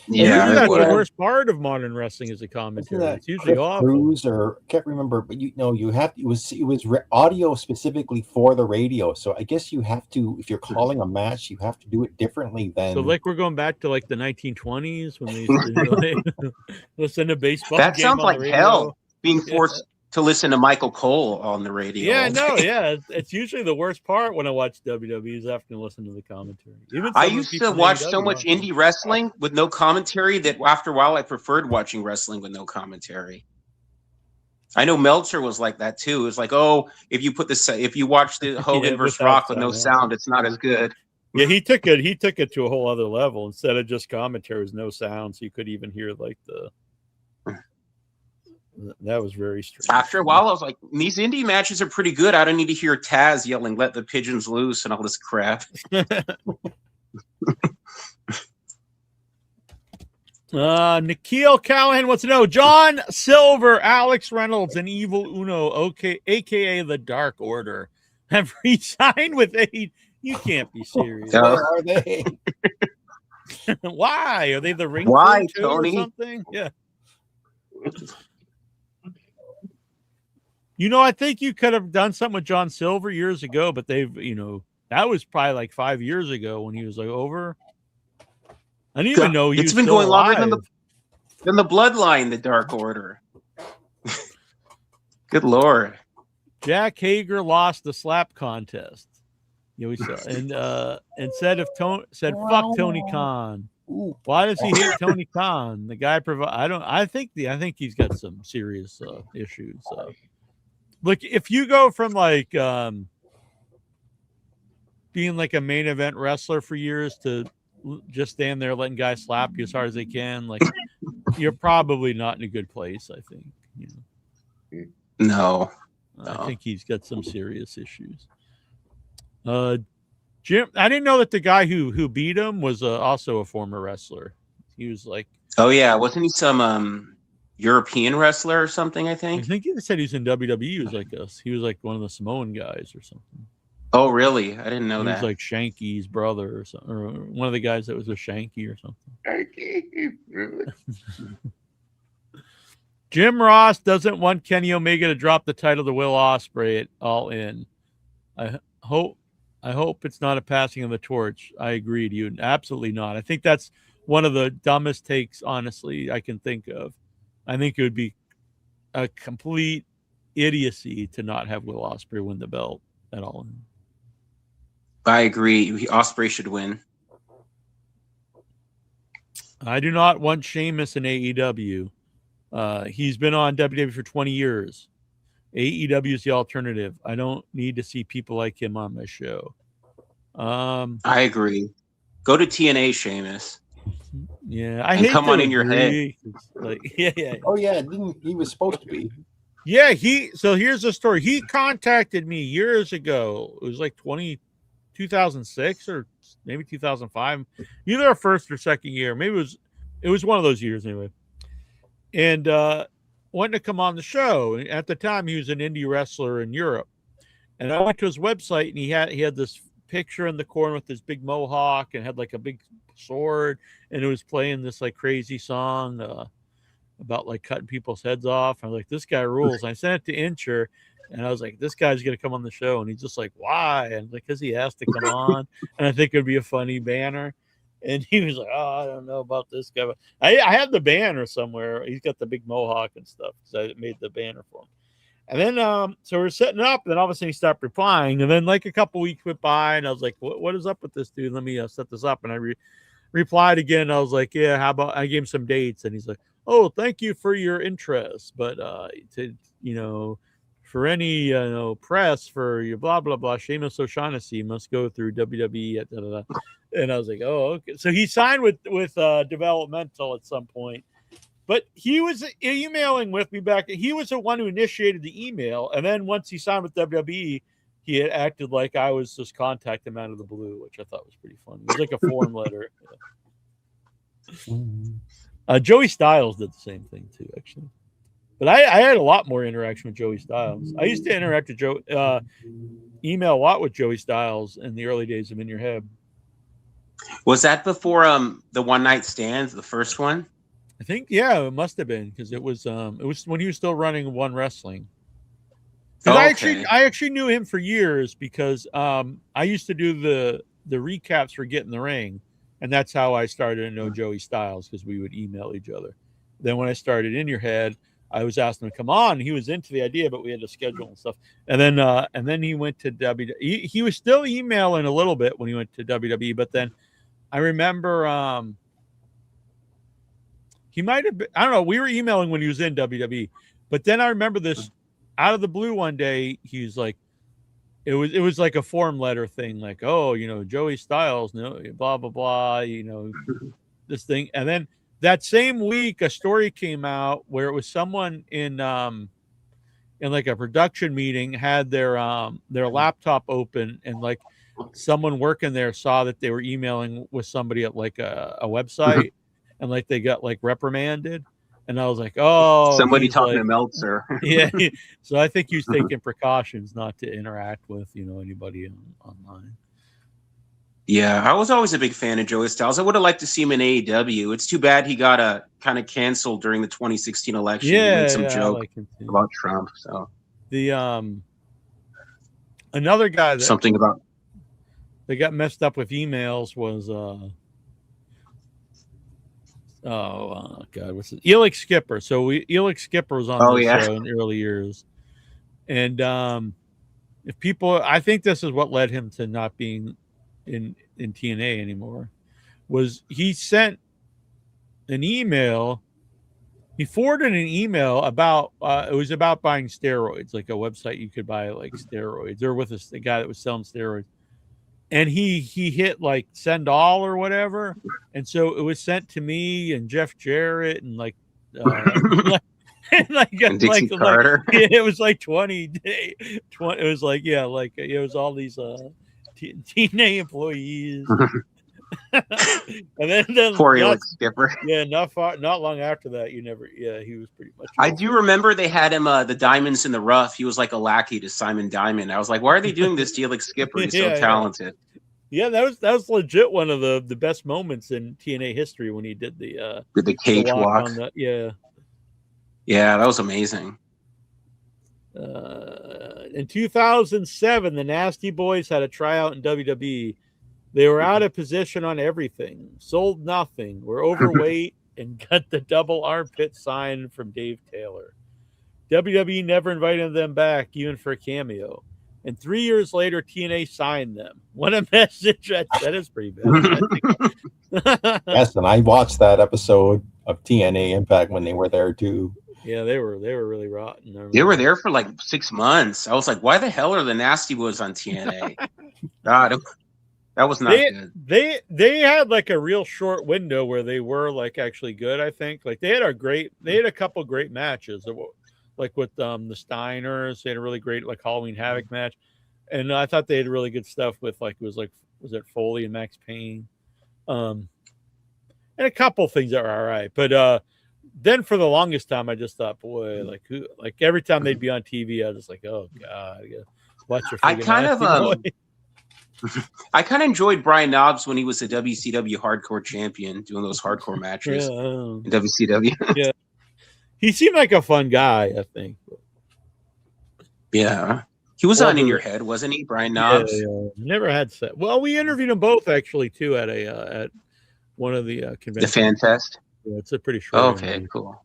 yeah, that's the worst part of modern wrestling is the commentary. It's usually awful. Cruz or can't remember, but you have to. It was audio specifically for the radio. So I guess you have to, if you're calling a match, you have to do it differently than. So like we're going back to like the 1920s when they used to listen to baseball. That sounds like hell. Being forced to listen to Michael Cole on the radio. Yeah, no, yeah. It's usually the worst part when I watch WWE is after listening to the commentary. Even I used to watch so much indie indie wrestling with no commentary that after a while I preferred watching wrestling with no commentary. I know Meltzer was like that too. It was like, oh, if you watch the Hogan versus Rock with no sound, it's not as good. Yeah, he took it to a whole other level. Instead of just commentary, there's no sound, so you could even hear like the. That was very strange. After a while, I was like, these indie matches are pretty good. I don't need to hear Taz yelling, "Let the pigeons loose" and all this crap. Nikhil Callahan wants to know: John Silver, Alex Reynolds, and Evil Uno, aka the Dark Order, have re-signed with AEW. You can't be serious. Where are they? Why are they the ring? Why, crew Tony? Or something? Yeah. You know, I think you could have done something with John Silver years ago, but they've, that was probably like 5 years ago when he was like over. I didn't even know he it's was been still going alive. longer than the Bloodline, the Dark Order. Good Lord. Jack Hager lost the slap contest. We saw, and said fuck Tony Khan. Why does he hate Tony Khan? The guy I think he's got some serious issues. Look, if you go from like being like a main event wrestler for years to just stand there letting guys slap you as hard as they can, like you're probably not in a good place. I think. No. I think he's got some serious issues. Jim, I didn't know that the guy who beat him was also a former wrestler. He was like, oh yeah, wasn't he some European wrestler or something? I think he said he's in WWE. He was like one of the Samoan guys or something. Oh really? I didn't know he that. He was like Shanky's brother or something, or one of the guys that was a Shanky or something. Jim Ross doesn't want Kenny Omega to drop the title to Will Ospreay at All In. I hope it's not a passing of the torch. I agree with you. Absolutely not. I think that's one of the dumbest takes, honestly, I can think of. I think it would be a complete idiocy to not have Will Ospreay win the belt at all. I agree. Ospreay should win. I do not want Sheamus in AEW. He's been on WWE for 20 years. AEW is the alternative. I don't need to see people like him on my show. I agree. Go to TNA, Sheamus. Yeah, I and hate come to on in your head. Like, yeah. Oh yeah, he was supposed to be. Yeah, so here's the story. He contacted me years ago. It was like 2006 or maybe 2005. Either our first or second year. Maybe it was one of those years anyway. And wanted to come on the show. And at the time, he was an indie wrestler in Europe. And I went to his website, and he had this picture in the corner with this big mohawk and had like a big sword, and it was playing this like crazy song about like cutting people's heads off. I was like, this guy rules. And I sent it to Incher, and I was like, this guy's gonna come on the show. And he's just like, why? And like, because he has to come on, and I think it'd be a funny banner. And he was like, oh, I don't know about this guy. But I have the banner somewhere. He's got the big mohawk and stuff, because I made the banner for him. And then, so we're setting up, and then all of a sudden he stopped replying. And then like a couple weeks went by, and I was like, what is up with this dude? Let me set this up. And I replied again. I was like, yeah, how about, I gave him some dates, and he's like, oh, thank you for your interest. But, for any, press for your blah, blah, blah, Sheamus O'Shaughnessy must go through WWE. And I was like, oh, okay. So he signed with Developmental at some point. But he was emailing with me back. He was the one who initiated the email. And then once he signed with WWE, he had acted like I was just contacting him out of the blue, which I thought was pretty funny. It was like a form letter. Joey Styles did the same thing too, actually. But I had a lot more interaction with Joey Styles. I used to interact with email a lot with Joey Styles in the early days of In Your Head. Was that before the One Night Stands, the first one? I think, yeah, it must have been, because it was when he was still running One Wrestling. Okay. I actually knew him for years, because I used to do the recaps for Get in the Ring, and that's how I started to know Joey Styles, because we would email each other. Then when I started In Your Head, I was asking him to come on. He was into the idea, but we had to schedule and stuff. And then he went to WWE. He was still emailing a little bit when he went to WWE, but then I remember he might have been, I don't know, we were emailing when he was in WWE. But then I remember this out of the blue one day, he was like, it was like a form letter thing, like, oh, Joey Styles, blah, blah, blah, this thing. And then that same week, a story came out where it was someone in like a production meeting had their laptop open, and like someone working there saw that they were emailing with somebody at like a website, and like they got like reprimanded. And I was like, oh, somebody talking to Meltzer. Yeah. So I think he's taking precautions not to interact with, anybody online. Yeah, I was always a big fan of Joey Styles. I would have liked to see him in AEW. It's too bad he got kind of canceled during the 2016 election. He made some joke about Trump. So the another guy that got messed up with emails was God, what's it? Elix Skipper. So Elix Skipper was on the show in the early years, and if people, I think this is what led him to not being in TNA anymore, was he sent an email. He forwarded an email about it was about buying steroids, like a website you could buy like steroids, or with a guy that was selling steroids. And he hit like send all or whatever, and so it was sent to me and Jeff Jarrett and like Carter. It was like 20. It was like it was all these TNA employees. And then poor Elix Skipper. Yeah, not long after that, he was pretty much. I do remember they had him the Diamonds in the Rough. He was like a lackey to Simon Diamond. I was like, why are they doing this to Elix Skipper? He's so talented. Yeah, that was legit one of the best moments in TNA history when he did the cage walk. Yeah, that was amazing. In 2007, the Nasty Boys had a tryout in WWE. They were out of position on everything, sold nothing, were overweight, and got the double armpit sign from Dave Taylor. WWE never invited them back, even for a cameo. And 3 years later, TNA signed them. What a message. That is pretty bad. Yes, and I watched that episode of TNA Impact when they were there too. Yeah, they were really rotten. They were there for like 6 months. I was like, why the hell are the Nasty Boys on TNA? God, that was not good. They had like a real short window where they were like actually good, I think. Like they had a couple great matches. Like with the Steiners, they had a really great like Halloween Havoc match, and I thought they had really good stuff with was it Foley and Max Payne, and a couple things that were all right. But then for the longest time, I just thought, boy, like every time they'd be on TV, I was just like, oh god, I gotta watch your. I kind of enjoyed Brian Knobbs when he was a WCW Hardcore Champion, doing those hardcore matches in WCW. Yeah. He seemed like a fun guy, I think. Yeah. He was on In Your Head, wasn't he, Brian Knobbs? Yeah. Never had set. Well, we interviewed them both, actually, too, at one of the conventions. The Fan Fest? Yeah, it's a pretty short interview. Cool.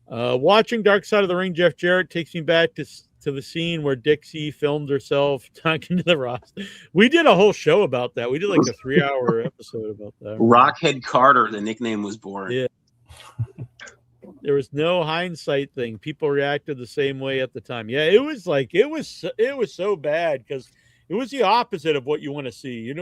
Watching Dark Side of the Ring, Jeff Jarrett takes me back to the scene where Dixie filmed herself talking to the roster. We did a whole show about that. We did like a 3-hour episode about that. Rockhead Carter, the nickname was born. Yeah. There was no hindsight thing. People reacted the same way at the time. Yeah, it was so bad because it was the opposite of what you want to see. It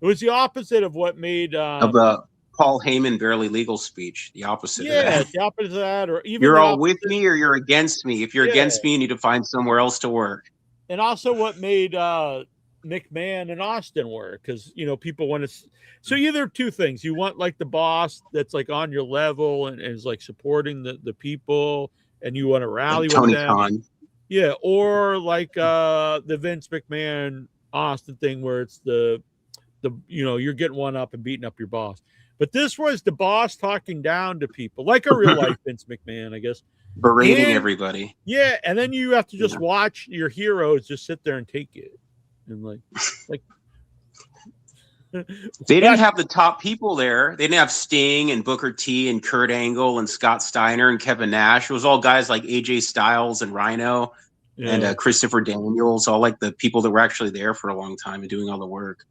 was the opposite of what made of the Paul Heyman barely legal speech. The opposite. Yeah, of that. The opposite of that, or even you're all with me or you're against me. If you're against me, you need to find somewhere else to work. And also, what made McMahon and Austin work, because people want to. So either two things: you want like the boss that's like on your level and is like supporting the people, and you want to rally with them. Khan. Yeah, or like the Vince McMahon Austin thing, where it's the you're getting one up and beating up your boss. But this was the boss talking down to people, like a real life Vince McMahon, I guess. Berating everybody. Yeah, and then you have to just watch your heroes just sit there and take it. And like They didn't have the top people there. They didn't have Sting and Booker T and Kurt Angle and Scott Steiner and Kevin Nash. It was all guys like AJ Styles and Rhino and Christopher Daniels, all like the people that were actually there for a long time and doing all the work.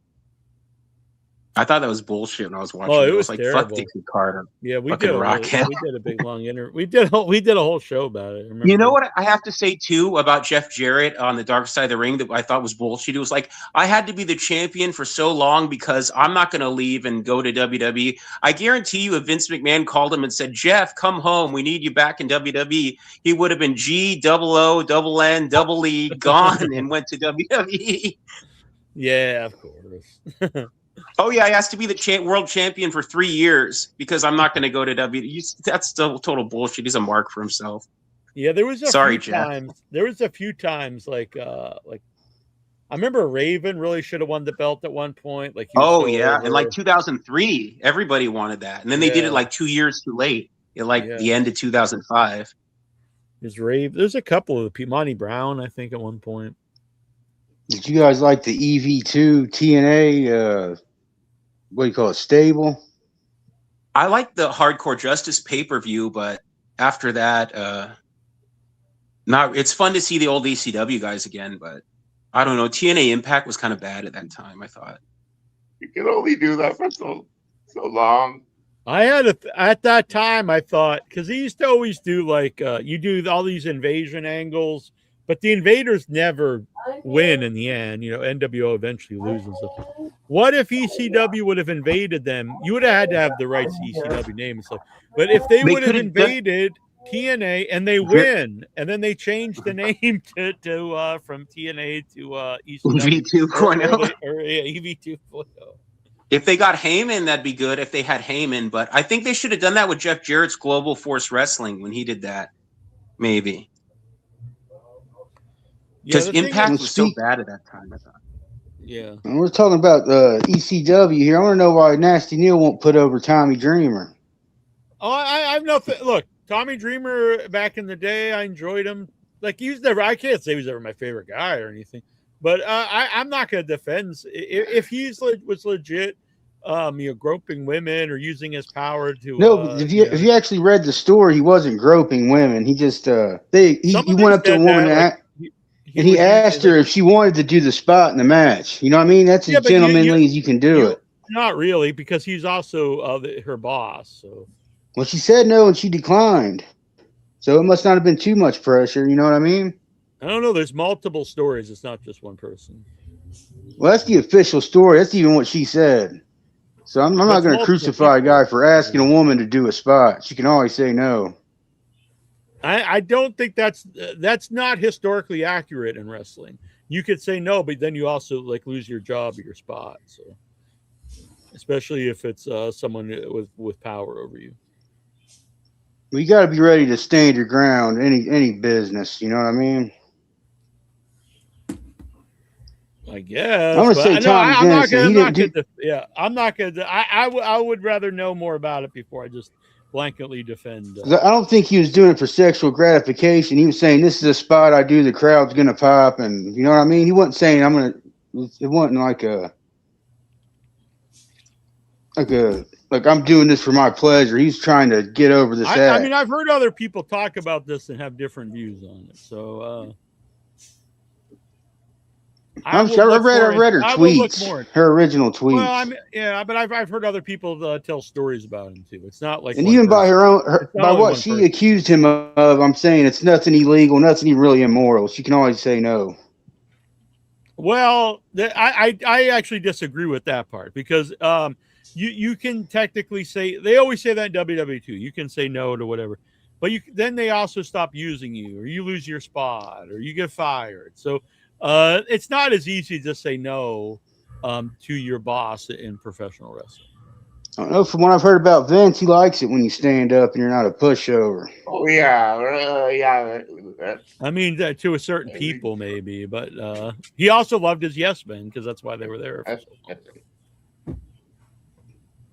I thought that was bullshit when I was watching. Oh, it. it was like, terrible. fuck Dixie Carter. Yeah, we Fucking did a big long interview. We did a whole show about it. You know what I have to say too about Jeff Jarrett on the Dark Side of the Ring that I thought was bullshit? It was like, I had to be the champion for so long because I'm not going to leave and go to WWE. I guarantee you, if Vince McMahon called him and said, Jeff, come home, we need you back in WWE, he would have been GOONNE gone and went to WWE. Yeah, of course. Oh yeah, he has to be the world champion for 3 years because I'm not going to go to WWE. That's still total bullshit. He's a mark for himself. Yeah, there was a few times like I remember Raven really should have won the belt at one point. Like in like 2003, everybody wanted that, and then they did it like 2 years too late. The end of 2005. There's a couple of the people. Monty Brown, I think, at one point. Did you guys like the EV2 TNA? What do you call it? Stable. I like the Hardcore Justice pay-per-view, but after that, it's fun to see the old ECW guys again. But I don't know. TNA Impact was kind of bad at that time, I thought. You can only do that for so long. At that time, I thought, because he used to always do like you do all these invasion angles. But the invaders never win in the end. You know, NWO eventually loses. So what if ECW would have invaded them? You would have had to have the right ECW name and stuff. But if they would have invaded TNA and they win, and then they change the name to from TNA to ECW EV2 Cornell or EV2 Cornell. If they got Heyman, that'd be good. If they had Heyman, but I think they should have done that with Jeff Jarrett's Global Force Wrestling when he did that. Maybe. Because Impact was so bad at that time, I thought. Yeah. And we're talking about ECW here. I want to know why Nasty Neal won't put over Tommy Dreamer. Oh, I've nothing. Look, Tommy Dreamer back in the day, I enjoyed him. Like I can't say he was ever my favorite guy or anything, but I'm not going to defend if he's was legit, groping women or using his power to. No, if you actually read the story, he wasn't groping women. He just he went up to a woman and he asked her if she wanted to do the spot in the match. You know what I mean? That's as gentlemanly as you can do it. Not really, because he's also her boss. So. Well, she said no, and she declined. So it must not have been too much pressure. You know what I mean? I don't know. There's multiple stories. It's not just one person. Well, that's the official story. That's even what she said. So I'm not going to crucify a guy for asking a woman to do a spot. She can always say no. I don't think that's not historically accurate in wrestling. You could say no, but then you also lose your job or your spot. So, especially if it's someone with power over you. Well, you got to be ready to stand your ground. Any business, you know what I mean? I guess. I'm going to say Tommy Jensen. I'm not going to. I would rather know more about it before I just blanketly defend. I don't think he was doing it for sexual gratification. He was saying, this is a spot I do, the crowd's going to pop. And you know what I mean? He wasn't saying it wasn't like I'm doing this for my pleasure. He's trying to get over this. I mean, I've heard other people talk about this and have different views on it. So, I read her tweets, her original tweets. Well, but I've heard other people tell stories about him too. It's not like, and even by by what she accused him of, I'm saying it's nothing illegal, nothing really immoral. She can always say no. Well, I actually disagree with that part because you can technically say, they always say that in WWE too. You can say no to whatever, but then they also stop using you, or you lose your spot, or you get fired. So. It's not as easy to say no to your boss in professional wrestling. I don't know. From what I've heard about Vince, he likes it when you stand up and you're not a pushover. Oh yeah, yeah. I mean, to a certain people maybe, but he also loved his yes men because that's why they were there.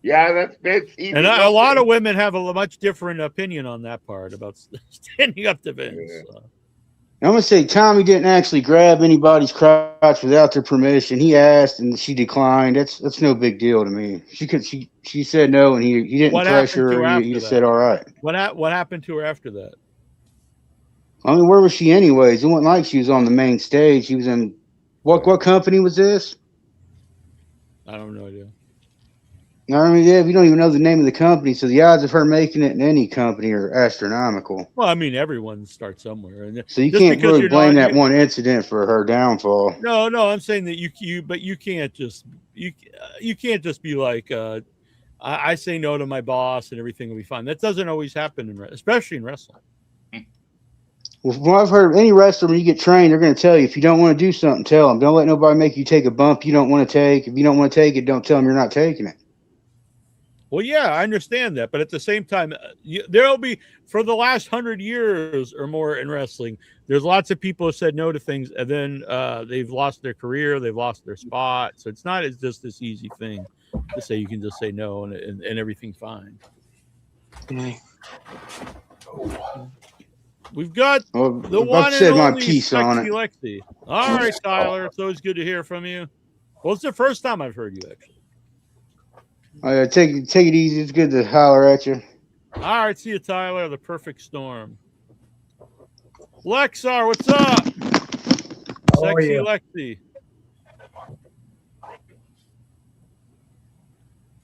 Yeah, that's Vince. And a lot of women have a much different opinion on that part about standing up to Vince. I'm gonna say Tommy didn't actually grab anybody's crotch without their permission. He asked and she declined. That's no big deal to me. She said no and he didn't What pressure happened to her. her He after just that? said all right. What happened to her after that? I mean, where was she anyways? It wasn't like she was on the main stage. She was in what company was this? I don't know idea. I mean, yeah, we don't even know the name of the company, so the odds of her making it in any company are astronomical. Well, I mean, everyone starts somewhere, and So you just can't because really you're blame not, that one incident for her downfall. No, I'm saying that you can't just be like, I say no to my boss and everything will be fine. That doesn't always happen especially in wrestling. Well, I've heard any wrestler, when you get trained, they're going to tell you, if you don't want to do something, tell them. Don't let nobody make you take a bump you don't want to take. If you don't want to take it, don't tell them you're not taking it. Well, yeah, I understand that, but at the same time, there'll be, for the last 100 years or more in wrestling, there's lots of people who said no to things, and then they've lost their career, they've lost their spot. So it's not just this easy thing to say you can just say no and everything's fine. Okay. We've got the one and only Sexy Lexi. All right, Tyler, it's always good to hear from you. Well, it's the first time I've heard you, actually. Take it easy. It's good to holler at you. All right, see you, Tyler. The perfect storm. Lexar, what's up? Sexy Lexi.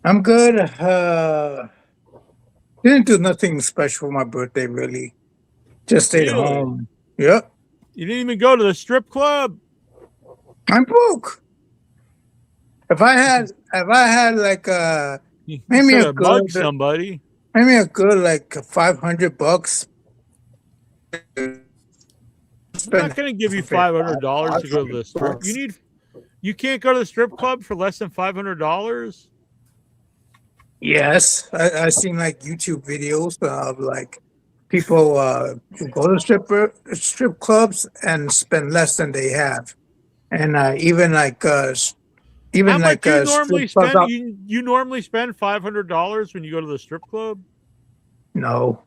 I'm good. Didn't do nothing special for my birthday, really. Just stayed home. Yep. You didn't even go to the strip club? I'm broke. If I had like maybe a good somebody. Maybe a good like $500. I'm not going to give you $500 to go to the strip. You can't go to the strip club for less than $500. Yes, I seen like YouTube videos of like people who go to strip clubs and spend less than they have, and even like how much you normally spend? You normally spend $500 when you go to the strip club? No.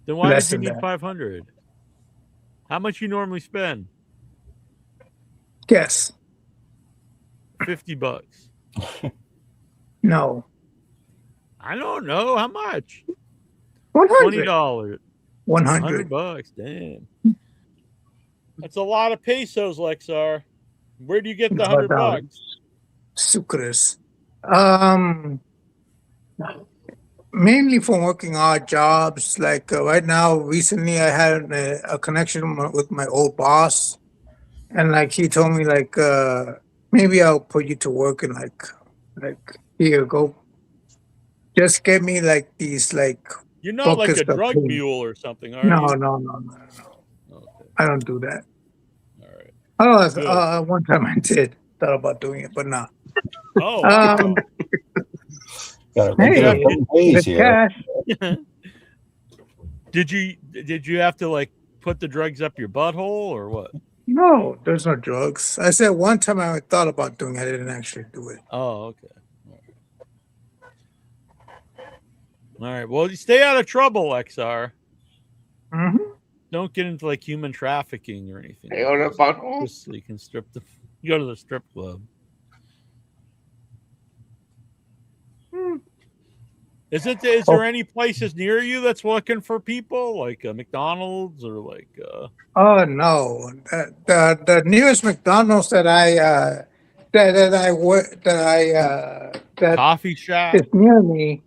Then why did you need $500? How much you normally spend? Guess. $50. No. I don't know how much. $100. $20. $100. Damn. That's a lot of pesos, Lexar. Where do you get the $100? Sucres. Mainly from working odd jobs. Like right now, recently I had a connection with my old boss, and like he told me like maybe I'll put you to work and like here go. Just get me like these like. You're not like a drug mule or something, are you? No. Okay. I don't do that. All right. Oh, one time I did thought about doing it, but not. Oh. Wow. Did you have to like put the drugs up your butthole or what? No, there's no drugs. I said one time I thought about doing it, I didn't actually do it. Oh, okay. All right. Well, you stay out of trouble, XR. Mm-hmm. Don't get into like human trafficking or anything. Hey, on a butthole? Just so you can go to the strip club. Is there any places near you that's looking for people like McDonald's or like? Oh no, the nearest McDonald's that coffee shop is near me.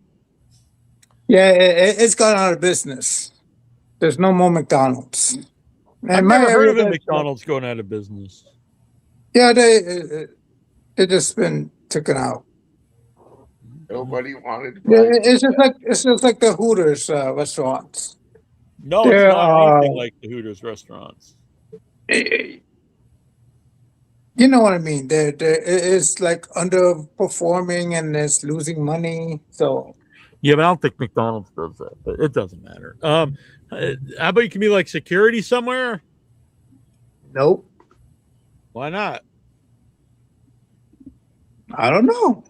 Yeah, it's gone out of business. There's no more McDonald's. I've never heard of a McDonald's going out of business. Yeah, they just been taken out. Nobody wanted. Yeah, it's just like the Hooters restaurants. No, it's not anything like the Hooters restaurants. You know what I mean? It's like underperforming and it's losing money. So yeah, but I don't think McDonald's does that. But it doesn't matter. How about you can be like security somewhere? Nope. Why not? I don't know.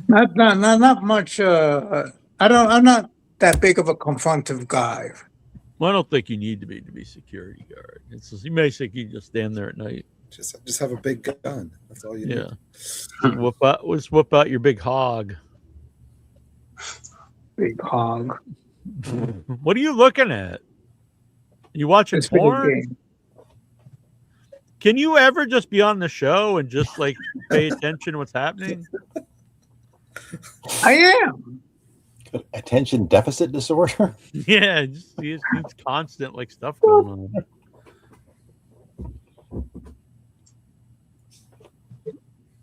Not much. I'm not that big of a confrontive guy. Well, I don't think you need to be security guard. It's just, you basically just stand there at night. Just have a big gun. That's all you need. Whoop out your big hog. Big hog. What are you looking at? You watching porn? Can you ever just be on the show and just like pay attention to what's happening? I am. Attention deficit disorder? Yeah, it's constant like stuff going on.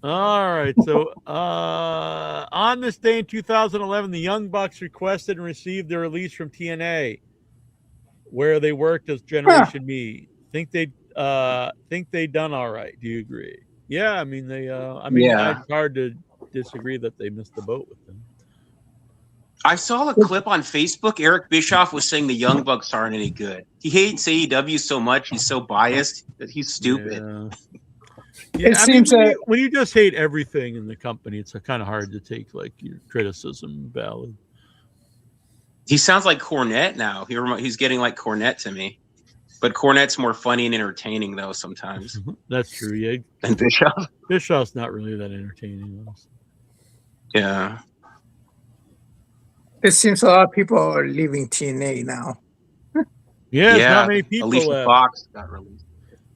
All right, so on this day in 2011, the Young Bucks requested and received their release from TNA, where they worked as Generation Me. Think they'd done all right. Do you agree? Yeah, I mean it's hard to disagree that they missed the boat with them. I saw a clip on Facebook. Eric Bischoff was saying the Young Bucks aren't any good. He hates AEW so much. He's so biased that he's stupid. Yeah, it seems that when you just hate everything in the company, it's kind of hard to take like your criticism valid. He sounds like Cornette now. He's getting like Cornette to me, but Cornette's more funny and entertaining though sometimes. That's true. Yeah, and Bischoff. Bischoff's not really that entertaining. Honestly. Yeah. It seems a lot of people are leaving TNA now. Yeah, not many people Alicia left. Fox got released.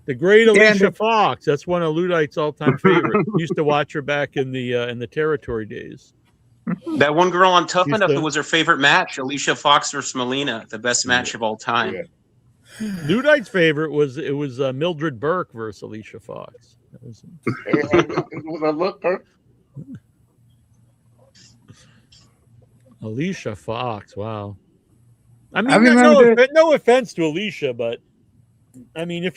The great Alicia Fox. That's one of Ludite's all-time favorites. Used to watch her back in the Territory days. That one girl on Tough Enough, it was her favorite match. Alicia Fox versus Melina, the best match of all time. Yeah. Ludite's favorite was Mildred Burke versus Alicia Fox. That was a looker. Alicia Fox. Wow. I mean, no offense to Alicia, but I mean,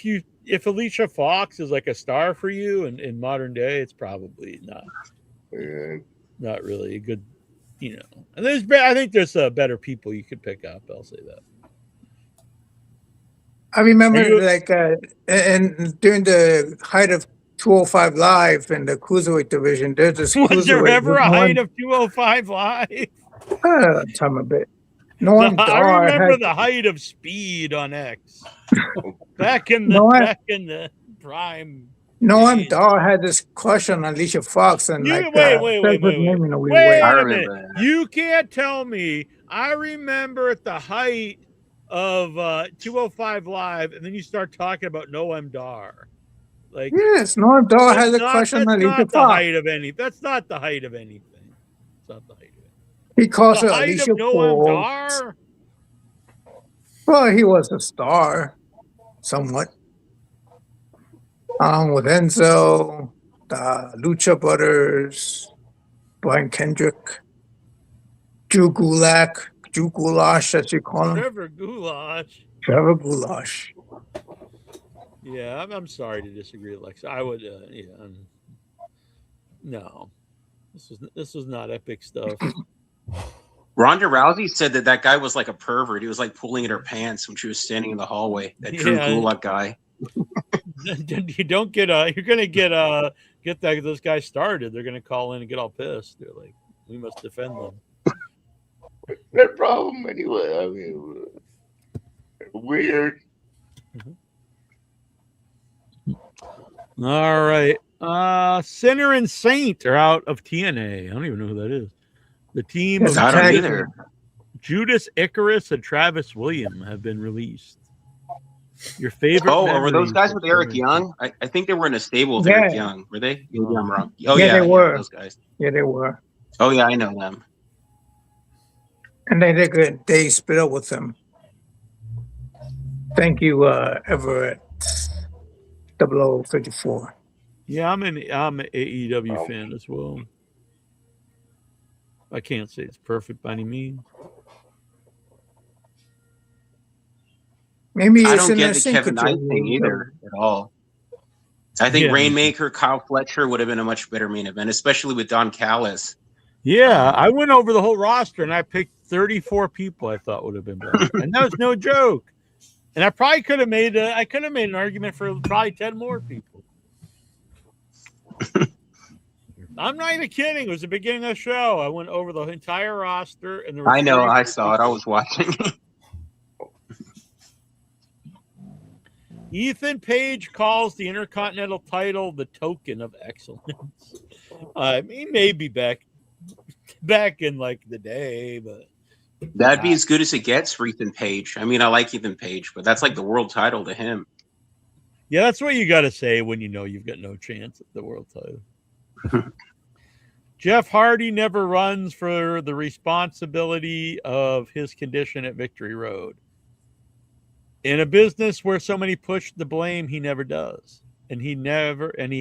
if Alicia Fox is like a star for you in modern day, it's probably not really a good, And I think there's better people you could pick up. I'll say that. I remember and during the height of 205 Live in the Cruiserweight division, there's this Was there ever a height of 205 Live? Time a bit. I remember the height of Speed on X. back in the prime. Noam Dar had this crush on Alicia Fox, and wait. You can't tell me. I remember at the height of 205 Live, and then you start talking about Noam Dar. Like, yes, Noam Dar has a crush on Alicia Fox. That's not the height of anything. It's not the height of it. He calls her Alicia Fox. Well, he was a star, somewhat. With Enzo, the Lucha Brothers, Brian Kendrick, Drew Gulash, as you call him. Trevor Gulash. Yeah, I'm sorry to disagree, Alexa. I would, no. This was not epic stuff. Ronda Rousey said that guy was like a pervert. He was like pulling at her pants when she was standing in the hallway. That Drew Gulak guy. You don't get you're gonna get those guys started. They're gonna call in and get all pissed. They're like, we must defend them. No problem anyway. I mean, weird. All right. Sinner and Saint are out of TNA. I don't even know who that is. The team of Judas Icarus and Travis William have been released. Your favorite? Oh, were those guys with Eric Young? I think they were in a stable with Eric Young. Were they? Maybe I'm wrong. Oh they were. Those guys. Yeah, they were. Oh yeah, I know them. And they did good. They split up with them. Thank you, Everett 0054. Yeah, I'm an AEW fan as well. I can't say it's perfect by any means. Maybe I don't get the Kevin Knight thing either at all. I think Rainmaker, Kyle Fletcher would have been a much better main event, especially with Don Callis. Yeah, I went over the whole roster and I picked 34 people I thought would have been better, and that was no joke. And I probably could have made an argument for probably 10 more people. I'm not even kidding. It was the beginning of the show. I went over the entire roster, and I know. I saw it. I was watching. Ethan Page calls the Intercontinental title the token of excellence. He may be back in like the day, but that'd be as good as it gets for Ethan Page. I mean, I like Ethan Page, but that's like the world title to him. Yeah, that's what you got to say when you know you've got no chance at the world title. Jeff Hardy never runs for the responsibility of his condition at Victory Road. In a business where so many push the blame, he never does. And he'd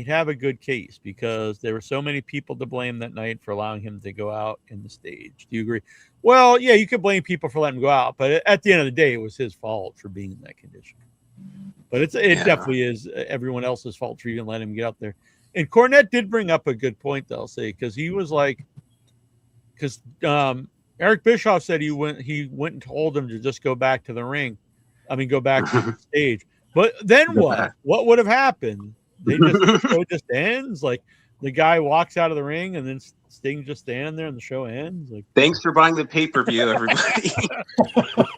have a good case because there were so many people to blame that night for allowing him to go out in the stage. Do you agree? Well, yeah, you could blame people for letting him go out, but at the end of the day, it was his fault for being in that condition. But it definitely is everyone else's fault for even letting him get out there. And Cornette did bring up a good point, I'll say, because he was like, because Eric Bischoff said he went and told him to just go back to the ring. I mean, go back to the stage. But then what? What would have happened? The show just ends? Like the guy walks out of the ring and then Sting just standing there and the show ends? Like, thanks for buying the pay-per-view, everybody.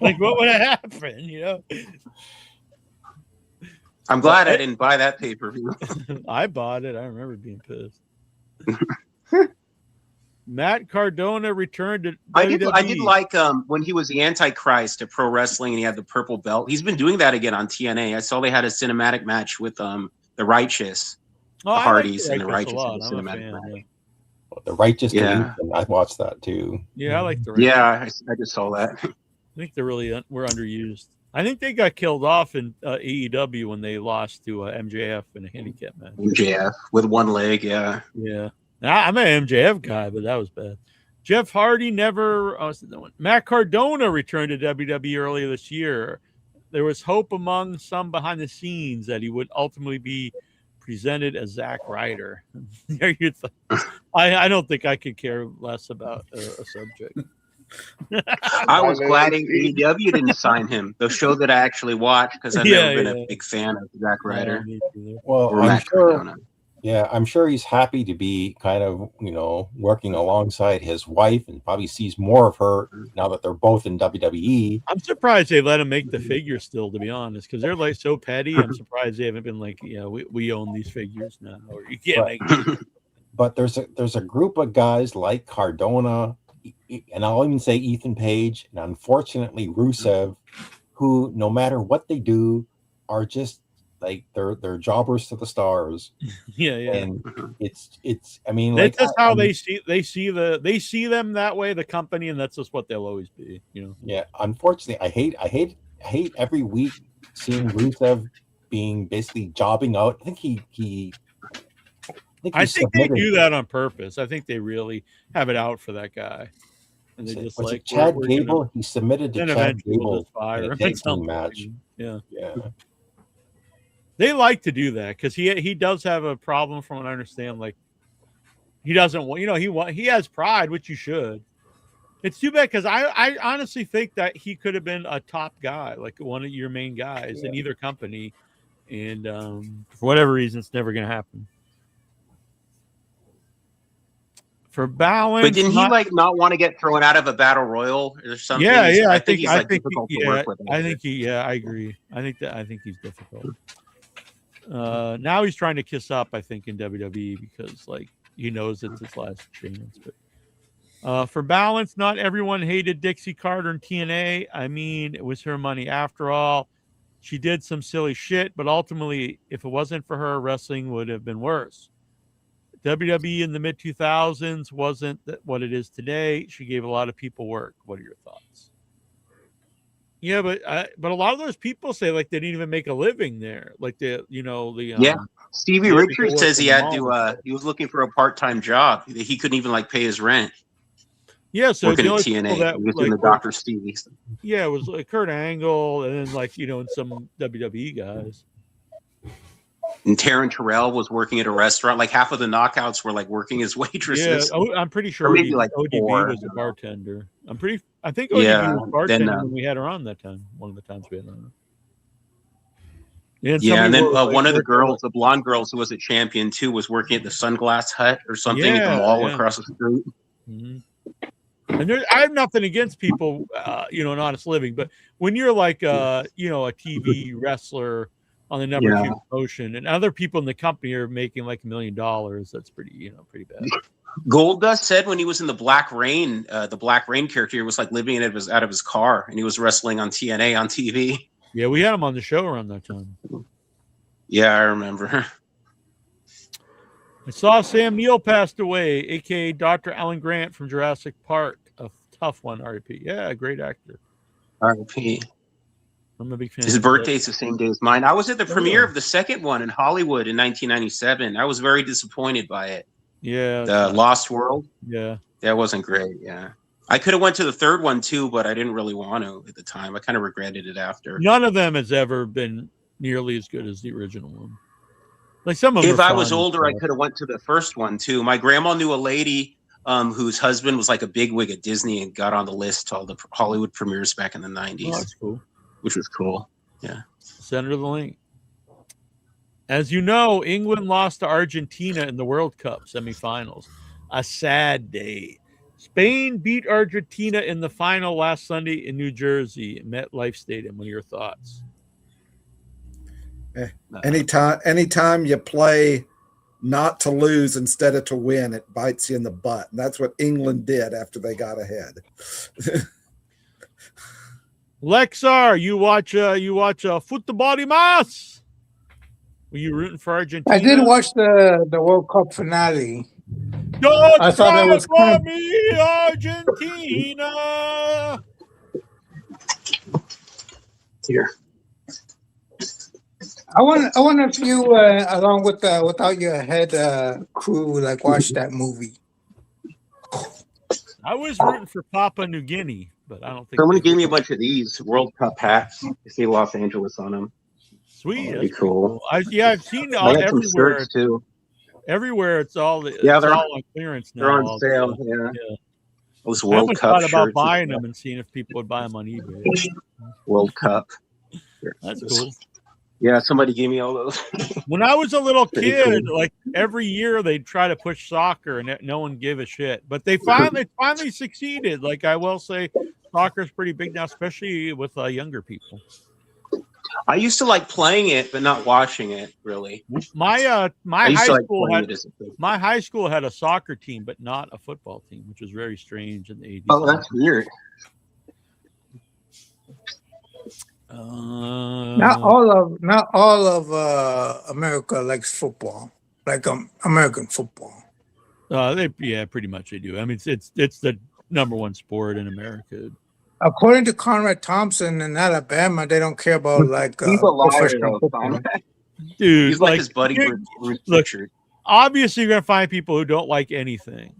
Like, what would have happened, you know? I'm glad I didn't buy that pay-per-view. I bought it. I remember being pissed. Matt Cardona returned to WWE. I did like when he was the Antichrist at Pro Wrestling and he had the purple belt. He's been doing that again on TNA. I saw they had a cinematic match with the Righteous, the Hardys, and the Righteous in the cinematic match. The Righteous, yeah. I watched that too. Yeah, I like the Righteous. Yeah, I just saw that. I think they're really were underused. I think they got killed off in AEW when they lost to MJF in a handicap match. MJF with one leg, yeah. Yeah. I'm an MJF guy, but that was bad. Jeff Hardy never. Matt Cardona returned to WWE earlier this year. There was hope among some behind the scenes that he would ultimately be presented as Zack Ryder. I don't think I could care less about a subject. I was glad AEW didn't sign him. The show that I actually watched, because I've never been a big fan of Zack Ryder. Well, I'm sure he's happy to be kind of, working alongside his wife and probably sees more of her now that they're both in WWE. I'm surprised they let him make the figures still, to be honest, because they're like so petty. I'm surprised they haven't been like, we own these figures now, or you can't make these. But there's a group of guys like Cardona, and I'll even say Ethan Page, and unfortunately Rusev, who no matter what they do are just like they're jobbers to the stars. Yeah. And it's I mean, that's just how they see them that way, the company, and that's just what they'll always be, Yeah, unfortunately, I hate every week seeing Rusev being basically jobbing out. I think they do that on purpose. I think they really have it out for that guy. And they just like Chad Gable. He submitted to Chad Gable in a tag team match. Yeah. They like to do that because he does have a problem, from what I understand. Like he doesn't want, he has pride, which you should. It's too bad because I honestly think that he could have been a top guy, like one of your main guys in either company, and for whatever reason, it's never going to happen. For balance, but didn't he not want to get thrown out of a battle royal or something? Yeah. I think he's difficult to work with. I agree. I think he's difficult. Now he's trying to kiss up, I think, in WWE because he knows it's his last chance. But for balance, not everyone hated Dixie Carter and TNA. I mean, it was her money after all. She did some silly shit, but ultimately, if it wasn't for her, wrestling would have been worse. WWE in the mid-2000s wasn't what it is today. She gave a lot of people work. What are your thoughts? Yeah, but a lot of those people say they didn't even make a living there. Stevie Richards says he had to. He was looking for a part-time job. He couldn't even pay his rent. Yeah, so working at TNA, he was in the Dr. Stevie. Yeah, it was Kurt Angle, and then and some WWE guys. And Taryn Terrell was working at a restaurant. Half of the knockouts were working as waitresses. Yeah, I'm pretty sure maybe ODB was a bartender. I think ODB was a bartender when we had her on that time. One of the times we had her on. And then one of the girls, the blonde girls who was a champion too, was working at the Sunglass Hut or something at the mall across the street. Mm-hmm. And I have nothing against people, an honest living, but when you're a TV wrestler, on the number 2 promotion, and other people in the company are making like $1 million. That's pretty bad. Goldust said when he was in the Black Rain character, he was like living out of his car, and he was wrestling on TNA on TV. Yeah, we had him on the show around that time. Yeah, I remember. I saw Sam Neill passed away, a.k.a. Dr. Alan Grant from Jurassic Park. A tough one, R.I.P. Yeah, a great actor. R.I.P. I'm a big fan. His birthday's the same day as mine. I was at the premiere of the second one in Hollywood in 1997. I was very disappointed by it. Yeah. The Lost World. Yeah. That wasn't great, yeah. I could have went to the third one too, but I didn't really want to at the time. I kind of regretted it after. None of them has ever been nearly as good as the original one. Like some of them. If I was older, I could have went to the first one too. My grandma knew a lady whose husband was like a bigwig at Disney and got on the list to all the Hollywood premieres back in the 90s. Oh, that's cool. Which was cool. Yeah. Send her the link. As you know, England lost to Argentina in the World Cup semifinals. A sad day. Spain beat Argentina in the final last Sunday in New Jersey, MetLife Stadium. What are your thoughts? Anytime you play not to lose instead of to win, it bites you in the butt. And that's what England did after they got ahead. Lexar, you watch Football Mas. Were you rooting for Argentina? I did watch the World Cup finale. Don't I thought it was for me, Argentina. Here. I wonder if you, along with without your head crew, like watched that movie. I was rooting for Papua New Guinea, but I don't think Someone gave me a bunch of these World Cup hats. You see Los Angeles on them. Sweet, that'd be cool. I've seen all everywhere too. Everywhere, it's all they're all on clearance now. They're on sale. Yeah. Those World Cup thought about shirts buying them and seeing if people would buy them on eBay. World Cup. That's cool. Yeah, somebody gave me all those. When I was a little Pretty kid, cool. like every year they'd try to push soccer and no one gave a shit. But they finally succeeded. Like I will say, soccer's pretty big now, especially with younger people. I used to like playing it, but not watching it really. My high school had a soccer team, but not a football team, which was very strange in the 80s. Oh, that's weird. Not all of America likes football, like American football. Pretty much they do. I mean, it's the number one sport in America. According to Conrad Thompson in Alabama, they don't care about like professional football. Dude, he's like his buddy Richard. Obviously, you're gonna find people who don't like anything.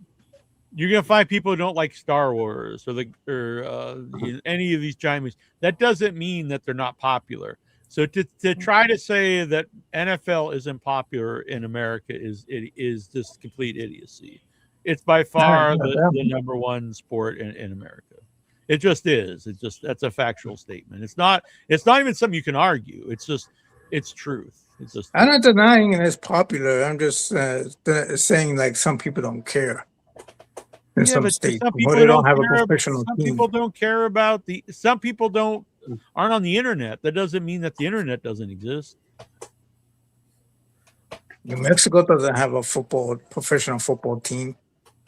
You're gonna find people who don't like Star Wars or any of these giant movies. That doesn't mean that they're not popular. So to try to say that NFL isn't popular in America is just complete idiocy. It's by far the number one sport in America. It just is. That's a factual statement. It's not even something you can argue. It's truth. It's just. I'm not denying it's popular. I'm just saying like some people don't care. In some states, some people they don't have a professional some team. People don't care about some people aren't on the internet. That doesn't mean that the internet doesn't exist. New Mexico doesn't have a professional football team.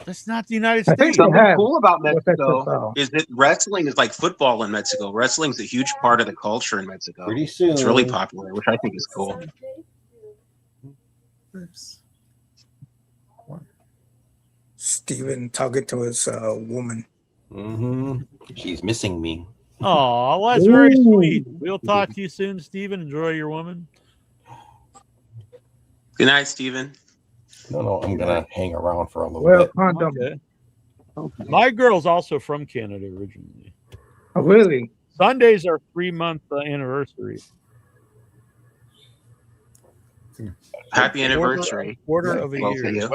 That's not the United States. Something cool about Mexico is that wrestling is like football in Mexico. Wrestling's a huge part of the culture in Mexico. Pretty soon. It's really popular, which I think is cool. Steven talking to his woman. Mm-hmm. She's missing me. Oh, that's very sweet. We'll talk to you soon, Steven. Enjoy your woman. Good night, Steven. No, I'm gonna hang around for a little bit. Okay. My girl's also from Canada originally. Oh, really? Sundays are 3-month anniversary. Happy anniversary. Quarter of a year.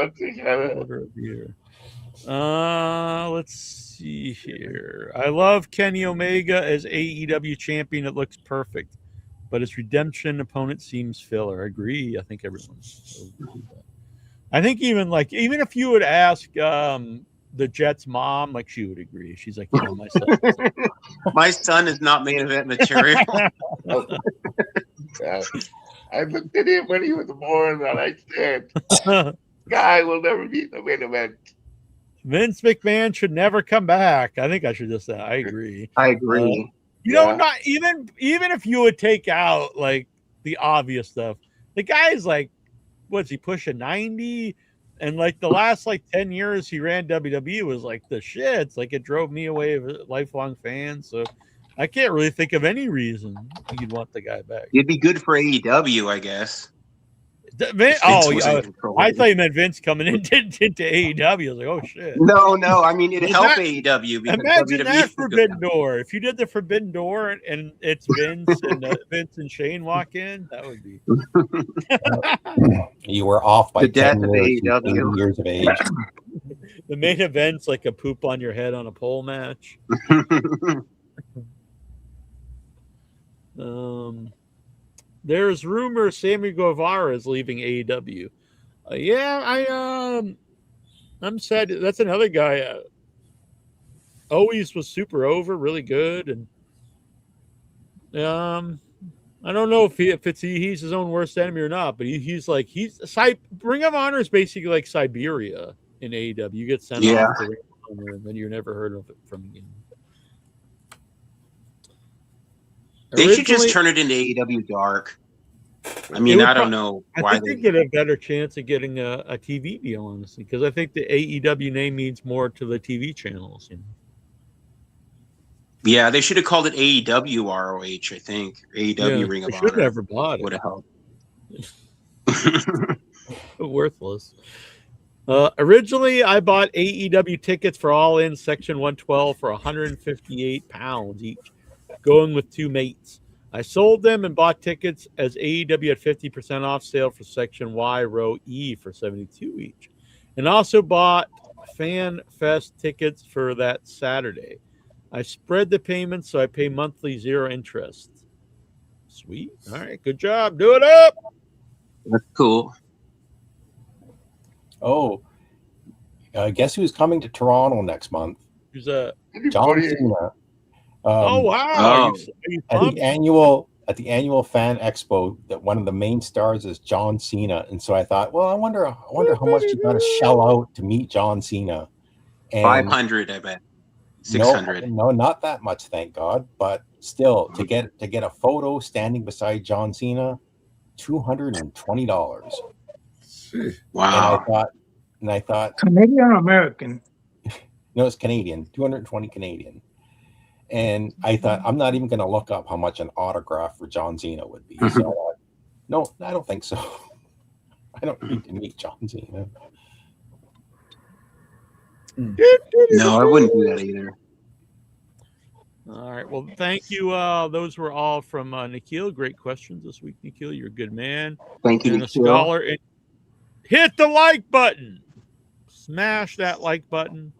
Let's see here. I love Kenny Omega as AEW champion. It looks perfect, but his redemption opponent seems filler. I agree. I think everyone's. I think even if you would ask the Jets' mom, like she would agree. She's like, my son. My son is not main event material. I looked at him when he was born, and I said, "Guy will never be in the main event." Vince McMahon should never come back. I think I should just say I agree. I agree. You know, not even if you would take out like the obvious stuff, the guy's like, what's he pushing 90? And like the last like 10 years he ran WWE was like the shits. Like it drove me away as a lifelong fan. So I can't really think of any reason you'd want the guy back. It'd be good for AEW, I guess. I thought you meant Vince coming into AEW. I was like, oh shit. No, I mean it'd help AEW. Imagine that Forbidden Door. If you did the Forbidden Door and it's Vince and Vince and Shane walk in, that would be. You were off by the death 10 of years, AEW. years of age. The main event's like a poop on your head on a pole match. There's rumors Sammy Guevara is leaving AEW. I'm sad. That's another guy. Always was super over, really good, and I don't know if he's his own worst enemy or not. But he's Ring of Honor is basically like Siberia in AEW. You get sent off to Ring of Honor, and then you're never heard of it from again. They should just turn it into AEW Dark. I mean, I don't know why. I think they get a better chance of getting a TV deal, honestly, because I think the AEW name means more to the TV channels. You know? Yeah, they should have called it AEW ROH, I think. AEW Ring of Honor. Should have never bought it. Would have helped. Worthless. Originally, I bought AEW tickets for All In Section 112 for £158 each, going with two mates. I sold them and bought tickets as AEW had 50% off sale for Section Y, Row E for $72 each. And also bought Fan Fest tickets for that Saturday. I spread the payments so I pay monthly 0 interest. Sweet. All right, good job. Do it up. That's cool. Oh, guess who's coming to Toronto next month? Who's that? John Cena. Oh wow! At the annual fan expo, that one of the main stars is John Cena, and so I thought, well, I wonder how much you got to shell out to meet John Cena. And 500, I bet. 600. No, not that much, thank God. But still, to get a photo standing beside John Cena, $220. Wow! And I thought, Canadian or American? No, it's Canadian. 220 Canadian. And I thought, I'm not even going to look up how much an autograph for John Cena would be. So I thought, no, I don't think so. I don't need to meet John Cena. No, I wouldn't do that either. All right. Well, thank you. Those were all from Nikhil. Great questions this week, Nikhil. You're a good man. Thank you, and a scholar. And hit the like button. Smash that like button.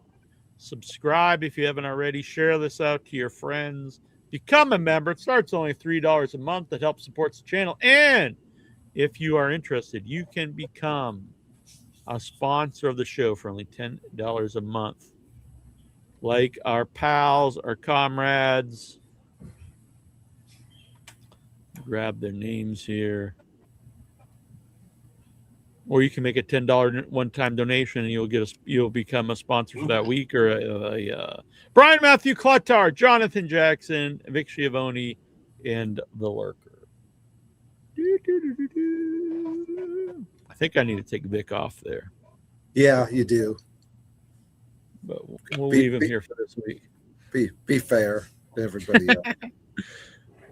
Subscribe if you haven't already. Share this out to your friends. Become a member. It starts only $3 a month. That helps support the channel. And if you are interested, you can become a sponsor of the show for only $10 a month. Like our pals, our comrades. Grab their names here. Or you can make a $10 one-time donation, and you'll become a sponsor for that week. Or Brian Matthew Cluttar, Jonathan Jackson, Vic Schiavone, and the Lurker. I think I need to take Vic off there. Yeah, you do. But we'll leave him here for this week. Be fair to everybody else.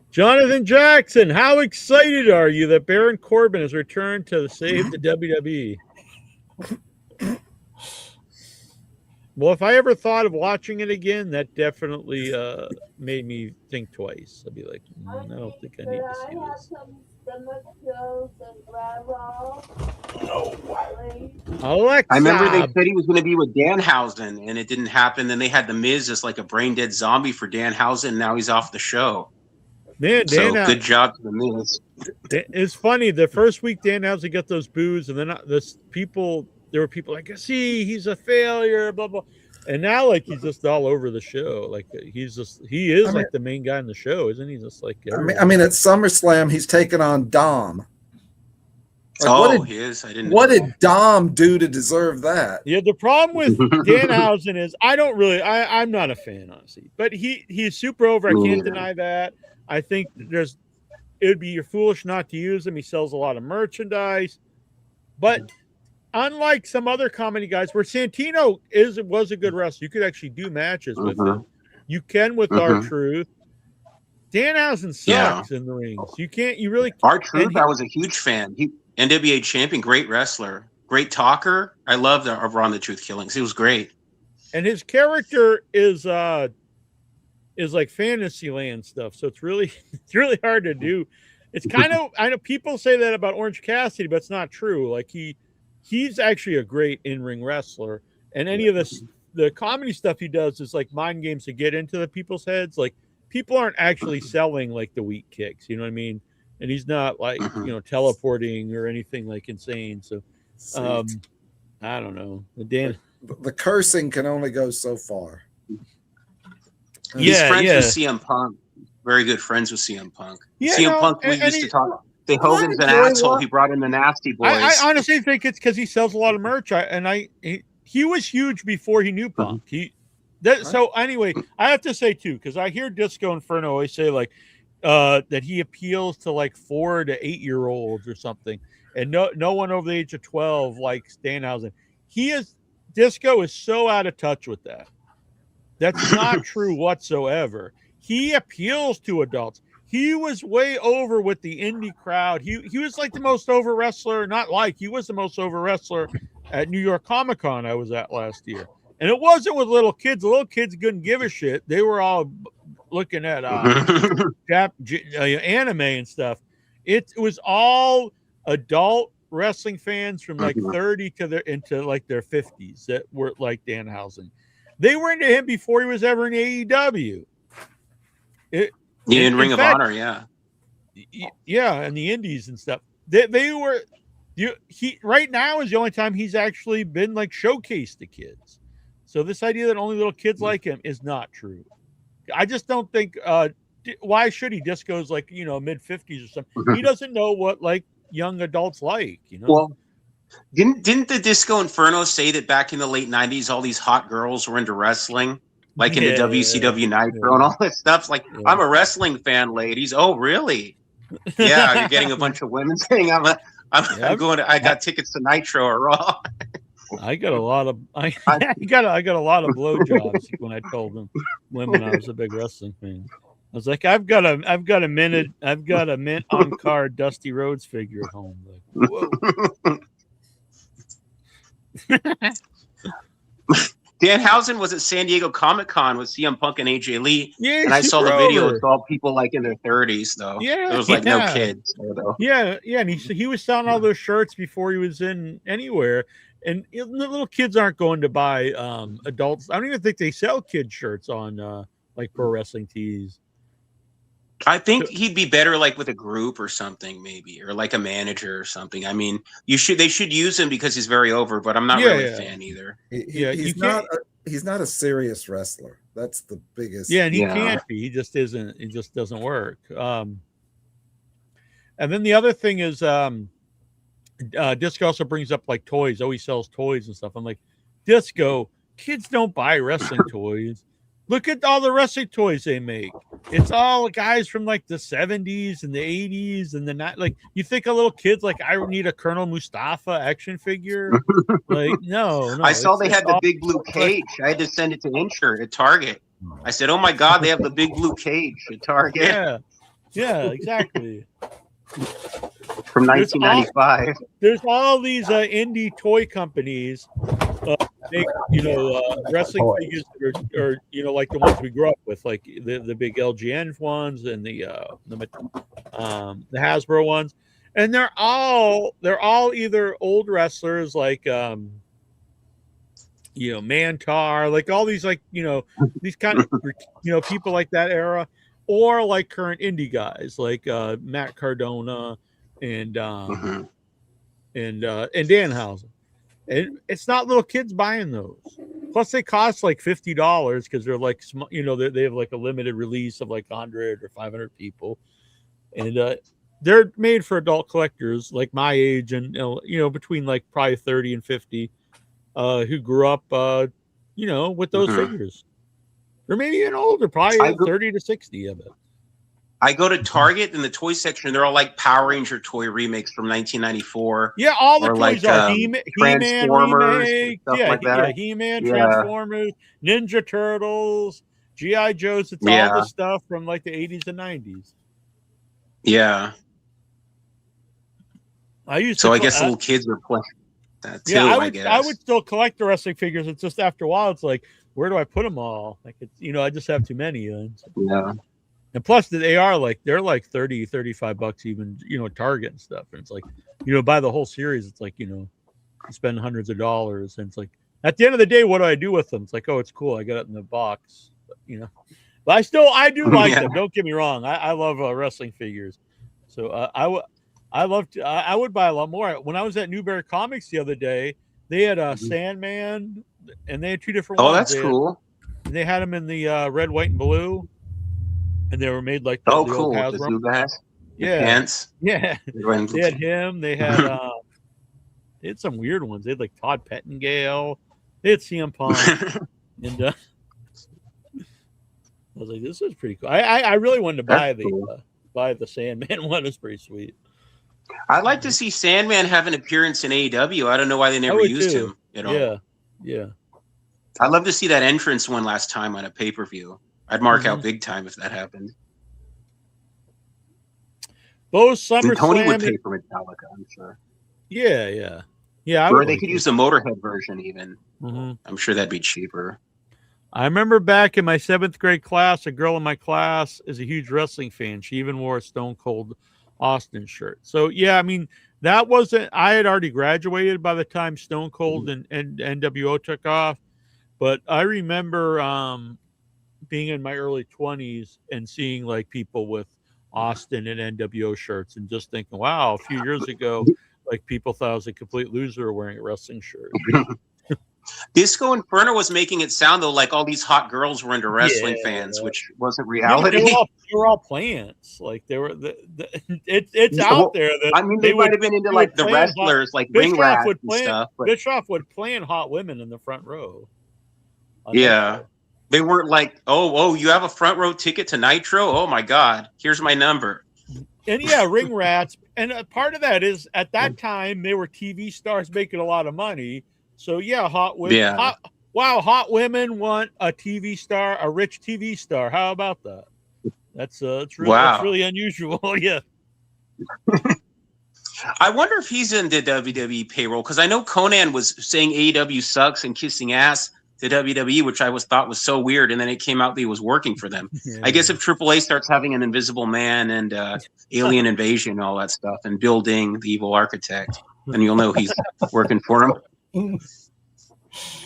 Jonathan Jackson, how excited are you that Baron Corbin has returned to save the WWE? Well, if I ever thought of watching it again, that definitely made me think twice. I'd be like, I don't think I need to see this. Alexa. I remember they said he was going to be with Danhausen, and it didn't happen. Then they had The Miz as like a brain-dead zombie for Danhausen, and now he's off the show. Man, so good job to The Miz. It's funny. The first week Danhausen got those boos, and then there were people like, see, he's a failure, blah, blah. And now, like, he's just all over the show. Like, he is like the main guy in the show, isn't he? Just like, I mean, at SummerSlam, he's taken on Dom. Like, he is. I didn't. What did Dom do to deserve that? Yeah, the problem with Danhausen is I'm not a fan, honestly. But he's super over. I can't deny that. I think it would be foolish not to use him. He sells a lot of merchandise. But unlike some other comedy guys, where Santino was a good wrestler, you could actually do matches with him. You can with R-Truth. Danhausen sucks in the rings. You really can't. R-Truth, I was a huge fan. He NWA champion, great wrestler, great talker. I loved Ron the Truth Killings. He was great. And his character is like Fantasyland stuff, so it's really hard to do. It's kind of, I know people say that about Orange Cassidy, but it's not true. Like he's actually a great in-ring wrestler, and any of the comedy stuff he does is like mind games to get into the people's heads. Like people aren't actually selling like the weak kicks, you know what I mean? And he's not like teleporting or anything like insane. So I don't know. The cursing can only go so far. He's friends with CM Punk. Very good friends with CM Punk. CM Punk, we used to talk. The Hogan's an asshole. He brought in the Nasty Boys. I honestly think it's because he sells a lot of merch. He was huge before he knew Punk. So anyway, I have to say too, because I hear Disco Inferno always say like that he appeals to like 4 to 8-year-olds or something, and no one over the age of 12 likes Danhausen. Disco is so out of touch with that. That's not true whatsoever. He appeals to adults. He was way over with the indie crowd. He was like the most over wrestler, he was the most over wrestler at New York Comic Con I was at last year. And it wasn't with little kids. The little kids couldn't give a shit. They were all looking at anime and stuff. It was all adult wrestling fans from like 30 into like their 50s that were like Danhausen. They were into him before he was ever in AEW. In Ring of Honor, yeah, and the Indies and stuff. They were. Right now is the only time he's actually been like showcased to kids. So this idea that only little kids like him is not true. I just don't think. Why should he? Disco's like mid-50s or something. He doesn't know what like young adults like. Well, didn't the Disco Inferno say that back in the late 90s, all these hot girls were into wrestling, like in the WCW Nitro and all this stuff? Like, I'm a wrestling fan, ladies. Oh, really? Yeah, you're getting a bunch of women saying I'm going to. I got tickets to Nitro or Raw. I got a lot of I got a lot of blowjobs when I told them women I was a big wrestling fan. I was like, I've got a mint on card Dusty Rhodes figure at home. Like, whoa. Danhausen was at San Diego Comic Con with CM Punk and AJ Lee, and I saw the video. It's all people like in their 30s, though. Yeah, there was like no kids. Though. Yeah, and he was selling all those shirts before he was in anywhere. And the little kids aren't going to buy adults. I don't even think they sell kid shirts on like Pro Wrestling Tees. I think he'd be better like with a group or something, maybe, or like a manager or something. I mean, they should use him because he's very over, but I'm not really a fan either. He's not a serious wrestler. That's the biggest. Yeah, and he can't be. He just isn't. It just doesn't work. And then the other thing is, Disco also brings up like toys. Oh, he sells toys and stuff. I'm like, Disco, kids don't buy wrestling toys. Look at all the wrestling toys they make. It's all guys from like the 70s and the 80s and the night. Like, you think a little kid's like, I need a Colonel Mustafa action figure? Like, no. I saw they had the big blue cage. I had to send it to Insure at Target. I said, oh my God, they have the big blue cage at Target. Yeah, exactly. From 1995. There's all these indie toy companies make wrestling figures or like the ones we grew up with, like the big LGN ones and the Hasbro ones, and they're all either old wrestlers like Mantar, like all these like these kind of people like that era, or like current indie guys like Matt Cardona and Danhausen. And it's not little kids buying those. Plus, they cost like $50 because they're like, they have like a limited release of like 100 or 500 people. And they're made for adult collectors like my age and between like probably 30 and 50 who grew up with those figures, or maybe even older, probably 30 to 60 of it. I go to Target in the toy section. They're all like Power Ranger toy remakes from 1994. Yeah, all the or toys like, are He-Man Transformers, remake. stuff Yeah, like that. He-Man, Yeah. Transformers, Ninja Turtles, G.I. Joes. It's all the stuff from like the 80s and 90s. Yeah. I guess little kids are playing that too. I guess I would still collect the wrestling figures. It's just after a while, it's like, where do I put them all? Like, it's I just have too many. Yeah. And plus, they're like $30, $35 even, Target and stuff. And it's like, buy the whole series. It's like, you spend hundreds of dollars. And it's like, at the end of the day, what do I do with them? It's like, oh, it's cool. I got it in the box. But, but I do like them. Don't get me wrong. I love wrestling figures. So I would buy a lot more. When I was at Newberry Comics the other day, they had a Sandman, and they had two different ones. Oh, that's cool. And they had them in the red, white, and blue. And they were made like the cool. old Hasbro. Pants. Yeah. They had him. They had they had some weird ones. They had like Todd Pettingale. They had CM Punk. And I was like, this is pretty cool. I really wanted to buy the Sandman one. It's pretty sweet. I'd like to see Sandman have an appearance in AEW. I don't know why they never used him at all. Yeah. I'd love to see that entrance one last time on a pay-per-view. I'd mark out big time if that happened. Both SummerSlam. Tony would pay for Metallica, I'm sure. Yeah. Or they could use the Motorhead version even. I'm sure that'd be cheaper. I remember back in my 7th grade class, a girl in my class is a huge wrestling fan. She even wore a Stone Cold Austin shirt. So, yeah, I mean, that wasn't... I had already graduated by the time Stone Cold and NWO took off. But I remember... being in my early 20s and seeing like people with Austin and NWO shirts and just thinking, wow, a few years ago, like people thought I was a complete loser wearing a wrestling shirt. Disco Inferno was making it sound though like all these hot girls were into wrestling fans, which wasn't reality. They were all plants. Like they were it's out there that I mean they might have been into like the wrestlers, like ring rats and stuff. But Bischoff would plan hot women in the front row. Yeah. They weren't like, oh, you have a front row ticket to Nitro? Oh my God, here's my number. And yeah, ring rats. And part of that is at that time they were TV stars making a lot of money. So yeah, hot women. Yeah. Hot women want a TV star, a rich TV star. How about that? That's really unusual. Yeah. I wonder if he's in the WWE payroll because I know Conan was saying AEW sucks and kissing ass to WWE, which I thought was so weird, and then it came out that he was working for them. Yeah. I guess if AAA starts having an Invisible Man and Alien Invasion and all that stuff, and building the Evil Architect, then you'll know he's working for him. He's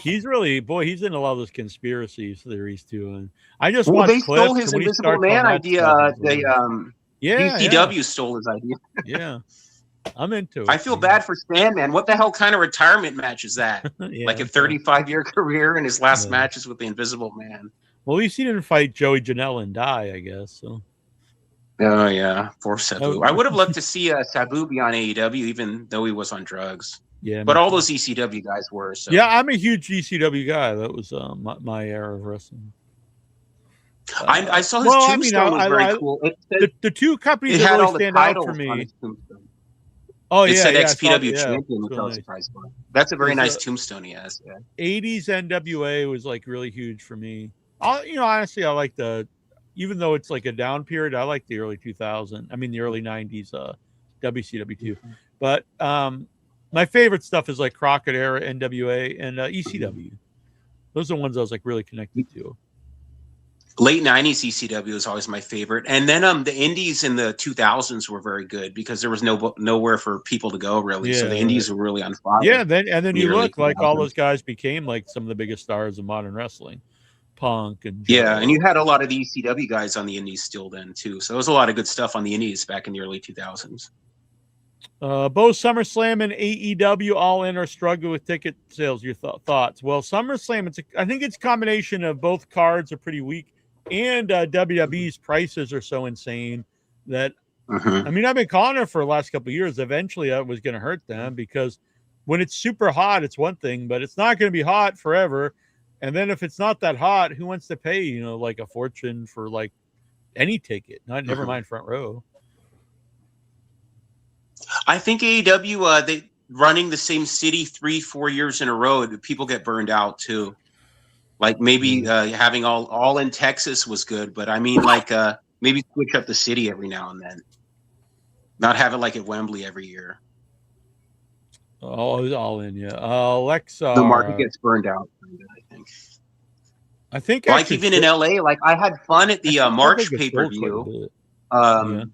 he's in a lot of those conspiracy theories too. And I just they stole his Invisible Man idea. GCW stole his idea. Yeah. I'm into it. I feel bad for Sandman. What the hell kind of retirement match is that? Like a 35-year career and his last match is with the Invisible Man. Well, at least he didn't fight Joey Janela and die, I guess. So. Oh, yeah. Poor Sabu. I would have loved to see Sabu be on AEW, even though he was on drugs. Yeah. But all those ECW guys were. So. Yeah, I'm a huge ECW guy. That was my era of wrestling. I saw his tombstone was very cool. The two companies that really stand out for me. Oh, it said XPW champion, which I was surprised by. That's a very nice tombstone he has. Yeah. 80s NWA was like really huge for me. Honestly, I like even though it's like a down period, I like the early 2000s. I mean, the early 90s WCW too. But my favorite stuff is like Crockett era NWA and ECW. Those are the ones I was like really connected to. Late 90s ECW was always my favorite. And then the indies in the 2000s were very good because there was nowhere for people to go, really. So the indies were really on fire. Yeah, then you look like all those guys became like some of the biggest stars of modern wrestling. Punk and and you had a lot of the ECW guys on the indies still then, too. So there was a lot of good stuff on the indies back in the early 2000s. Both SummerSlam and AEW All In are struggling with ticket sales. Your thoughts? Well, SummerSlam, I think it's a combination of both cards are pretty weak. And WWE's prices are so insane that I mean, I've been calling it for the last couple of years. Eventually, I was going to hurt them because when it's super hot, it's one thing, but it's not going to be hot forever. And then if it's not that hot, who wants to pay, like a fortune for like any ticket? Never mind front row. I think AEW, they running the same city 3-4 years in a row, people get burned out too. Like maybe having all in Texas was good, but I mean like maybe switch up the city every now and then. Not have it like at Wembley every year. All in, yeah. Alexa, the market gets burned out. I think like even in LA, like I had fun at the March pay-per-view. I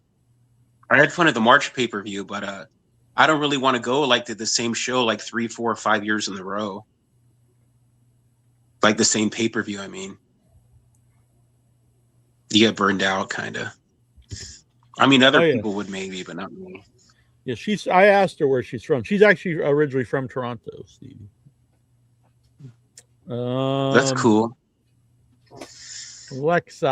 had fun at the March pay-per-view, but I don't really want to go like to the same show like 3, 4, 5 years in a row. Like the same pay-per-view, I mean. You get burned out, kind of. I mean, other people would maybe, but not me. Yeah, I asked her where she's from. She's actually originally from Toronto, Steve. That's cool. Alexa,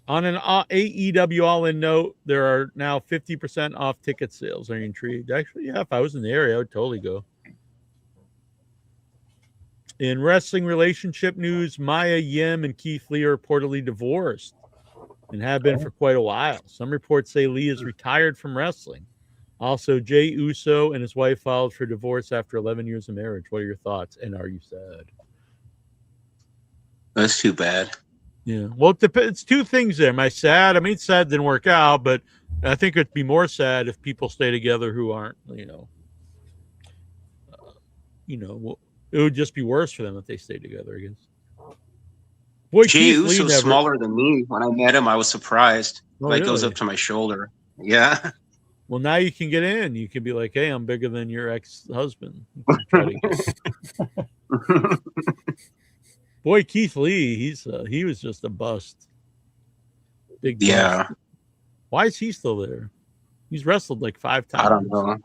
on an AEW All-In note, there are now 50% off ticket sales. Are you intrigued? Actually, yeah, if I was in the area, I would totally go. In wrestling relationship news, Maya Yim and Keith Lee are reportedly divorced and have been for quite a while. Some reports say Lee is retired from wrestling. Also, Jey Uso and his wife filed for divorce after 11 years of marriage. What are your thoughts? And are you sad? That's too bad. Yeah. Well, it's two things there. Am I sad? I mean, sad didn't work out, but I think it'd be more sad if people stay together who aren't, it would just be worse for them if they stay together, I guess. Boy, Jey Uso's smaller than me. When I met him, I was surprised. Like goes up to my shoulder. Yeah. Well, now you can get in. You can be like, "Hey, I'm bigger than your ex-husband." Boy, Keith Lee, he was just a bust. Big bust. Yeah. Why is he still there? He's wrestled like 5 times. I don't know.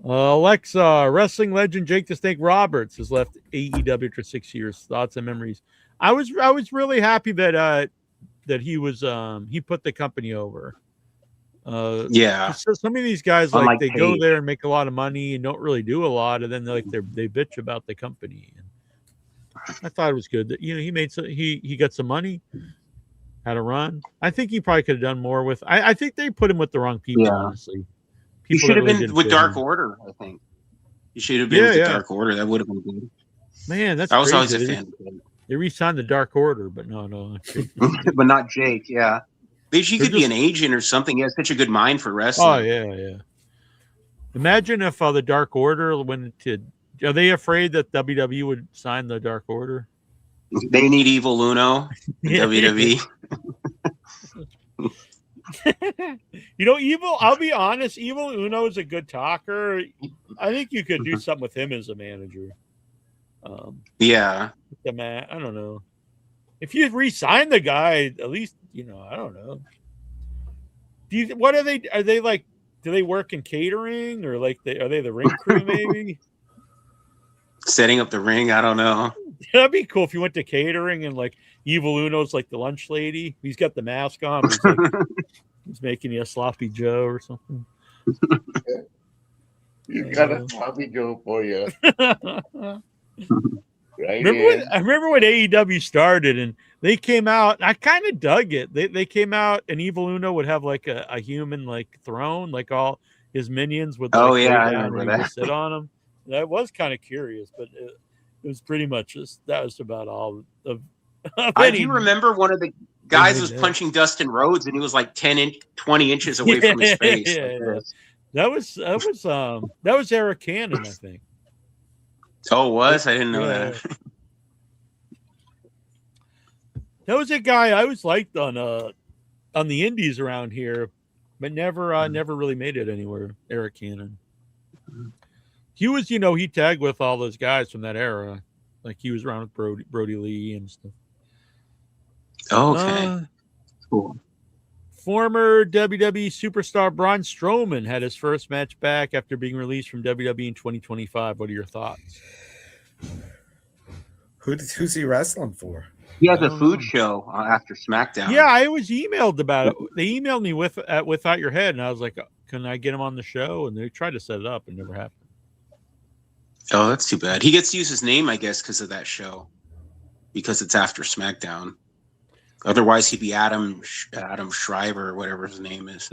Alexa, wrestling legend Jake the Snake Roberts has left AEW for 6 years. Thoughts and memories. I was really happy that he was he put the company over. Yeah. So some of these guys like they go there and make a lot of money and don't really do a lot, and then they bitch about the company. And I thought it was good that he made he got some money, had a run. I think he probably could have done more with. I think they put him with the wrong people. Honestly. He should have been with Dark Order, I think. He should have been with the Dark Order. That would have been good. Man, I was always a fan. They re-signed the Dark Order, but no. But not Jake, yeah. Maybe he could be an agent or something. He has such a good mind for wrestling. Oh, yeah. Imagine if the Dark Order went to... Are they afraid that WWE would sign the Dark Order? They need Evil Uno in WWE. I'll be honest, Evil Uno is a good talker. I think you could do something with him as a manager. Yeah. I don't know. If you re-sign the guy, at least, I don't know. What are they? Are they like, do they work in catering or like are they the ring crew maybe? Setting up the ring? I don't know. That'd be cool if you went to catering and like Evil Uno's like the lunch lady. He's got the mask on. He's making you a sloppy Joe or something. He's got a sloppy Joe for you. Right. I remember when AEW started and they came out. I kind of dug it. They came out and Evil Uno would have like a human like throne, like all his minions would. Like, I remember that. Sit on him. That was kind of curious, but it was pretty much that was about all of. I do remember one of the guys was punching Dustin Rhodes and he was like 20 inches away from his face. Yeah. That was Eric Cannon, I think. Oh, it was? I didn't know that. That was a guy I always liked on the indies around here, but never really made it anywhere. Eric Cannon. He was, he tagged with all those guys from that era. Like he was around with Brody Lee and stuff. Okay. Cool. Former WWE superstar Braun Strowman had his first match back after being released from WWE in 2025. What are your thoughts? Who's he wrestling for? He has a food show after SmackDown. Yeah, I was emailed about it. They emailed me with Without Your Head, and I was like, "Can I get him on the show?" And they tried to set it up, and never happened. Oh, that's too bad. He gets to use his name, I guess, because of that show, because it's after SmackDown. Otherwise, he'd be Adam Shriver or whatever his name is.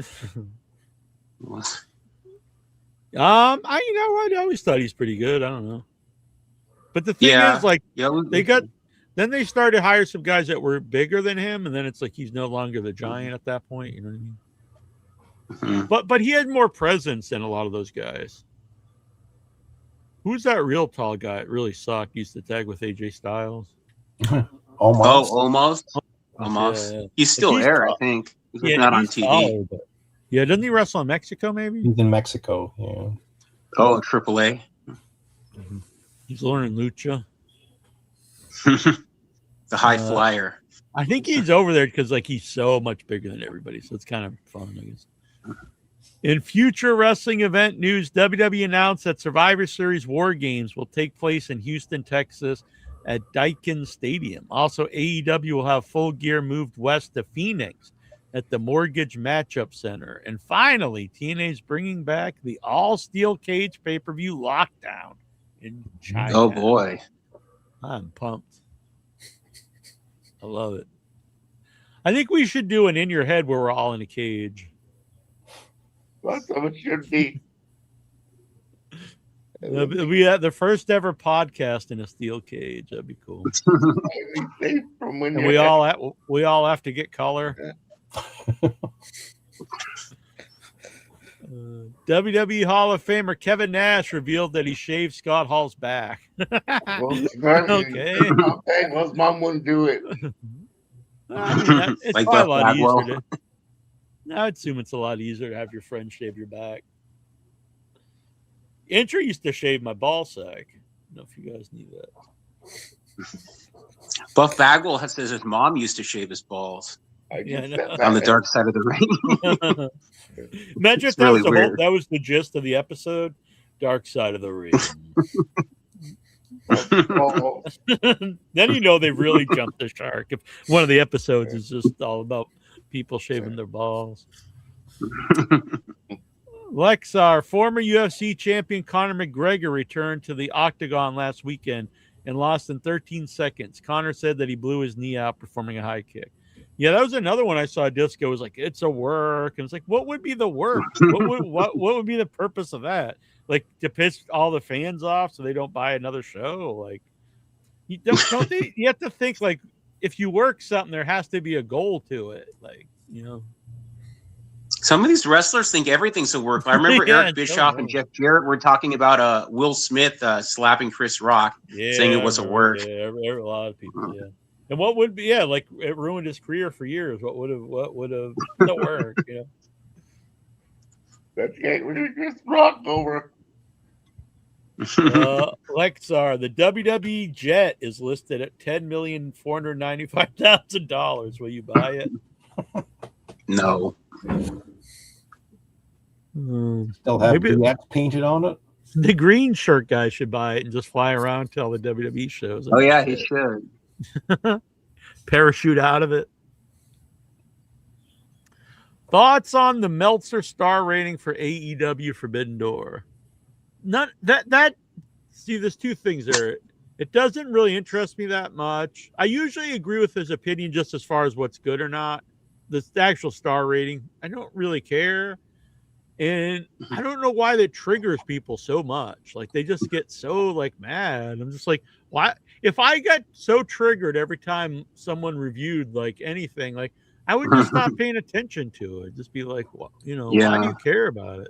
I always thought he's pretty good. I don't know, but the thing is, like, then they started to hire some guys that were bigger than him, and then it's like he's no longer the giant at that point. You know what I mean? Mm-hmm. But he had more presence than a lot of those guys. Who's that real tall guy? It really sucked. Used to tag with AJ Styles. Almost. Yeah. He's still there, I think. He's not on TV. Tall, but... Yeah, doesn't he wrestle in Mexico? Maybe he's in Mexico. Yeah. Oh, AAA. Mm-hmm. He's learning lucha. The high flyer. I think he's over there because like he's so much bigger than everybody, so it's kind of fun, I guess. In future wrestling event news, WWE announced that Survivor Series War Games will take place in Houston, Texas at Daikin Stadium. Also, AEW will have Full Gear moved west to Phoenix at the Mortgage Matchup Center. And finally, TNA is bringing back the all-steel cage pay-per-view Lockdown in China. Oh, boy. I'm pumped. I love it. I think we should do an In Your Head where we're all in a cage. That's how it should be. We had the first ever podcast in a steel cage. That'd be cool. And we all have to get color. WWE Hall of Famer Kevin Nash revealed that he shaved Scott Hall's back. Okay. His mom wouldn't do it. It's like probably a lot easier to. I would assume it's a lot easier to have your friend shave your back. Intra used to shave my ball sack. I don't know if you guys knew that. Buff Bagwell says his mom used to shave his balls. On the dark side of the ring. Imagine if that was the gist of the episode. Dark side of the ring. Then you know they really jumped the shark. If one of the episodes is just all about people shaving their balls. Lexar, former UFC champion Conor McGregor returned to the octagon last weekend and lost in 13 seconds. Conor said that he blew his knee out performing a high kick. Yeah, that was another one I saw. Disco was like, it's a work. And it's like, what would be the work? what would be the purpose of that? Like to piss all the fans off so they don't buy another show? Like, you don't they, you have to think like if you work something, there has to be a goal to it. Like, you know. Some of these wrestlers think everything's a work. I remember Eric Bischoff and Jeff Jarrett were talking about Will Smith slapping Chris Rock, saying it was a work. Yeah, a lot of people, yeah. And what would be, like it ruined his career for years. What would have the work, you know? That's Chris Rock over. Lexar, the WWE jet is listed at $10,495,000. Will you buy it? No. Still have DX painted on it. The green shirt guy should buy it and just fly around to all the WWE shows. Oh yeah, he should. Parachute out of it. Thoughts on the Meltzer star rating for AEW Forbidden Door? Not that. See, there's two things there. It doesn't really interest me that much. I usually agree with his opinion just as far as what's good or not. The actual star rating, I don't really care. And I don't know why that triggers people so much. Like they just get so like mad. I'm just like, why? If I got so triggered every time someone reviewed like anything, like I would just stop paying attention to it. Just be like, well, you know, why do you care about it?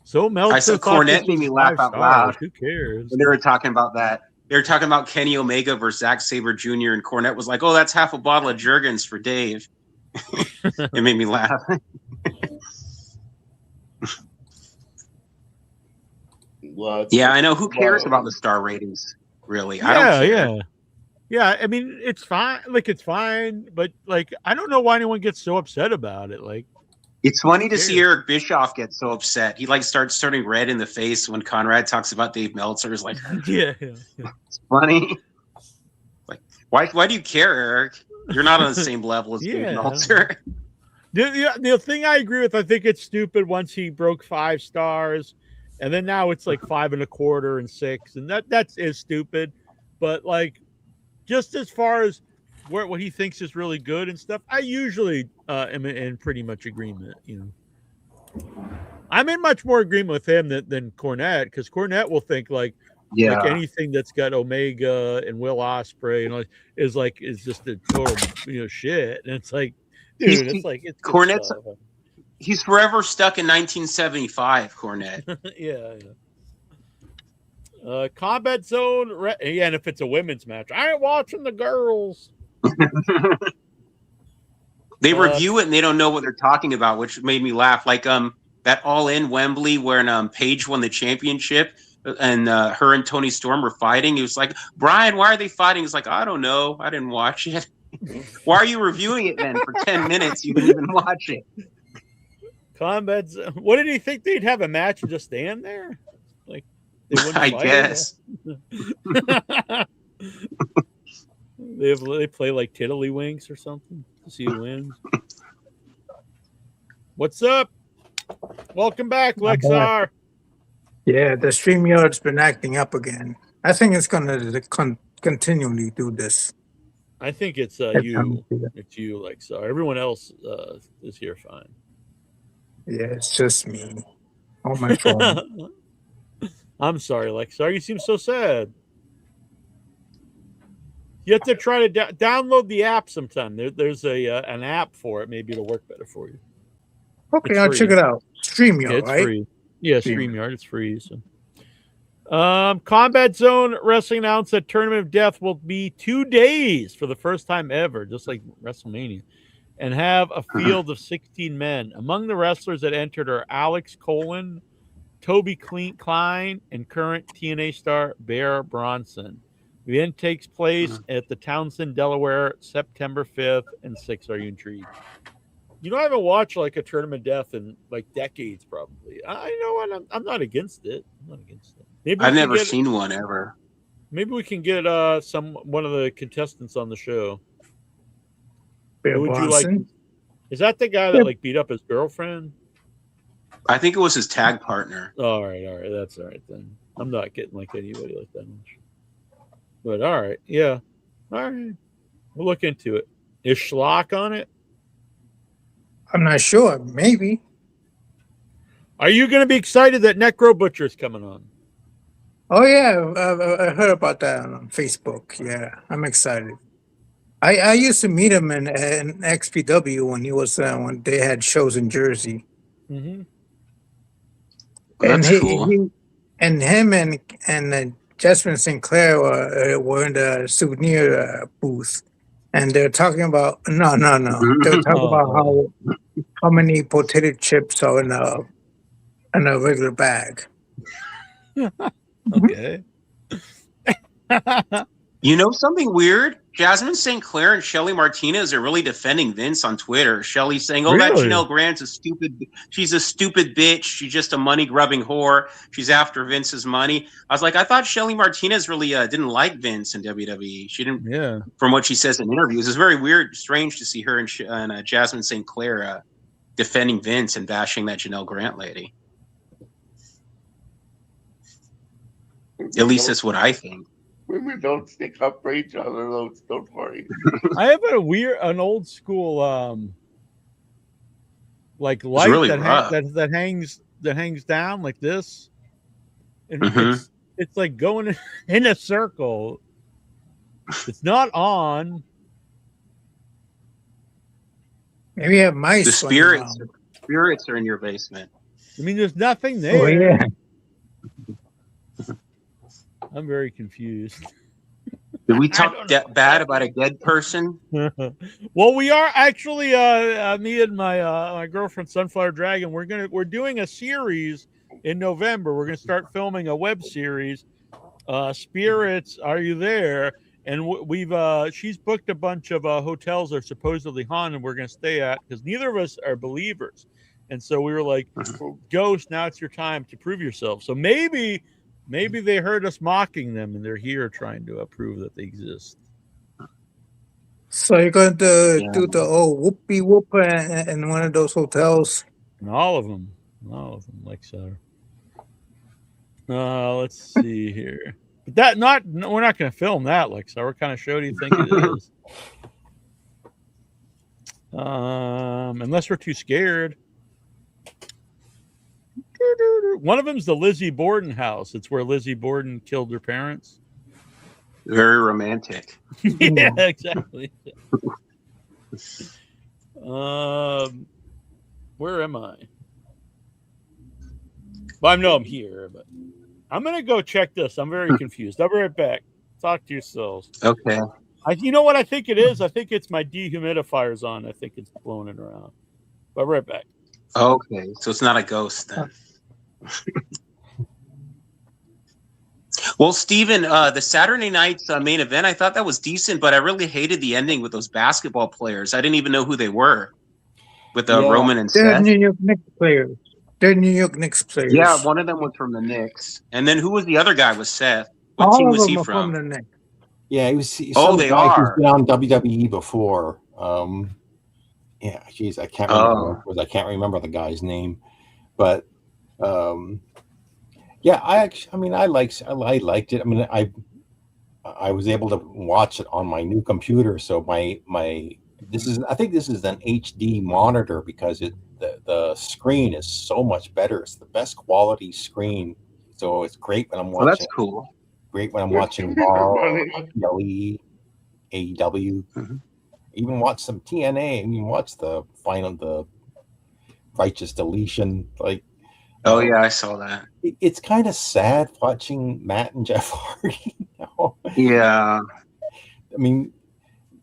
So Meltzer, I said Cornette made me laugh out loud. Who cares? When they were talking about that. They were talking about Kenny Omega versus Zack Sabre Jr. and Cornette was like, "Oh, that's half a bottle of Jergens for Dave." It made me laugh. Yeah, I know. Who cares about the star ratings? Really, I don't care. Yeah. I mean, it's fine. Like it's fine, but like I don't know why anyone gets so upset about it. Like, it's funny to see Eric Bischoff get so upset. He like starts turning red in the face when Conrad talks about Dave Meltzer. Is like, yeah. It's funny. Like, Why do you care, Eric? You're not on the same level as David Alter. The thing I agree with, I think it's stupid once he broke 5 stars, and then now it's like 5 1/4 and 6, and that is stupid. But like, just as far as what he thinks is really good and stuff, I usually am in pretty much agreement. I'm in much more agreement with him than Cornette, because Cornette will think like anything that's got Omega and Will Ospreay is just a total shit, and it's like, dude, it's Cornette's he's forever stuck in 1975. Cornette. Combat Zone, and if it's a women's match, I ain't watching the girls. They review it and they don't know what they're talking about, which made me laugh. Like that All In Wembley when Paige won the championship and her and Tony Storm were fighting. He was like, Brian, why are they fighting? He's like, I don't know. I didn't watch it. Why are you reviewing it then for 10 minutes? You didn't even watch it. Combat Zone. What did he think they'd have a match and just stand there? Like, they wouldn't I fight guess. They play like Tiddlywinks or something to see who wins. What's up? Welcome back, Lexar. Yeah, the StreamYard's been acting up again. I think it's going to continually do this. I think it's you. It's you, Lexar. Everyone else is here fine. Yeah, it's just me on my phone. I'm sorry, Lexar. You seem so sad. You have to try to download the app sometime. There's an app for it. Maybe it'll work better for you. Okay, I'll check it out. StreamYard, it's right? Free. Yeah, StreamYard. It's free. So. Combat Zone Wrestling announced that Tournament of Death will be 2 days for the first time ever, just like WrestleMania, and have a field of 16 men. Among the wrestlers that entered are Alex Colon, Toby Klein, and current TNA star Bear Bronson. The event takes place at the Townsend, Delaware, September 5th and 6th. Are you intrigued? I haven't watched like a Tournament of Death in like decades, probably. I'm not against it. Maybe I've never seen one ever. Maybe we can get one of the contestants on the show. Bear Who would you Bronson? like? Is that the guy that like beat up his girlfriend? I think it was his tag partner. All right, that's all right then. I'm not getting like anybody like that much. But all right, yeah, all right. We'll look into it. Is Schlock on it? I'm not sure. Maybe. Are you going to be excited that Necro Butcher's coming on? Oh yeah, I heard about that on Facebook. Yeah, I'm excited. I used to meet him in XPW when he was when they had shows in Jersey. Mm-hmm. That's cool. And him and Jasmine Sinclair were in the souvenir booth, and they're talking about no. They're talking about how many potato chips are in a regular bag. Okay. You know something weird? Jasmine St. Clair and Shelly Martinez are really defending Vince on Twitter. Shelly saying, "Oh, that Janelle Grant's she's a stupid bitch. She's just a money-grubbing whore. She's after Vince's money." I was like, I thought Shelly Martinez really didn't like Vince in WWE. She didn't. Yeah. From what she says in interviews, it's very weird, strange to see her and Jasmine St. Clair defending Vince and bashing that Janelle Grant lady. At least that's what I think. Women don't stick up for each other, though. Don't worry. I have an old school like light really that hangs down like this, and it's like going in a circle. It's not on. Maybe you have mice. The spirits are in your basement. I mean, there's nothing there. Oh yeah. I'm very confused. Did we talk bad about a dead person? Well, we are actually. Me and my girlfriend Sunflower Dragon. We're doing a series in November. We're gonna start filming a web series. Spirits, are you there? And she's booked a bunch of hotels that are supposedly haunted. We're gonna stay at because neither of us are believers, and so we were like, "Ghost, now it's your time to prove yourself." So maybe they heard us mocking them and they're here trying to prove that they exist. So you're going to do the whoopie whoop in one of those hotels? And all of them, like so. Let's see here. But we're not going to film that, like so. What kind of show do you think it is? Unless we're too scared. One of them's the Lizzie Borden house. It's where Lizzie Borden killed her parents. Very romantic. Yeah, exactly. Where am I? Well, I know I'm here, but I'm gonna go check this. I'm very confused. I'll be right back. Talk to yourselves. Okay. You know what I think it is? I think it's my dehumidifiers on. I think it's blowing it around. But right back. Okay, so it's not a ghost then. Well, Steven, the Saturday night's main event, I thought that was decent, but I really hated the ending with those basketball players. I didn't even know who they were. With Roman and They're Seth. New York Knicks players. They're New York Knicks players. Yeah, one of them was from the Knicks. And then who was the other guy? Was Seth? What All team of was them he are from? the Knicks. Yeah, he was. They guy who's are. been on WWE before. Yeah, geez, I can't remember. I can't remember the guy's name, but yeah, I liked it. I mean, I was able to watch it on my new computer, so I think this is an HD monitor because the screen is so much better. It's the best quality screen, so it's great when I'm watching. Well, that's cool. Great when I'm watching Raw, AEW. Even watch some TNA and you watch the Righteous Deletion. Like, oh yeah, I saw that. It's kind of sad watching Matt and Jeff Hardy. Yeah, I mean,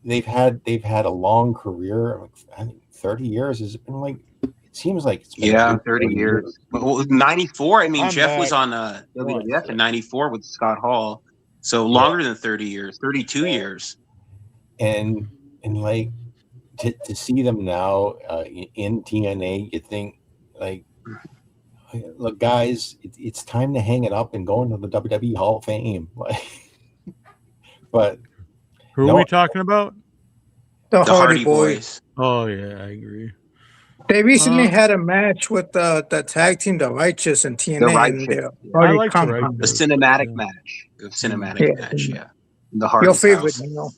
they've had a long career. I think 30 years. Has it been like? It seems like it's been 30 years. Well, 94. I mean, Jeff back. was on WWF in 94 with Scott Hall, so longer than 30 years, 32 years. And like to see them now in TNA, you think like, look, guys, it's time to hang it up and go into the WWE Hall of Fame. But who are we talking about? The Hardy Boys. Oh yeah, I agree. They recently had a match with the tag team, The Righteous, and TNA. The Righteous. I like the cinematic match. The cinematic match, yeah. The Hardy Your favorite, house.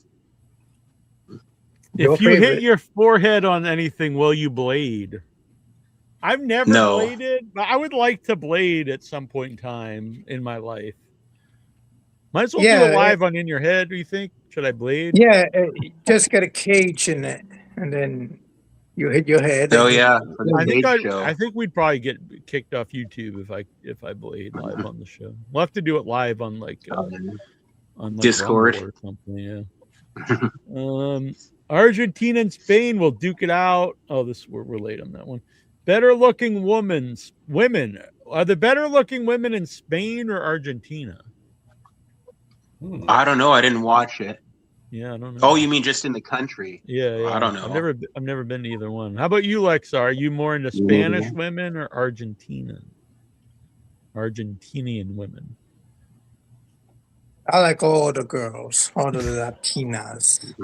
If you hit your forehead on anything, will you blade? I've never bladed, but I would like to blade at some point in time in my life. Might as well do it live on In Your Head, do you think? Should I blade? Yeah, just get a cage in it, and then you hit your head. Oh yeah, I think we'd probably get kicked off YouTube if I blade live on the show. We'll have to do it live on on Discord or something. Yeah. Argentina and Spain will duke it out. Oh, we're late on that one. Better looking women. Are the better looking women in Spain or Argentina? I don't know. I didn't watch it. Yeah, I don't know. Oh, you mean just in the country? Yeah. I don't know. I've never been to either one. How about you, Lexa? Are you more into Spanish women or Argentinian women? I like all the girls, all the Latinas.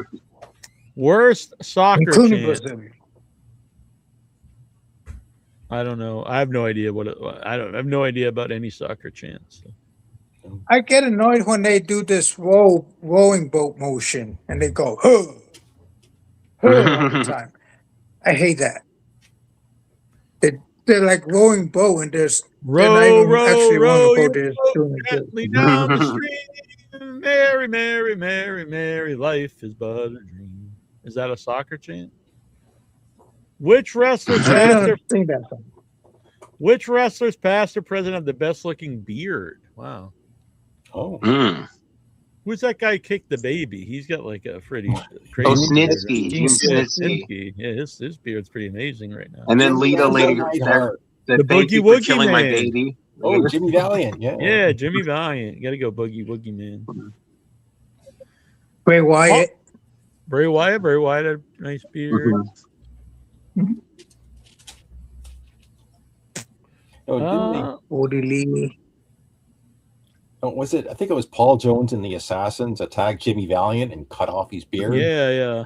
Worst soccer including chant. Brazil. I don't know. I have no idea I have no idea about any soccer chants. So. I get annoyed when they do this rowing boat motion and they go, huh, all the time. I hate that. They're like rowing boat and they're not even actually rowing a boat. They're doing it gently down the stream. Merry, merry, merry, merry, life is but a dream. Is that a soccer chant? Which wrestlers past or present have the best looking beard? Wow. Oh. Who's that guy kicked the baby? He's got like a pretty crazy. Oh, Snitsky. Jim Snitsky. Yeah, his beard's pretty amazing right now. And then Lita later said, the thank Boogie you for Woogie killing my Man. baby. Oh, Jimmy Valiant. Yeah. Yeah, Jimmy Valiant. You got to go Boogie Woogie Man. Bray Wyatt. Bray Wyatt had a nice beard. Odie Lee. was it? I think it was Paul Jones and the Assassins attacked Jimmy Valiant and cut off his beard. Yeah.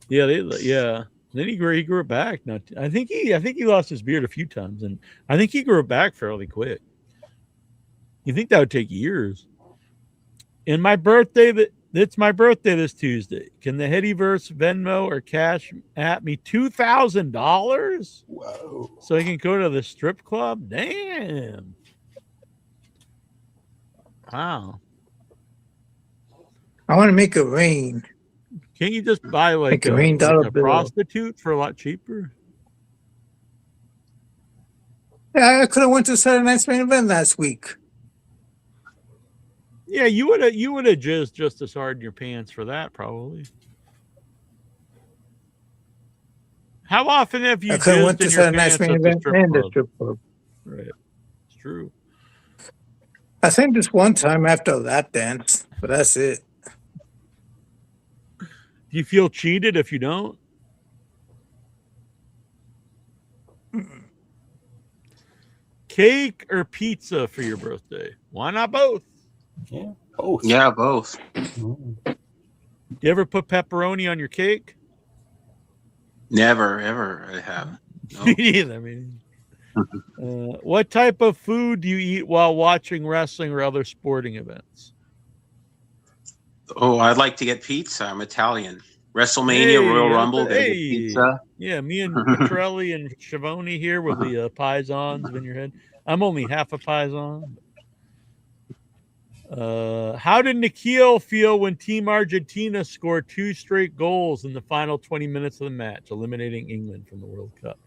Yeah. Then he grew it back. I think he lost his beard a few times, and I think he grew it back fairly quick. You think that would take years? And my birthday, it's my birthday this Tuesday. Can the Headyverse Venmo or cash at me $2,000? Whoa! So I can go to the strip club. Damn! Wow! I want to make it rain. Can't you just buy like a prostitute for a lot cheaper? Yeah, I could have went to Saturday Night's Main Event last week. Yeah, you would have just as hard in your pants for that, probably. How often have you I went to in your Saturday Night's pants Main at the Event strip and the club? strip club. Right, it's true. I think just one time after a lap dance, but that's it. Do you feel cheated if you don't? Cake or pizza for your birthday? Why not both? Yeah, both. Yeah, both. You ever put pepperoni on your cake? Never, ever I have. No. Me neither. I mean, what type of food do you eat while watching wrestling or other sporting events? Oh, I'd like to get pizza. I'm Italian. WrestleMania, Royal Rumble, gonna get pizza. Yeah, me and Petrelli and Schiavone here with the Pisons in your head. I'm only half a Pison. How did Nikhil feel when Team Argentina scored 2 straight goals in the final 20 minutes of the match, eliminating England from the World Cup?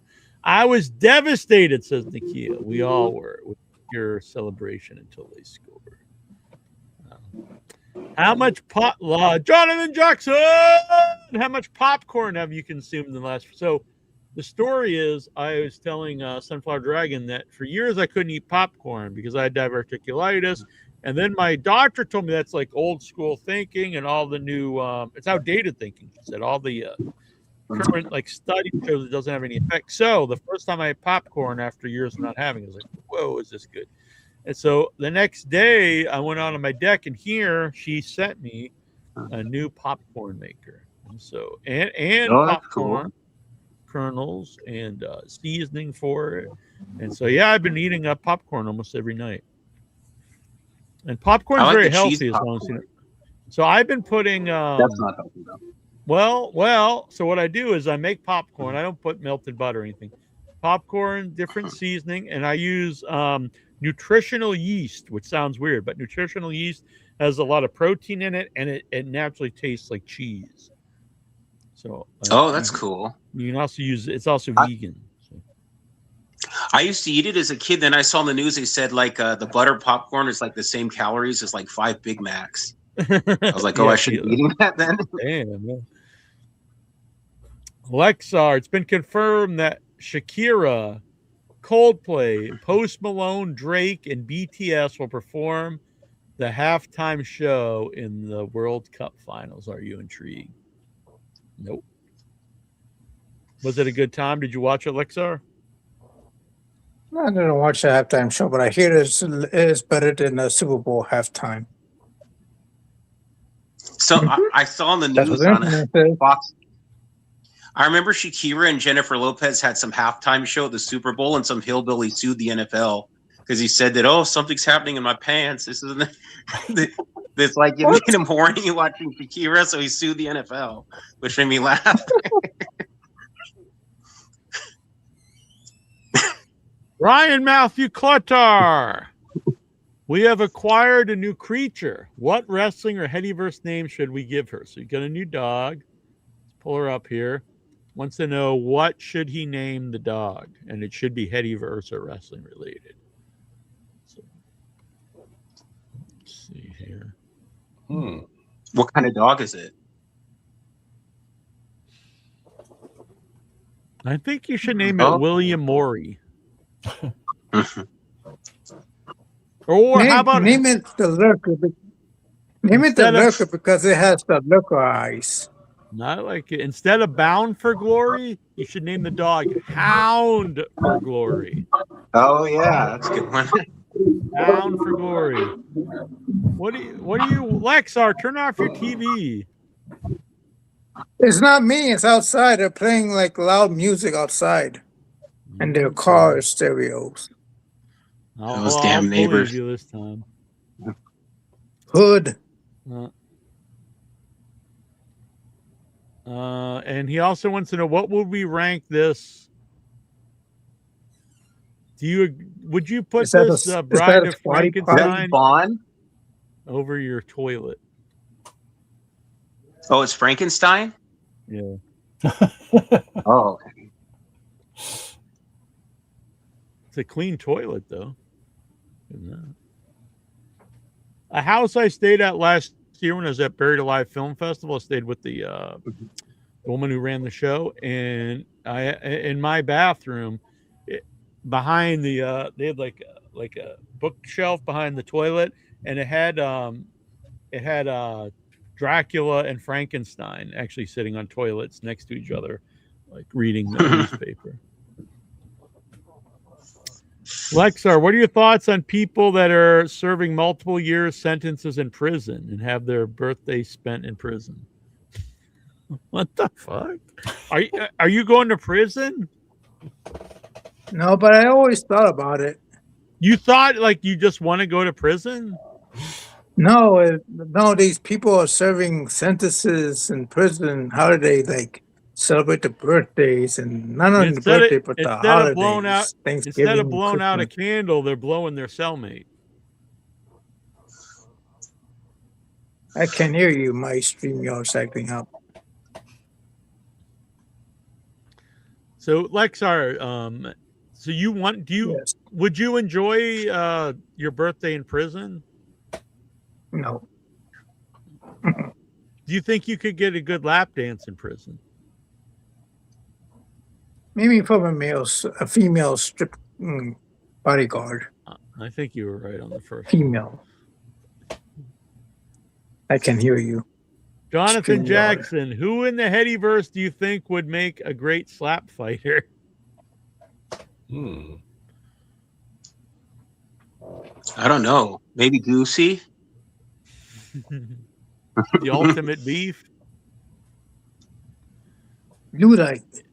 I was devastated, says Nikhil. We all were with your celebration until they scored. How much Jonathan Jackson? How much popcorn have you consumed in the last? So the story is, I was telling Sunflower Dragon that for years I couldn't eat popcorn because I had diverticulitis. And then my doctor told me that's like old school thinking and all the new, it's outdated thinking. She said all the current like study shows it doesn't have any effect. So the first time I had popcorn after years of not having it, I was like, whoa, is this good? And so the next day I went out on my deck, and here she sent me a new popcorn maker. And so, and popcorn kernels and seasoning for it. And so, yeah, I've been eating popcorn almost every night. And popcorn is very healthy as long as you know. So I've been putting. That's not healthy though. Well. So what I do is I make popcorn. I don't put melted butter or anything. Popcorn, different seasoning, and I use nutritional yeast, which sounds weird, but nutritional yeast has a lot of protein in it, and it naturally tastes like cheese. So. That's cool. You can also use. It's also vegan. I used to eat it as a kid. Then I saw on the news they said like the butter popcorn is like the same calories as like 5 Big Macs. I was like, I should be eating that then. Damn. Man. Lexar, it's been confirmed that Shakira, Coldplay, Post Malone, Drake, and BTS will perform the halftime show in the World Cup finals. Are you intrigued? Nope. Was it a good time? Did you watch it, Lexar? I didn't watch the halftime show, but I hear it is better than the Super Bowl halftime. So I saw on the news on Fox. I remember Shakira and Jennifer Lopez had some halftime show at the Super Bowl, and some hillbilly sued the NFL because he said that, something's happening in my pants. This isn't. It's like you made him horny watching Shakira, so he sued the NFL, which made me laugh. Ryan Matthew Cluttar. We have acquired a new creature. What wrestling or Headyverse name should we give her? So you got a new dog. Let's pull her up here. Wants to know what should he name the dog, and it should be Headyverse or wrestling related. So, let's see here. What kind of dog is it? I think you should name it William Morey. Or how about name it the Lurker? Name it the Lurker because it has the Lurker eyes. Not like it. Instead of Bound for Glory, you should name the dog Hound for Glory. Oh yeah, that's a good one. Bound for Glory. What do you, Lexar? Turn off your TV. It's not me. It's outside. They're playing like loud music outside, and their car stereos. Those damn neighbors. You this time. Hood. And he also wants to know, what would we rank this? Would you put this Bride of Frankenstein over your toilet? Oh, it's Frankenstein? Yeah. Oh, okay. It's a clean toilet, though. A house I stayed at last year when I was at Buried Alive Film Festival, I stayed with the woman who ran the show, and in my bathroom, behind the they had like a bookshelf behind the toilet, and it had Dracula and Frankenstein actually sitting on toilets next to each other, like reading the newspaper. Lexar, what are your thoughts on people that are serving multiple years sentences in prison and have their birthday spent in prison? What the fuck? Are you going to prison? No, but I always thought about it. You thought like you just want to go to prison? No, these people are serving sentences in prison. How do they like celebrate the birthdays and not only the birthday, but the holidays? Instead of blowing out a candle, they're blowing their cellmate. I can hear you. My StreamYard's acting up. So Lexar, so yes. Would you enjoy your birthday in prison? No. Do you think you could get a good lap dance in prison? Maybe from a female strip bodyguard. I think you were right on the first. Female. I can hear you. Jonathan Jackson, who in the Headyverse do you think would make a great slap fighter? I don't know. Maybe Goosey? The ultimate beef? Ludite.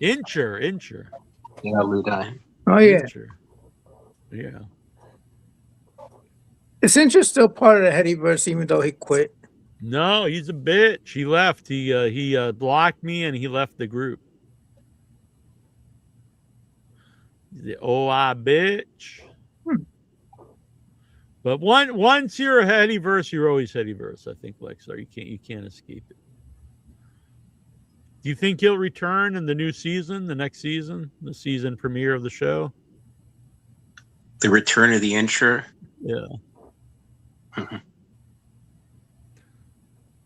Incher. Yeah, Ludite. Oh, yeah. Incher. Yeah. Is Incher still part of the Headyverse even though he quit? No, he's a bitch. He left. He blocked me and he left the group. Bitch. But once you're a Headyverse, you're always Headyverse. I think, Lexar, you can't escape it. Do you think he'll return in the new season, the next season, the season premiere of the show? The return of the Incher? Yeah.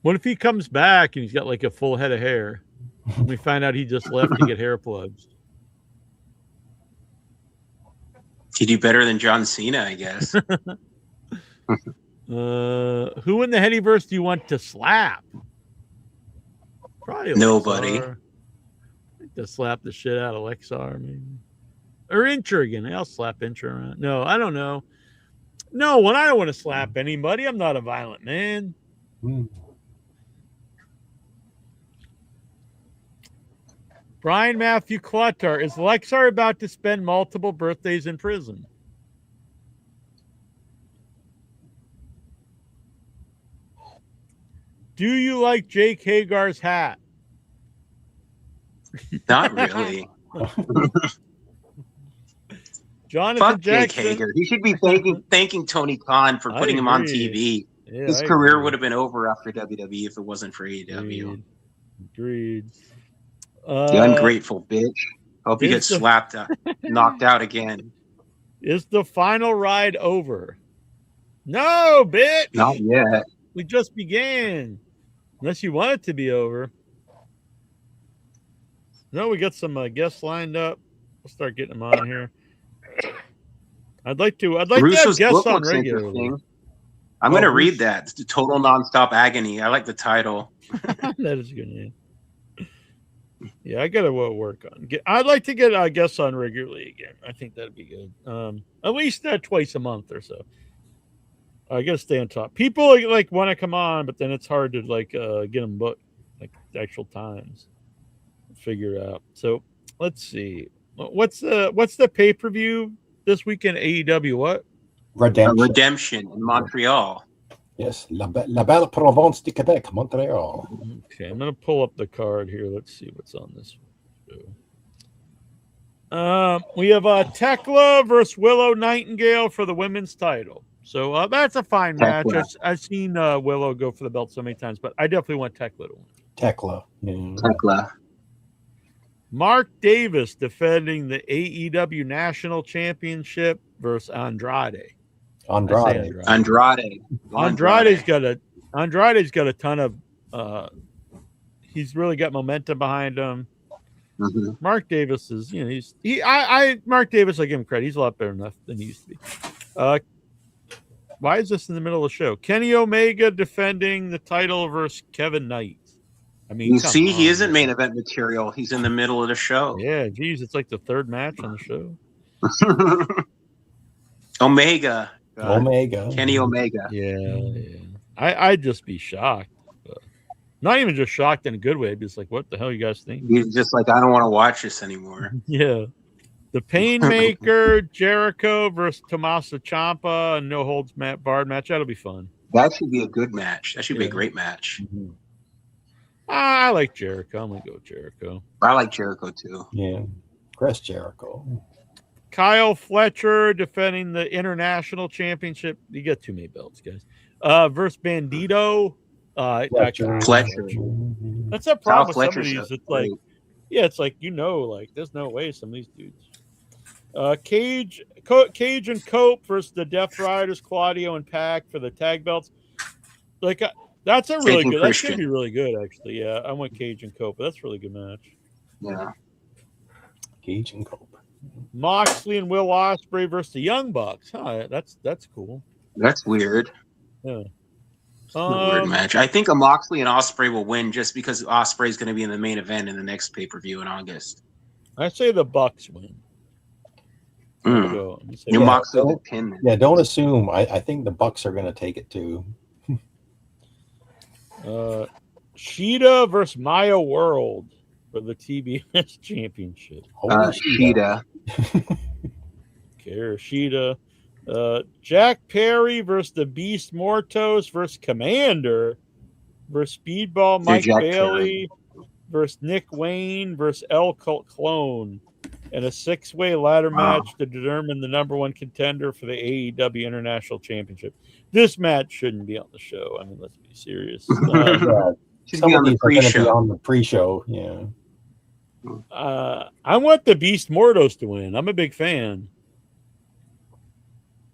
What if he comes back and he's got like a full head of hair? And we find out he just left to get hair plugs. He'd do better than John Cena, I guess. Who in the Headyverse do you want to slap? Probably nobody. Lexar. I think to slap the shit out of Lexar, maybe. Or Incher again. I'll slap Incher around. No, I don't know. No, I don't want to slap anybody. I'm not a violent man. Brian Matthew Clutter, is Lexar about to spend multiple birthdays in prison? Do you like Jake Hagar's hat? Not really. Jonathan Fuck Jackson. Jake Hager. He should be thanking Tony Khan for putting him on TV. Yeah, his career would have been over after WWE if it wasn't for AEW. Agreed. The ungrateful bitch. Hope he gets knocked out again. Is the final ride over? No, bitch. Not yet. We just began. Unless you want it to be over. No, we got some guests lined up. We'll start getting them on here. I'd like to have guests on regularly. I'm going to read that. It's the Total Nonstop Agony. I like the title. That is good. Yeah, I gotta work on. I'd like to get guests on regularly again. I think that'd be good. At least twice a month or so. I gotta stay on top. People like want to come on, but then it's hard to get them booked, like actual times. Figure out. So let's see. What's the pay per view this weekend? AEW what? Redemption in Montreal. Yes, La Belle Provence de Quebec, Montreal. Okay, I'm gonna pull up the card here. Let's see what's on this show. We have Tekla versus Willow Nightingale for the women's title. So that's a fine match. I've seen Willow go for the belt so many times, but I definitely want Tekla to win. Tekla. Tekla. Mark Davis defending the AEW National Championship versus Andrade. Andrade's got a ton of he's really got momentum behind him. Mm-hmm. Mark Davis is, Mark Davis, I give him credit. He's a lot better than he used to be. Why is this in the middle of the show? Kenny Omega defending the title versus Kevin Knight. I mean, he isn't main event material. He's in the middle of the show. Yeah, geez, it's like the third match on the show. Omega. Kenny Omega. Yeah. I'd just be shocked. Not even just shocked in a good way. Just like, what the hell you guys think? He's just like, I don't want to watch this anymore. Yeah. The Painmaker, Jericho versus Tommaso Ciampa, and no holds barred match. That'll be fun. That should be a good match. That should be a great match. Mm-hmm. I like Jericho. I'm going to go with Jericho. I like Jericho too. Yeah. Chris Jericho. Kyle Fletcher defending the International Championship. You get too many belts, guys. Versus Bandito. Fletcher. That's a problem with some of these. It's like, it's like, there's no way some of these dudes. Cage and Cope versus the Death Riders, Claudio and Pac for the tag belts. Like, that's a really good. That should be really good, actually. Yeah, I went Cage and Cope. That's a really good match. Yeah. Cage and Cope. Moxley and Will Ospreay versus the Young Bucks. Huh, that's cool. That's weird. Yeah. A weird match. I think a Moxley and Ospreay will win just because Ospreay is going to be in the main event in the next pay-per-view in August. I say the Bucks win. Moxley will pin. Yeah, don't assume. I think the Bucks are going to take it too. Sheeta versus Maya World for the TBS Championship. Sheeta. Sheeta. Jack Perry versus the Beast Mortos versus Commander versus Speedball Mike Bailey versus Nick Wayne versus El Clone in a 6-way ladder match to determine the number one contender for the AEW International Championship. This match shouldn't be on the show. I mean, let's be serious. Should be on the pre-show. On the pre-show, yeah. I want the Beast Mortos to win. I'm a big fan.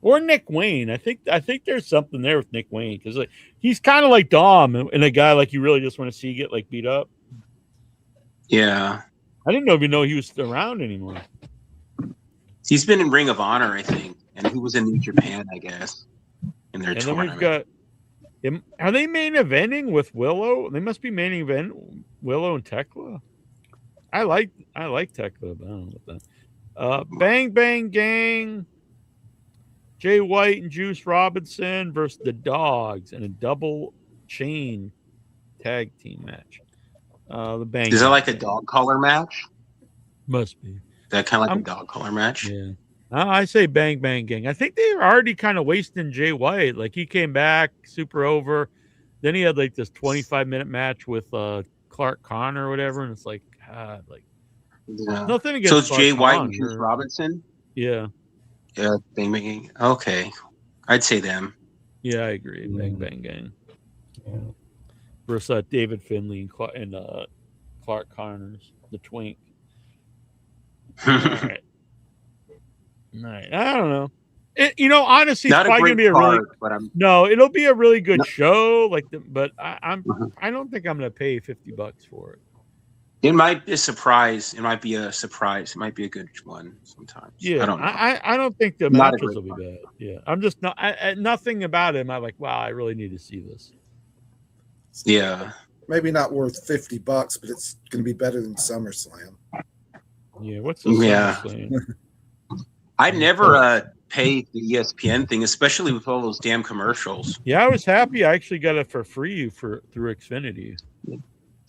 Or Nick Wayne. I think there's something there with Nick Wayne because he's kind of like Dom and a guy like you really just want to see get like beat up. Yeah, I didn't even know he was around anymore. He's been in Ring of Honor, I think, and he was in New Japan, I guess, in their tournament. Then we've got. Are they main eventing with Willow? They must be main event Willow and Tekla. I like Tekla, but I don't know about that. Bang Bang Gang. Jay White and Juice Robinson versus the Dogs in a double chain tag team match. The Bang. Is that like a dog collar match? Must be. Is that kind of like a dog collar match? Yeah. I say Bang Bang Gang. I think they were already kind of wasting Jay White. Like he came back super over. Then he had like this 25-minute match with Clark Connor or whatever, and it's like, God, like nothing against. So it's Clark Jay White Connor. and Juice Robinson. Yeah. Yeah, Bang Bang. Okay, I'd say them. Yeah, I agree. Bang Bang Gang. Yeah. Versus David Finley and Clark Connors, the Twink. All right. I don't know. Honestly, not it's probably gonna be it'll be a really good show. But I don't think I'm gonna pay $50 for it. It might be a surprise. It might be a surprise. It might be a good one sometimes. Yeah, I don't know. I don't think the matches will be bad. Yeah, I'm just not. Nothing about it. I'm like, wow, I really need to see this. Yeah. Maybe not worth $50, but it's going to be better than SummerSlam. Yeah, what's the SummerSlam? I'd never pay the ESPN thing, especially with all those damn commercials. Yeah, I was happy. I actually got it for free through Xfinity.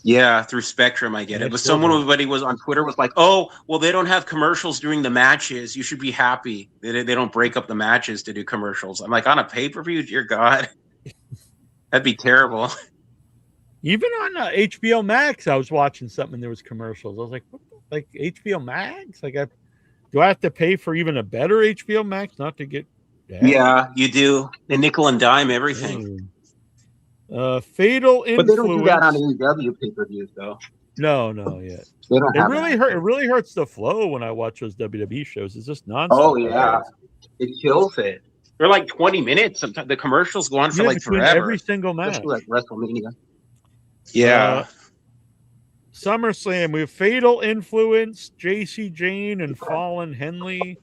Yeah, through Spectrum, I get it. But somebody was on Twitter was like, "Oh, well, they don't have commercials during the matches. You should be happy. They don't break up the matches to do commercials." I'm like, on a pay-per-view, dear God, that'd be terrible. Even on HBO Max, I was watching something and there was commercials. I was like, what like HBO Max? Like, do I have to pay for even a better HBO Max not to get? Yeah, you do. The nickel and dime everything. Fatal Influence. But they don't do that on AEW pay-per-views, though. No, yeah. It really hurts the flow when I watch those WWE shows. It's just nonstop. Oh yeah, it kills it. They're like 20 minutes. Sometimes the commercials go on for like forever. Every single match, especially like WrestleMania. Yeah. SummerSlam. We have Fatal Influence, JC Jane and Fallon Henley,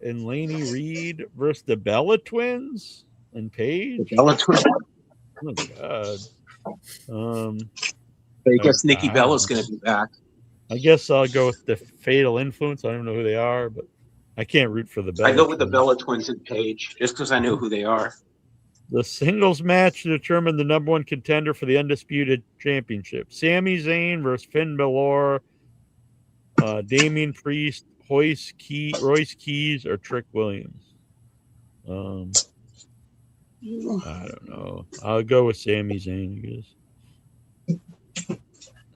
and Laney Reed versus the Bella Twins and Paige. Bella Twins. Oh God. I guess Nikki Bella's going to be back. I guess I'll go with the Fatal Influence. I don't know who they are, but I can't root for the Bella. I go with the Bella Twins and Paige just because I know who they are. The singles match to determine the number one contender for the Undisputed Championship. Sami Zayn versus Finn Balor, Damian Priest, Royce Keys, or Trick Williams. I don't know. I'll go with Sami Zayn, I guess.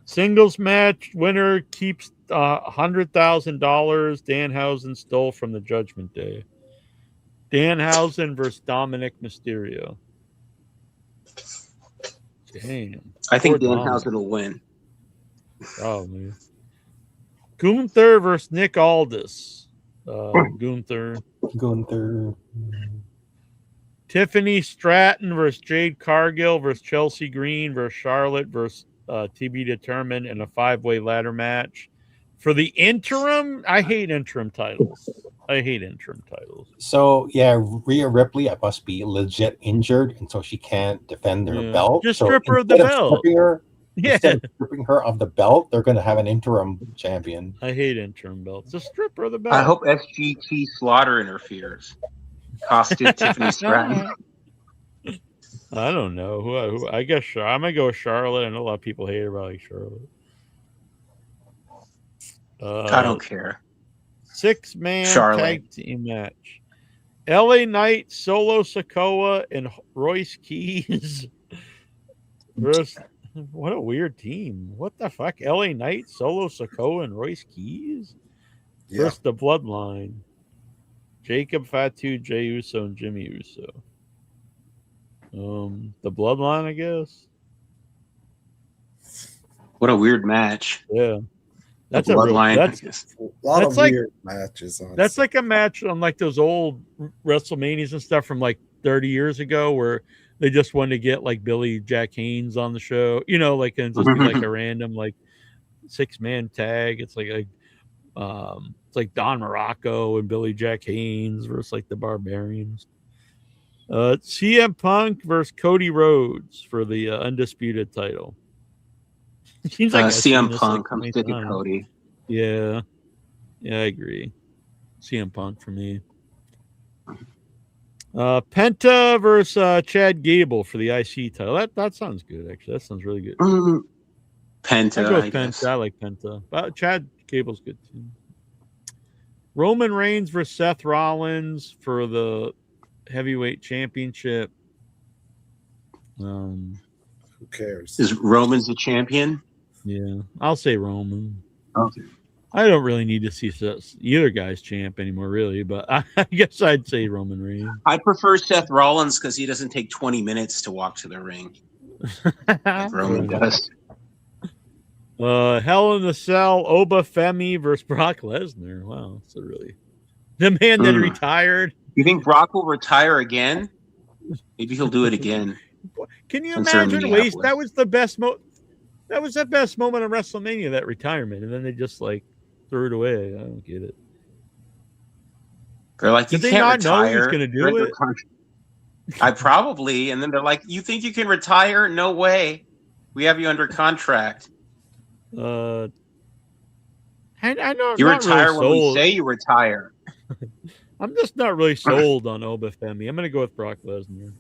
Singles match winner keeps $100,000 Danhausen stole from the Judgment Day. Danhausen versus Dominic Mysterio. Damn. I think Danhausen will win. Probably. Gunther versus Nick Aldis. Gunther. Tiffany Stratton versus Jade Cargill versus Chelsea Green versus Charlotte versus to be determined in a 5-way ladder match. For the interim, I hate interim titles. So, yeah, Rhea Ripley must be legit injured, and so she can't defend her belt. Just strip her of the belt. Instead of stripping her of the belt, they're going to have an interim champion. I hate interim belts. Just strip her of the belt. I hope SGT Slaughter interferes. Costed Tiffany Stratton. I don't know. Who I guess I'm going to go with Charlotte. I know a lot of people hate her, but I like Charlotte. I don't care. 6-man tag team match. LA Knight, Solo Sikoa, and Royce Keys. What a weird team. What the fuck? LA Knight, Solo Sikoa, and Royce Keys? Versus the Bloodline. Jacob Fatu, Jey Uso, and Jimmy Uso. The Bloodline, I guess. What a weird match. Yeah. That's a Bloodline. That's a lot of weird matches. That's like a match on like those old WrestleManias and stuff from like 30 years ago where they just wanted to get like Billy Jack Haynes on the show, you know, like and just be like a random like 6-man tag. It's like Don Morocco and Billy Jack Haynes versus like the Barbarians. CM Punk versus Cody Rhodes for the undisputed title. Seems like CM Punk. I'm sticking Cody. Yeah, I agree. CM Punk for me. Penta versus Chad Gable for the IC title. That sounds good, actually. That sounds really good. Penta. I go with Penta. I like Penta. But Chad Gable's good too. Roman Reigns versus Seth Rollins for the heavyweight championship. Who cares? Is Roman's the champion? Yeah, I'll say Roman. Okay. I don't really need to see either guy's champ anymore, really, but I guess I'd say Roman Reigns. I prefer Seth Rollins because he doesn't take 20 minutes to walk to the ring. Like Roman does. Hell in the Cell, Oba Femi versus Brock Lesnar. Wow, that's the man that retired. You think Brock will retire again? Maybe he'll do it again. Can you imagine? That was the best That was the best moment of WrestleMania, that retirement, and then they just like threw it away. I don't get it. They're like, you Did they can't not know he was retire. going to do it? I probably, and then they're like, you think you can retire? No way. We have you under contract. I know you not retire really when we sold. say you retire. I'm just not really sold on Obafemi. I'm going to go with Brock Lesnar.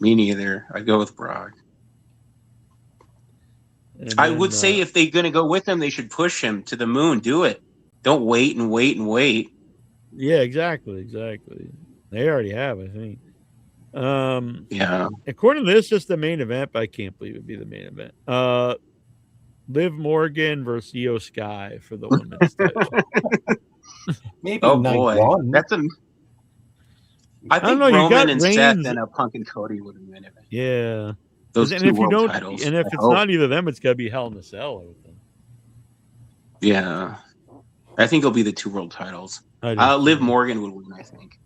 Me neither. I'd go with Brock. I would say if they're going to go with him, they should push him to the moon. Do it. Don't wait and wait and wait. Yeah, exactly. They already have, I think. Yeah. According to this, just the main event, but I can't believe it'd be the main event. Liv Morgan versus Io Sky for the women's title. Maybe boy, one. That's a. I think Roman and Seth and Punk and Cody would have been it. Yeah, those two world titles. And if it's not either of them, it's got to be Hell in a Cell. I would think. Yeah, I think it'll be the 2 world titles. Liv Morgan would win, I think.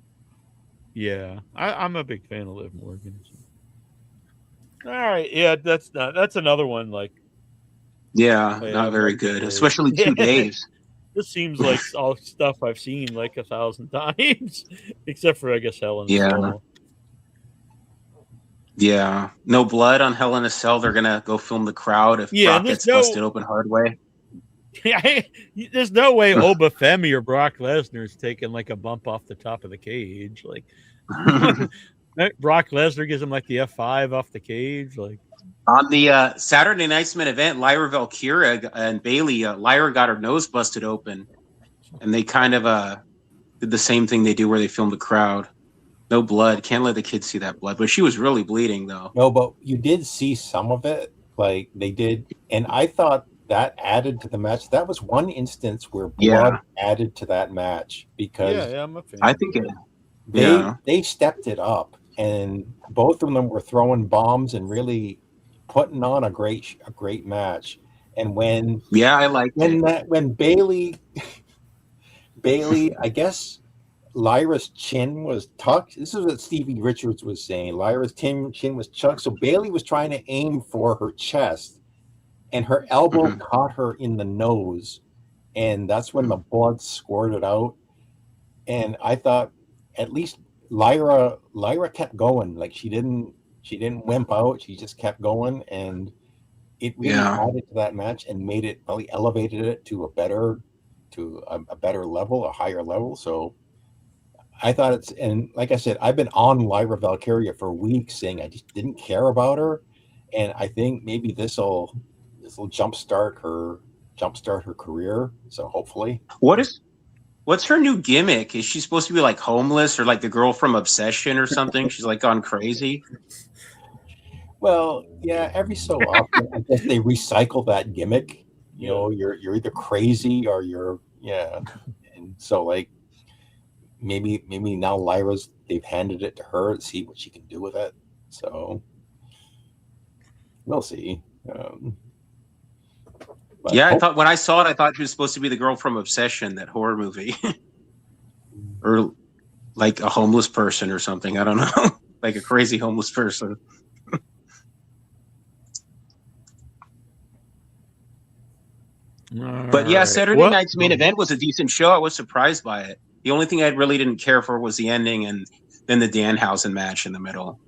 Yeah, I'm a big fan of Liv Morgan. So. All right, yeah, that's another one. Like, not very good, especially 2 days. This seems like all stuff I've seen like 1,000 times, except for I guess Hell in a Cell. Yeah, no blood on Hell in a Cell. They're gonna go film the crowd if Brock gets busted open hard way. Yeah, there's no way Obafemi or Brock Lesnar is taking like a bump off the top of the cage. Like Brock Lesnar gives him like the F5 off the cage. Like on the Saturday Night's main event, Lyra Valkyria and Bayley. Lyra got her nose busted open, and they kind of did the same thing they do where they film the crowd. No blood. Can't let the kids see that blood. But she was really bleeding though. No, but you did see some of it. Like they did, and I thought that added to the match. That was one instance where blood added to that match because I'm a fan. I think they stepped it up, and both of them were throwing bombs and really putting on a great match. And when when Bayley, I guess Lyra's chin was tucked. This is what Stevie Richards was saying. Lyra's chin was tucked, so Bayley was trying to aim for her chest. And her elbow caught her in the nose, and that's when the blood squirted out. And I thought, at least Lyra kept going. Like she didn't wimp out. She just kept going, and it really added to that match and made it really elevated it to a better level, a higher level. So I thought and like I said, I've been on Lyra Valkyria for weeks, saying I just didn't care about her, and I think maybe this will jumpstart her career. So hopefully. What's her new gimmick? Is she supposed to be like homeless or like the girl from Obsession or something? She's like gone crazy. Well, yeah, every so often I guess they recycle that gimmick. You know, you're either crazy or and so like maybe now they've handed it to her to see what she can do with it. So we'll see. I thought when I saw it, I thought she was supposed to be the girl from Obsession, that horror movie, or like a homeless person or something. I don't know, like a crazy homeless person. But yeah, Saturday night's main event was a decent show. I was surprised by it. The only thing I really didn't care for was the ending and then the Danhausen match in the middle.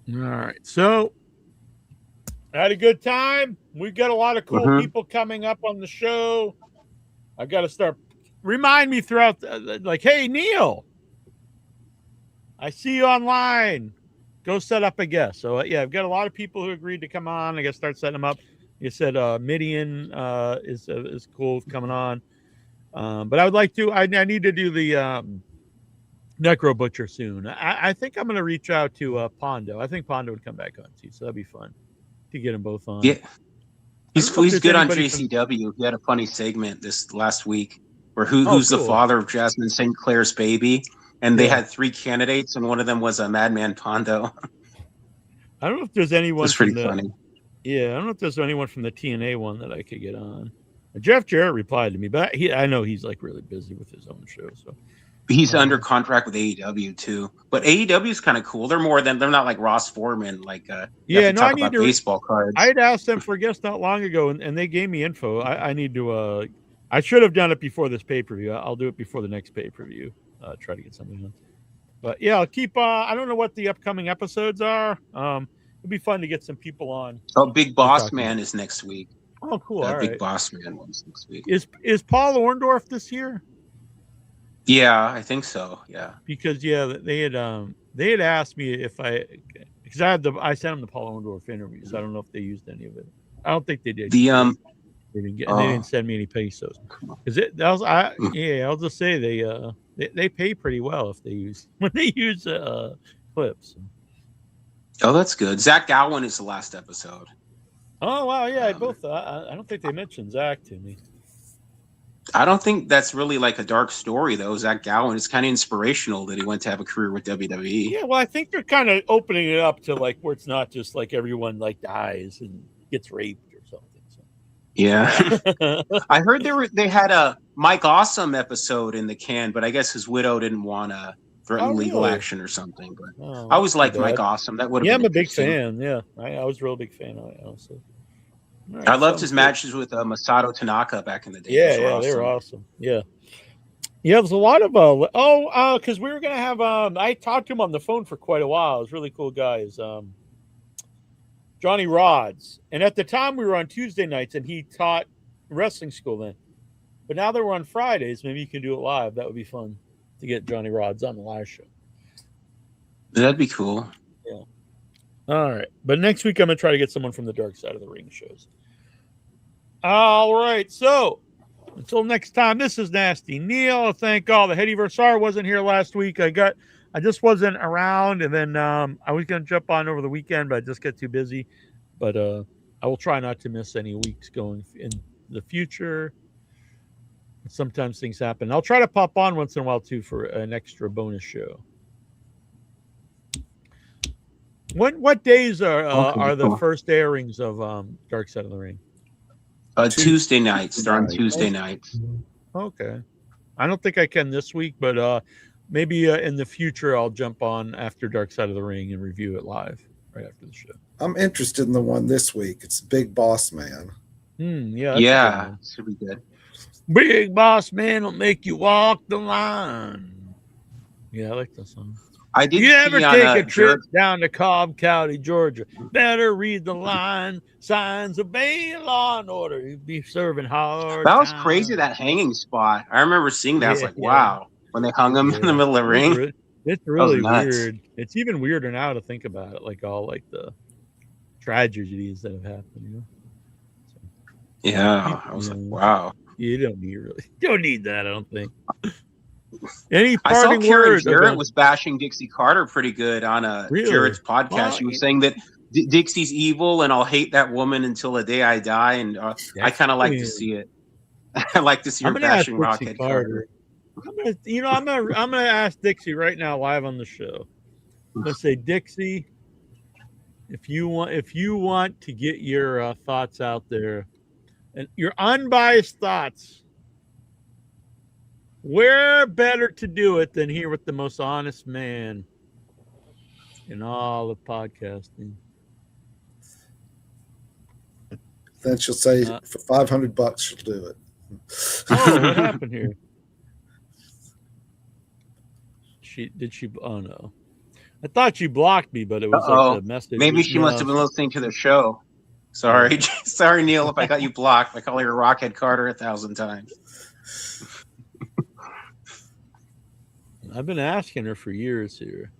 All right, so I had a good time. We've got a lot of cool people coming up on the show. I got to start remind me throughout, like, hey Neil, I see you online. Go set up a guest. So I've got a lot of people who agreed to come on. I got to start setting them up. You said Midian is cool coming on, but I would like to. I need to do the Necro Butcher soon. I think I'm going to reach out to Pondo. I think Pondo would come back on too, so that'd be fun to get them both on. Yeah, he's good on JCW. He had a funny segment this last week where who's the father of Jasmine St. Clair's baby, and they had 3 candidates, and one of them was a Madman Pondo. I don't know if there's anyone. It's pretty funny. Yeah, I don't know if there's anyone from the TNA one that I could get on. Jeff Jarrett replied to me, but I know he's like really busy with his own show, so. He's under contract with AEW too, but AEW is kind of cool. They're not like Ross Foreman. Like, I need to baseball cards. I had asked them for a guest not long ago, and they gave me info. I need to. I should have done it before this pay-per-view. I'll do it before the next pay-per-view. Try to get something on. But yeah, I'll keep. I don't know what the upcoming episodes are. It'll be fun to get some people on. Oh, Big Boss Man is next week. Oh, cool. All Big right. Boss Man is next week. Is Paul Orndorff this year? Yeah, I think so. Yeah. Because they had asked me if because I sent them the Paul Orndorff interviews. I don't know if they used any of it. I don't think they did. They didn't send me any pesos. I'll just say they pay pretty well if they use clips. Oh, that's good. Zach Gowen is the last episode. Oh wow, yeah. I don't think they mentioned Zach to me. I don't think that's really like a dark story though. Zach Gowen is kind of inspirational that he went to have a career with WWE. Yeah, well, I think they're kind of opening it up to like where it's not just like everyone like dies and gets raped or something. So. Yeah, I heard they had a Mike Awesome episode in the can, but I guess his widow didn't want to threaten legal action or something. But I always liked Mike Awesome. That would have been I'm a big fan. Yeah, I was a real big fan. Also. Right, I loved his matches with Masato Tanaka back in the day. Yeah, they were awesome. Yeah, there's a lot of because we were gonna have I talked to him on the phone for quite a while. It was really cool guys. Johnny Rods, and at the time we were on Tuesday nights, and he taught wrestling school then. But now that we're on Fridays, maybe you can do it live. That would be fun to get Johnny Rods on the live show. That'd be cool. Yeah. All right, but next week I'm gonna try to get someone from the Dark Side of the Ring shows. All right, so until next time, this is Nasty Neal. Thank all the Headyverse. Sorry I wasn't here last week. I just wasn't around, and then I was gonna jump on over the weekend, but I just got too busy. But I will try not to miss any weeks going in the future. Sometimes things happen. I'll try to pop on once in a while too for an extra bonus show. What days are the first airings of Dark Side of the Ring? Tuesday nights. They're on Tuesday nights. Okay. I don't think I can this week, but maybe in the future I'll jump on after Dark Side of the Ring and review it live right after the show. I'm interested in the one this week. It's Big Boss Man. Yeah. Should be good. Big Boss Man will make you walk the line. Yeah, I like that song. I did. You ever take a trip down to Cobb County, Georgia? Better read the line. Signs obey law and order. You'd be serving hard. That was crazy, that hanging spot. I remember seeing that. I was like, wow. When they hung him in the middle of the ring. It's really weird. It's even weirder now to think about it. Like all like the tragedies that have happened, you know? So, yeah. I was like, wow. You don't need that, I don't think. Any I saw parting Karen words? Jarrett was bashing Dixie Carter pretty good on Jarrett's podcast. She was saying that Dixie's evil and I'll hate that woman until the day I die. And I kind of like to see it. I like to see her bashing Rockhead Carter. I'm gonna ask Dixie right now live on the show. Let's say, Dixie, if you want to get your thoughts out there and your unbiased thoughts, where better to do it than here with the most honest man in all of podcasting? Then she'll say for $500 she'll do it. Oh, what happened here? Oh no, I thought she blocked me, but it was like the message. Maybe she must have been listening to the show. Sorry, sorry, Neil, if I got you blocked. I call her Rockhead Carter 1,000 times. I've been asking her for years here.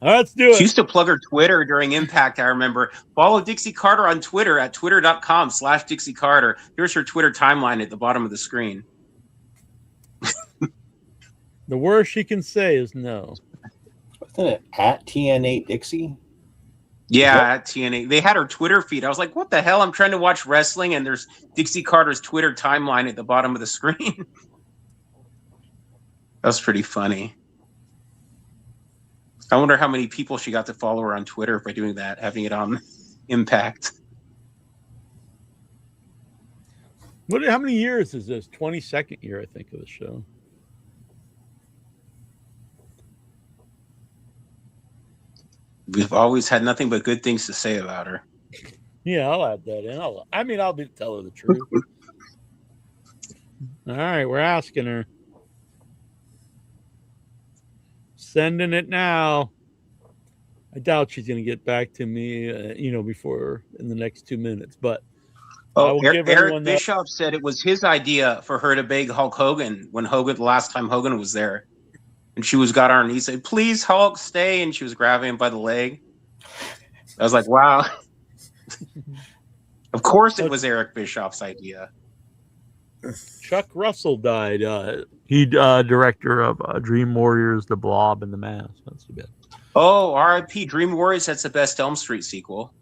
All right, let's do it. She used to plug her Twitter during Impact, I remember. Follow Dixie Carter on Twitter at twitter.com/Dixie Carter. Here's her Twitter timeline at the bottom of the screen. The worst she can say is no. Wasn't it at TNA Dixie? Yeah, at TNA. They had her Twitter feed. I was like, what the hell? I'm trying to watch wrestling, and there's Dixie Carter's Twitter timeline at the bottom of the screen. That was pretty funny. I wonder how many people she got to follow her on Twitter by doing that, having it on Impact. How many years is this? 22nd year, I think, of the show. We've always had nothing but good things to say about her. Yeah, I'll add that in. I'll tell her the truth. All right, we're asking her. Sending it now. I doubt she's going to get back to me, before in the next 2 minutes. But I will give Eric Bischoff said it was his idea for her to beg Hulk Hogan when the last time Hogan was there. And she got on her knees, said, "Please, Hulk, stay." And she was grabbing him by the leg. I was like, wow. Of course it was Eric Bischoff's idea. Chuck Russell died. He director of Dream Warriors, The Blob, and The Mask. That's too bad. Oh, R.I.P. Dream Warriors. That's the best Elm Street sequel.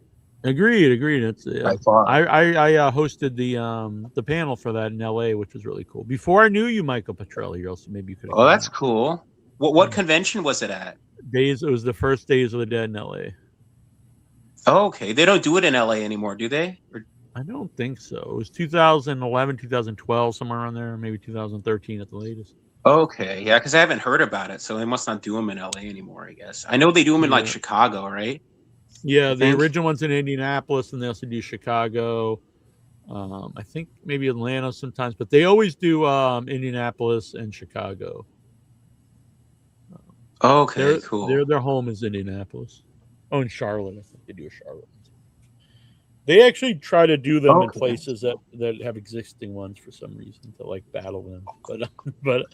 Agreed. That's by far. I hosted the panel for that in L.A., which was really cool. Before I knew you, Michael Petrelli, else maybe you could. Oh, that's cool. What convention was it at? It was the first Days of the Dead in L.A. Oh, okay. They don't do it in L.A. anymore, do they? I don't think so. It was 2011, 2012, somewhere around there, maybe 2013 at the latest. Okay, yeah, because I haven't heard about it, so they must not do them in LA anymore, I guess. I know they do them in like Chicago, right? Yeah, the original one's in Indianapolis, and they also do Chicago. I think maybe Atlanta sometimes, but they always do Indianapolis and Chicago. Okay, cool. Their home is Indianapolis. Oh, in Charlotte, I think they do a Charlotte. They actually try to do them in places that have existing ones for some reason to like battle them. But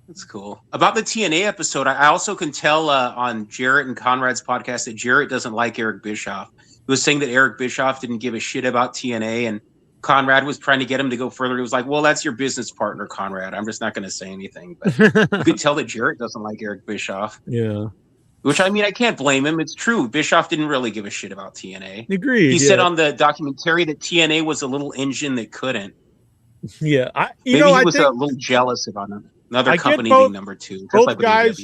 that's cool. About the TNA episode, I also can tell on Jarrett and Conrad's podcast that Jarrett doesn't like Eric Bischoff. He was saying that Eric Bischoff didn't give a shit about TNA, and Conrad was trying to get him to go further. He was like, "Well, that's your business partner, Conrad. I'm just not going to say anything." But you could tell that Jarrett doesn't like Eric Bischoff. Yeah. Which, I mean, I can't blame him. It's true. Bischoff didn't really give a shit about TNA. Agreed. He said on the documentary that TNA was a little engine that couldn't. Yeah. Maybe he was a little jealous about another company being number two. Both guys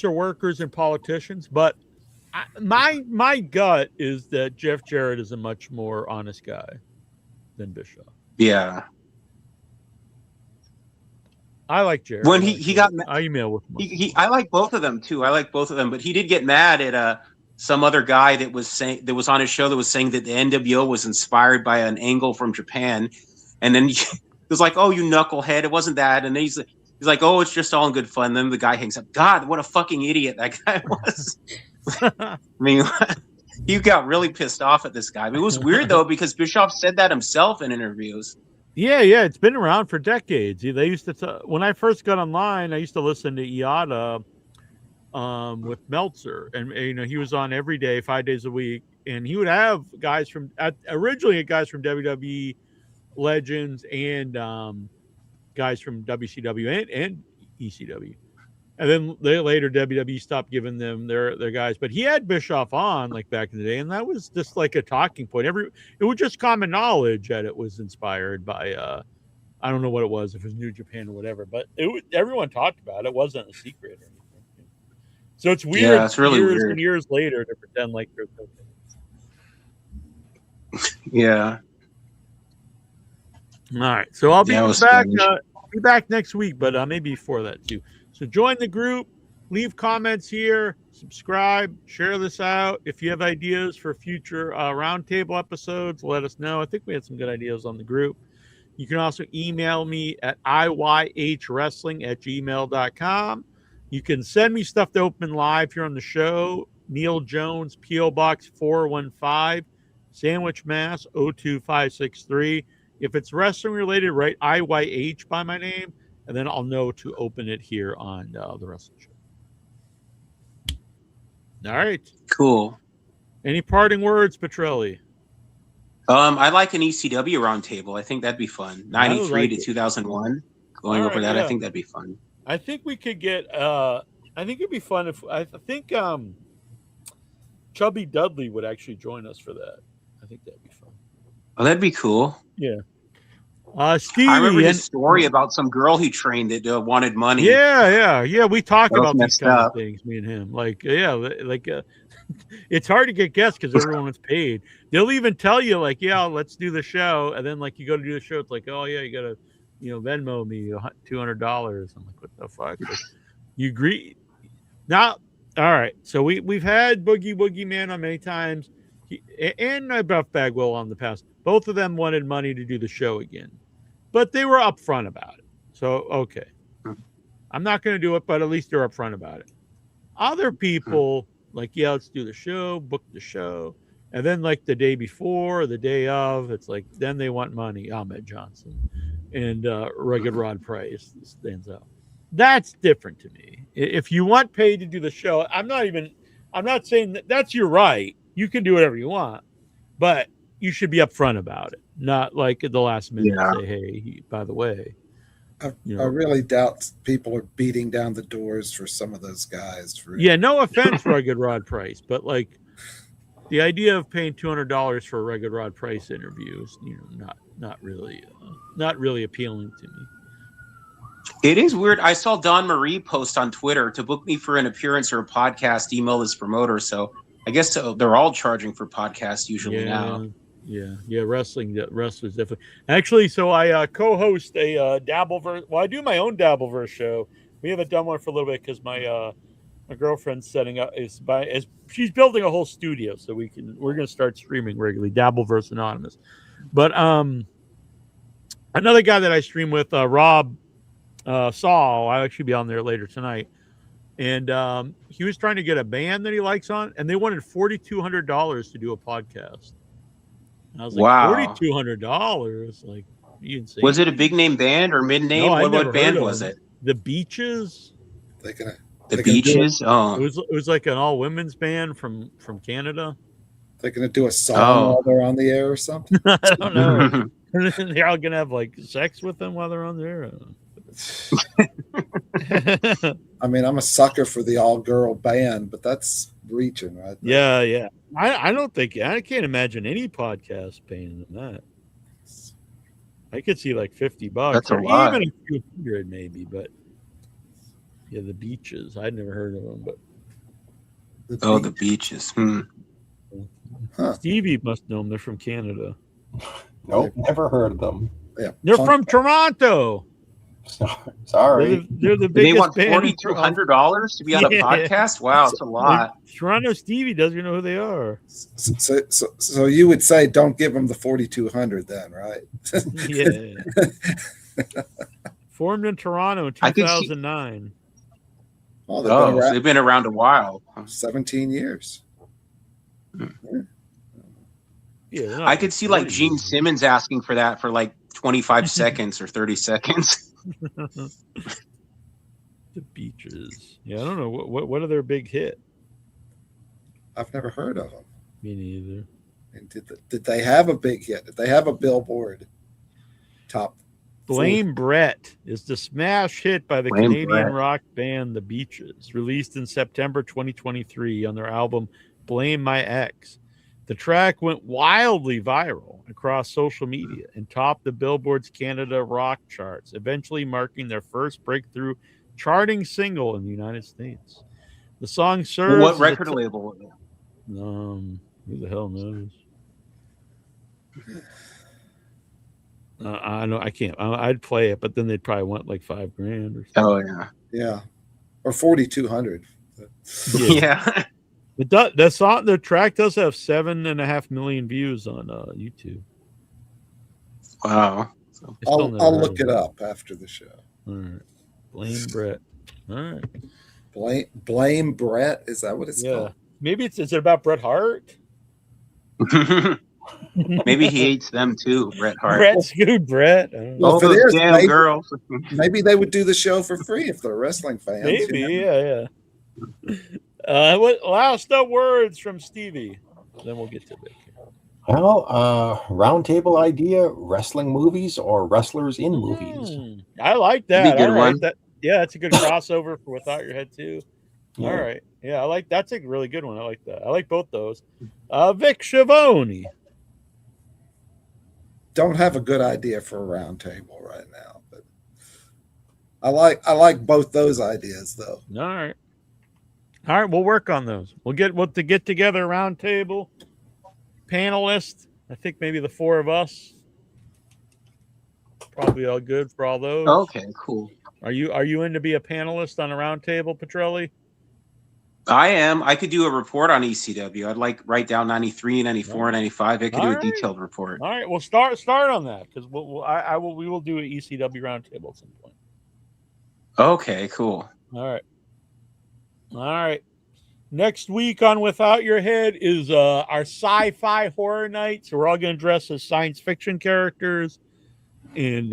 are workers and politicians, but my gut is that Jeff Jarrett is a much more honest guy than Bischoff. Yeah. I like Jared. When he got, I email with him. I like both of them too. I like both of them, but he did get mad at some other guy that was on his show that was saying that the NWO was inspired by an angle from Japan, and then he was like, "Oh, you knucklehead! It wasn't that." And then he's like, "Oh, it's just all in good fun." Then the guy hangs up. God, what a fucking idiot that guy was. I mean, he got really pissed off at this guy. But it was weird though because Bischoff said that himself in interviews. Yeah, it's been around for decades. They used to when I first got online, I used to listen to IATA with Meltzer, and he was on every day, 5 days a week, and he would have guys from WWE legends and guys from WCW and ECW. And then later WWE stopped giving them their guys, but he had Bischoff on like back in the day, and that was just like a talking point. It was just common knowledge that it was inspired by I don't know what it was, if it was New Japan or whatever, but everyone talked about it. It wasn't a secret or anything. So it's weird. Yeah, it's really weird. And years later to pretend like there's no. Yeah. All right, so I'll be back. Be back next week, but maybe before that too. So join the group, leave comments here, subscribe, share this out. If you have ideas for future roundtable episodes, let us know. I think we had some good ideas on the group. You can also email me at IYHWrestling@gmail.com. You can send me stuff to open live here on the show. Neil Jones, P.O. Box 415, Sandwich, Mass. 02563. If it's wrestling related, write IYH by my name, and then I'll know to open it here on the wrestling show. All right. Cool. Any parting words, Petrelli? I like an ECW roundtable. I think that'd be fun. 93 to 2001. Going over that, I think that'd be fun. I think we could get. I think it'd be fun if I think Chubby Dudley would actually join us for that. I think that'd be fun. Oh, that'd be cool. Yeah. Stevie, I remember his story about some girl he trained that wanted money. Yeah. We talk about these kind of things, me and him. It's hard to get guests because everyone's paid. They'll even tell you, like, yeah, let's do the show, and then like you go to do the show, it's like, oh yeah, you gotta, Venmo me $200. I'm like, what the fuck? Like, you agree? Now, all right. So we've had Boogie Man on many times, and Buff Bagwell on the past. Both of them wanted money to do the show again, but they were upfront about it. So, okay. I'm not going to do it, but at least they're upfront about it. Other people, like, yeah, let's do the show, book the show. And then, like, the day before or the day of, it's like, then they want money. Ahmed Johnson and Rugged Rod Price stands out. That's different to me. If you want paid to do the show, I'm not saying that's your right. You can do whatever you want, but you should be upfront about it. Not like at the last minute say, hey, by the way. I really doubt people are beating down the doors for some of those guys. Yeah, no offense, Rugged Rod Price, but like the idea of paying $200 for a Rugged Rod Price interview is, not really appealing to me. It is weird. I saw Don Marie post on Twitter to book me for an appearance or a podcast. Email this promoter. So I guess they're all charging for podcasts usually now. Yeah. Wrestlers definitely. Actually, so I co-host a Dabbleverse. Well, I do my own Dabbleverse show. We haven't done one for a little bit because my girlfriend's setting up she's building a whole studio, so we're gonna start streaming regularly. Dabbleverse Anonymous, but another guy that I stream with, Rob Saul, I'll actually be on there later tonight, and he was trying to get a band that he likes on, and they wanted $4,200 to do a podcast. And I was like, wow, $4,200? Like, you insane. Was it a big name band or mid name? No, what band was it? The Beaches. The Beaches. Oh, it was like an all women's band from Canada. They're gonna do a song while they're on the air or something. I don't know. They're all gonna have like sex with them while they're on there. I mean, I'm a sucker for the all-girl band, but that's reaching, right? Yeah. I don't think I can't imagine any podcast paying them that. I could see like $50. That's a lot. Even a few hundred maybe, but yeah, the Beaches. I'd never heard of them, but the Beaches. Huh. Stevie must know them. They're from Canada. Nope, never heard of them. Yeah, they're from Toronto. Sorry, they're the biggest. They want band $4,200 to be on a podcast. Wow, it's a lot. Toronto Stevie doesn't even know who they are. So you would say don't give them the 4,200 then, right? Yeah. Formed in Toronto in 2009. So they've been around a while. 17 years. Yeah, I could see like Gene Simmons asking for that for like 25 seconds or 30 seconds. The Beaches. Yeah, I don't know what are their big hit. I've never heard of them. Me neither. And did they have a big hit? Did they have a Billboard top? Blame Brett is the smash hit by the Canadian rock band The Beaches, released in September 2023 on their album Blame My Ex. The track went wildly viral across social media and topped the Billboard's Canada rock charts, eventually marking their first breakthrough charting single in the United States. The song serves. What record label was it? Who the hell knows? I know I can't. I'd play it, but then they'd probably want like $5,000 or something. Oh yeah, or 4,200. Yeah. The track does have 7.5 million views on YouTube. Wow. I'll look it up after the show. All right. Blame Brett. All right. Blame Brett. Is that what it's called? Maybe is it about Bret Hart? Maybe he hates them too, Bret Hart. Brett's good, Brett. Well, if it is, damn girls. Maybe they would do the show for free if they're wrestling fans. Maybe, yeah. What last words from Stevie? Then we'll get to Vic. Well, roundtable idea: wrestling movies or wrestlers in movies. I like that. Good one. Yeah, that's a good crossover for Without Your Head too. Yeah. All right. Yeah, I like that's a really good one. I like that. I like both those. Vic Schiavone. Don't have a good idea for a roundtable right now, but I like both those ideas though. All right, we'll work on those. We'll get together a roundtable panelist. I think maybe the four of us. Probably all good for all those. Okay, cool. Are you in to be a panelist on a roundtable, Petrelli? I am. I could do a report on ECW. I'd like write down 93, 94, 95. I could do a detailed report. All right, we'll start on that because we will do an ECW roundtable at some point. Okay, cool. All right. Next week on Without Your Head is our sci-fi horror night. So we're all going to dress as science fiction characters, and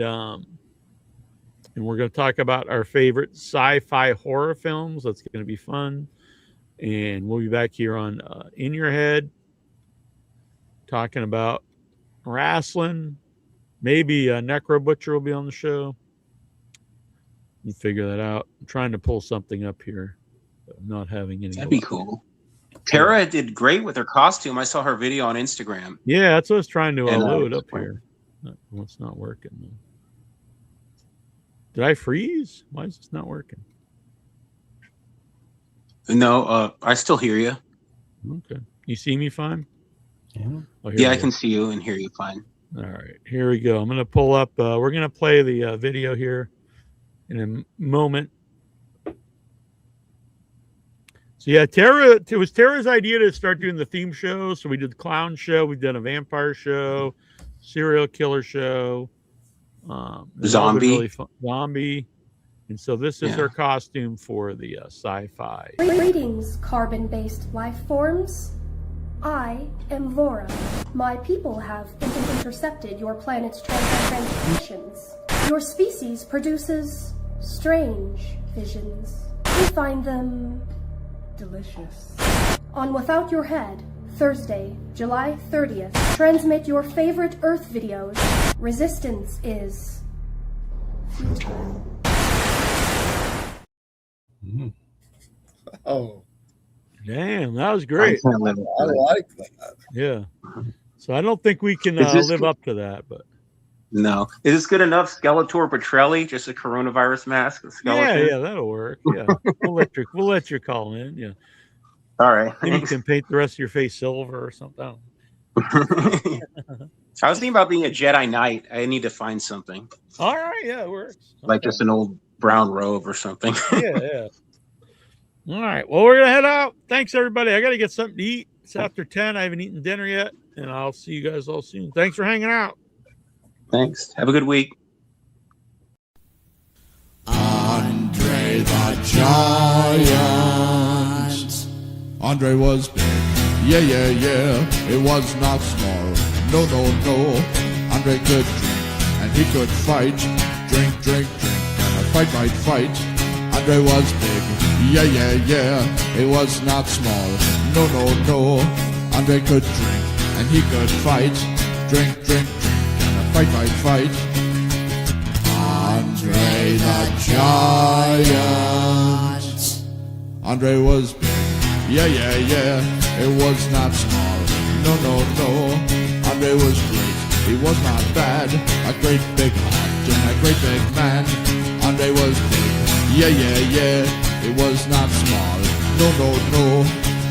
we're going to talk about our favorite sci-fi horror films. That's going to be fun. And we'll be back here on In Your Head talking about wrestling. Maybe Necro Butcher will be on the show. You figure that out. I'm trying to pull something up here. Not having any. That'd be cool. Tara did great with her costume. I saw her video on Instagram. Yeah, that's what I was trying to load up here. It's not working though. Did I freeze? Why is this not working? No, I still hear you. Okay. You see me fine? Yeah. Oh, I can see you and hear you fine. All right, here we go. I'm going to pull up. We're going to play the video here in a moment. So yeah, it was Tara's idea to start doing the theme show. So we did the clown show, we've done a vampire show, serial killer show, zombie, really fun, zombie, and so this is her costume for the sci-fi. Greetings, carbon-based life forms. I am Vora. My people have intercepted your planet's transmissions. Your species produces strange visions. We find them delicious. On Without Your Head, Thursday, July 30th, transmit your favorite Earth videos. Resistance is futile. Oh. Damn, that was great. I like that. Yeah. So I don't think we can live up to that, but no. Is this good enough? Skeletor Petrelli, just a coronavirus mask. Yeah, that'll work. Yeah, we'll let you call in. Yeah. All right. Then you can paint the rest of your face silver or something. I was thinking about being a Jedi Knight. I need to find something. All right, yeah, it works. Like just an old brown robe or something. Yeah. All right. Well, we're gonna head out. Thanks, everybody. I got to get something to eat. It's after 10. I haven't eaten dinner yet, and I'll see you guys all soon. Thanks for hanging out. Thanks. Have a good week. Andre the Giant. Andre was big. Yeah. It was not small. No. Andre could drink, and he could fight. Drink. And a fight. Andre was big. Yeah. It was not small. No. Andre could drink, and he could fight. Drink. And a fight. Andre the Giant. Andre was big. Yeah. It was not small. No. Andre was great. He was not bad. A great big heart and a great big man. Andre was big. Yeah. It was not small. No.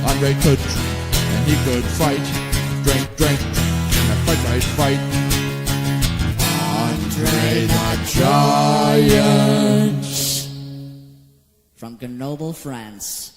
Andre could drink, and he could fight. Drink. And a fight. Andre the Giant. From Grenoble, France.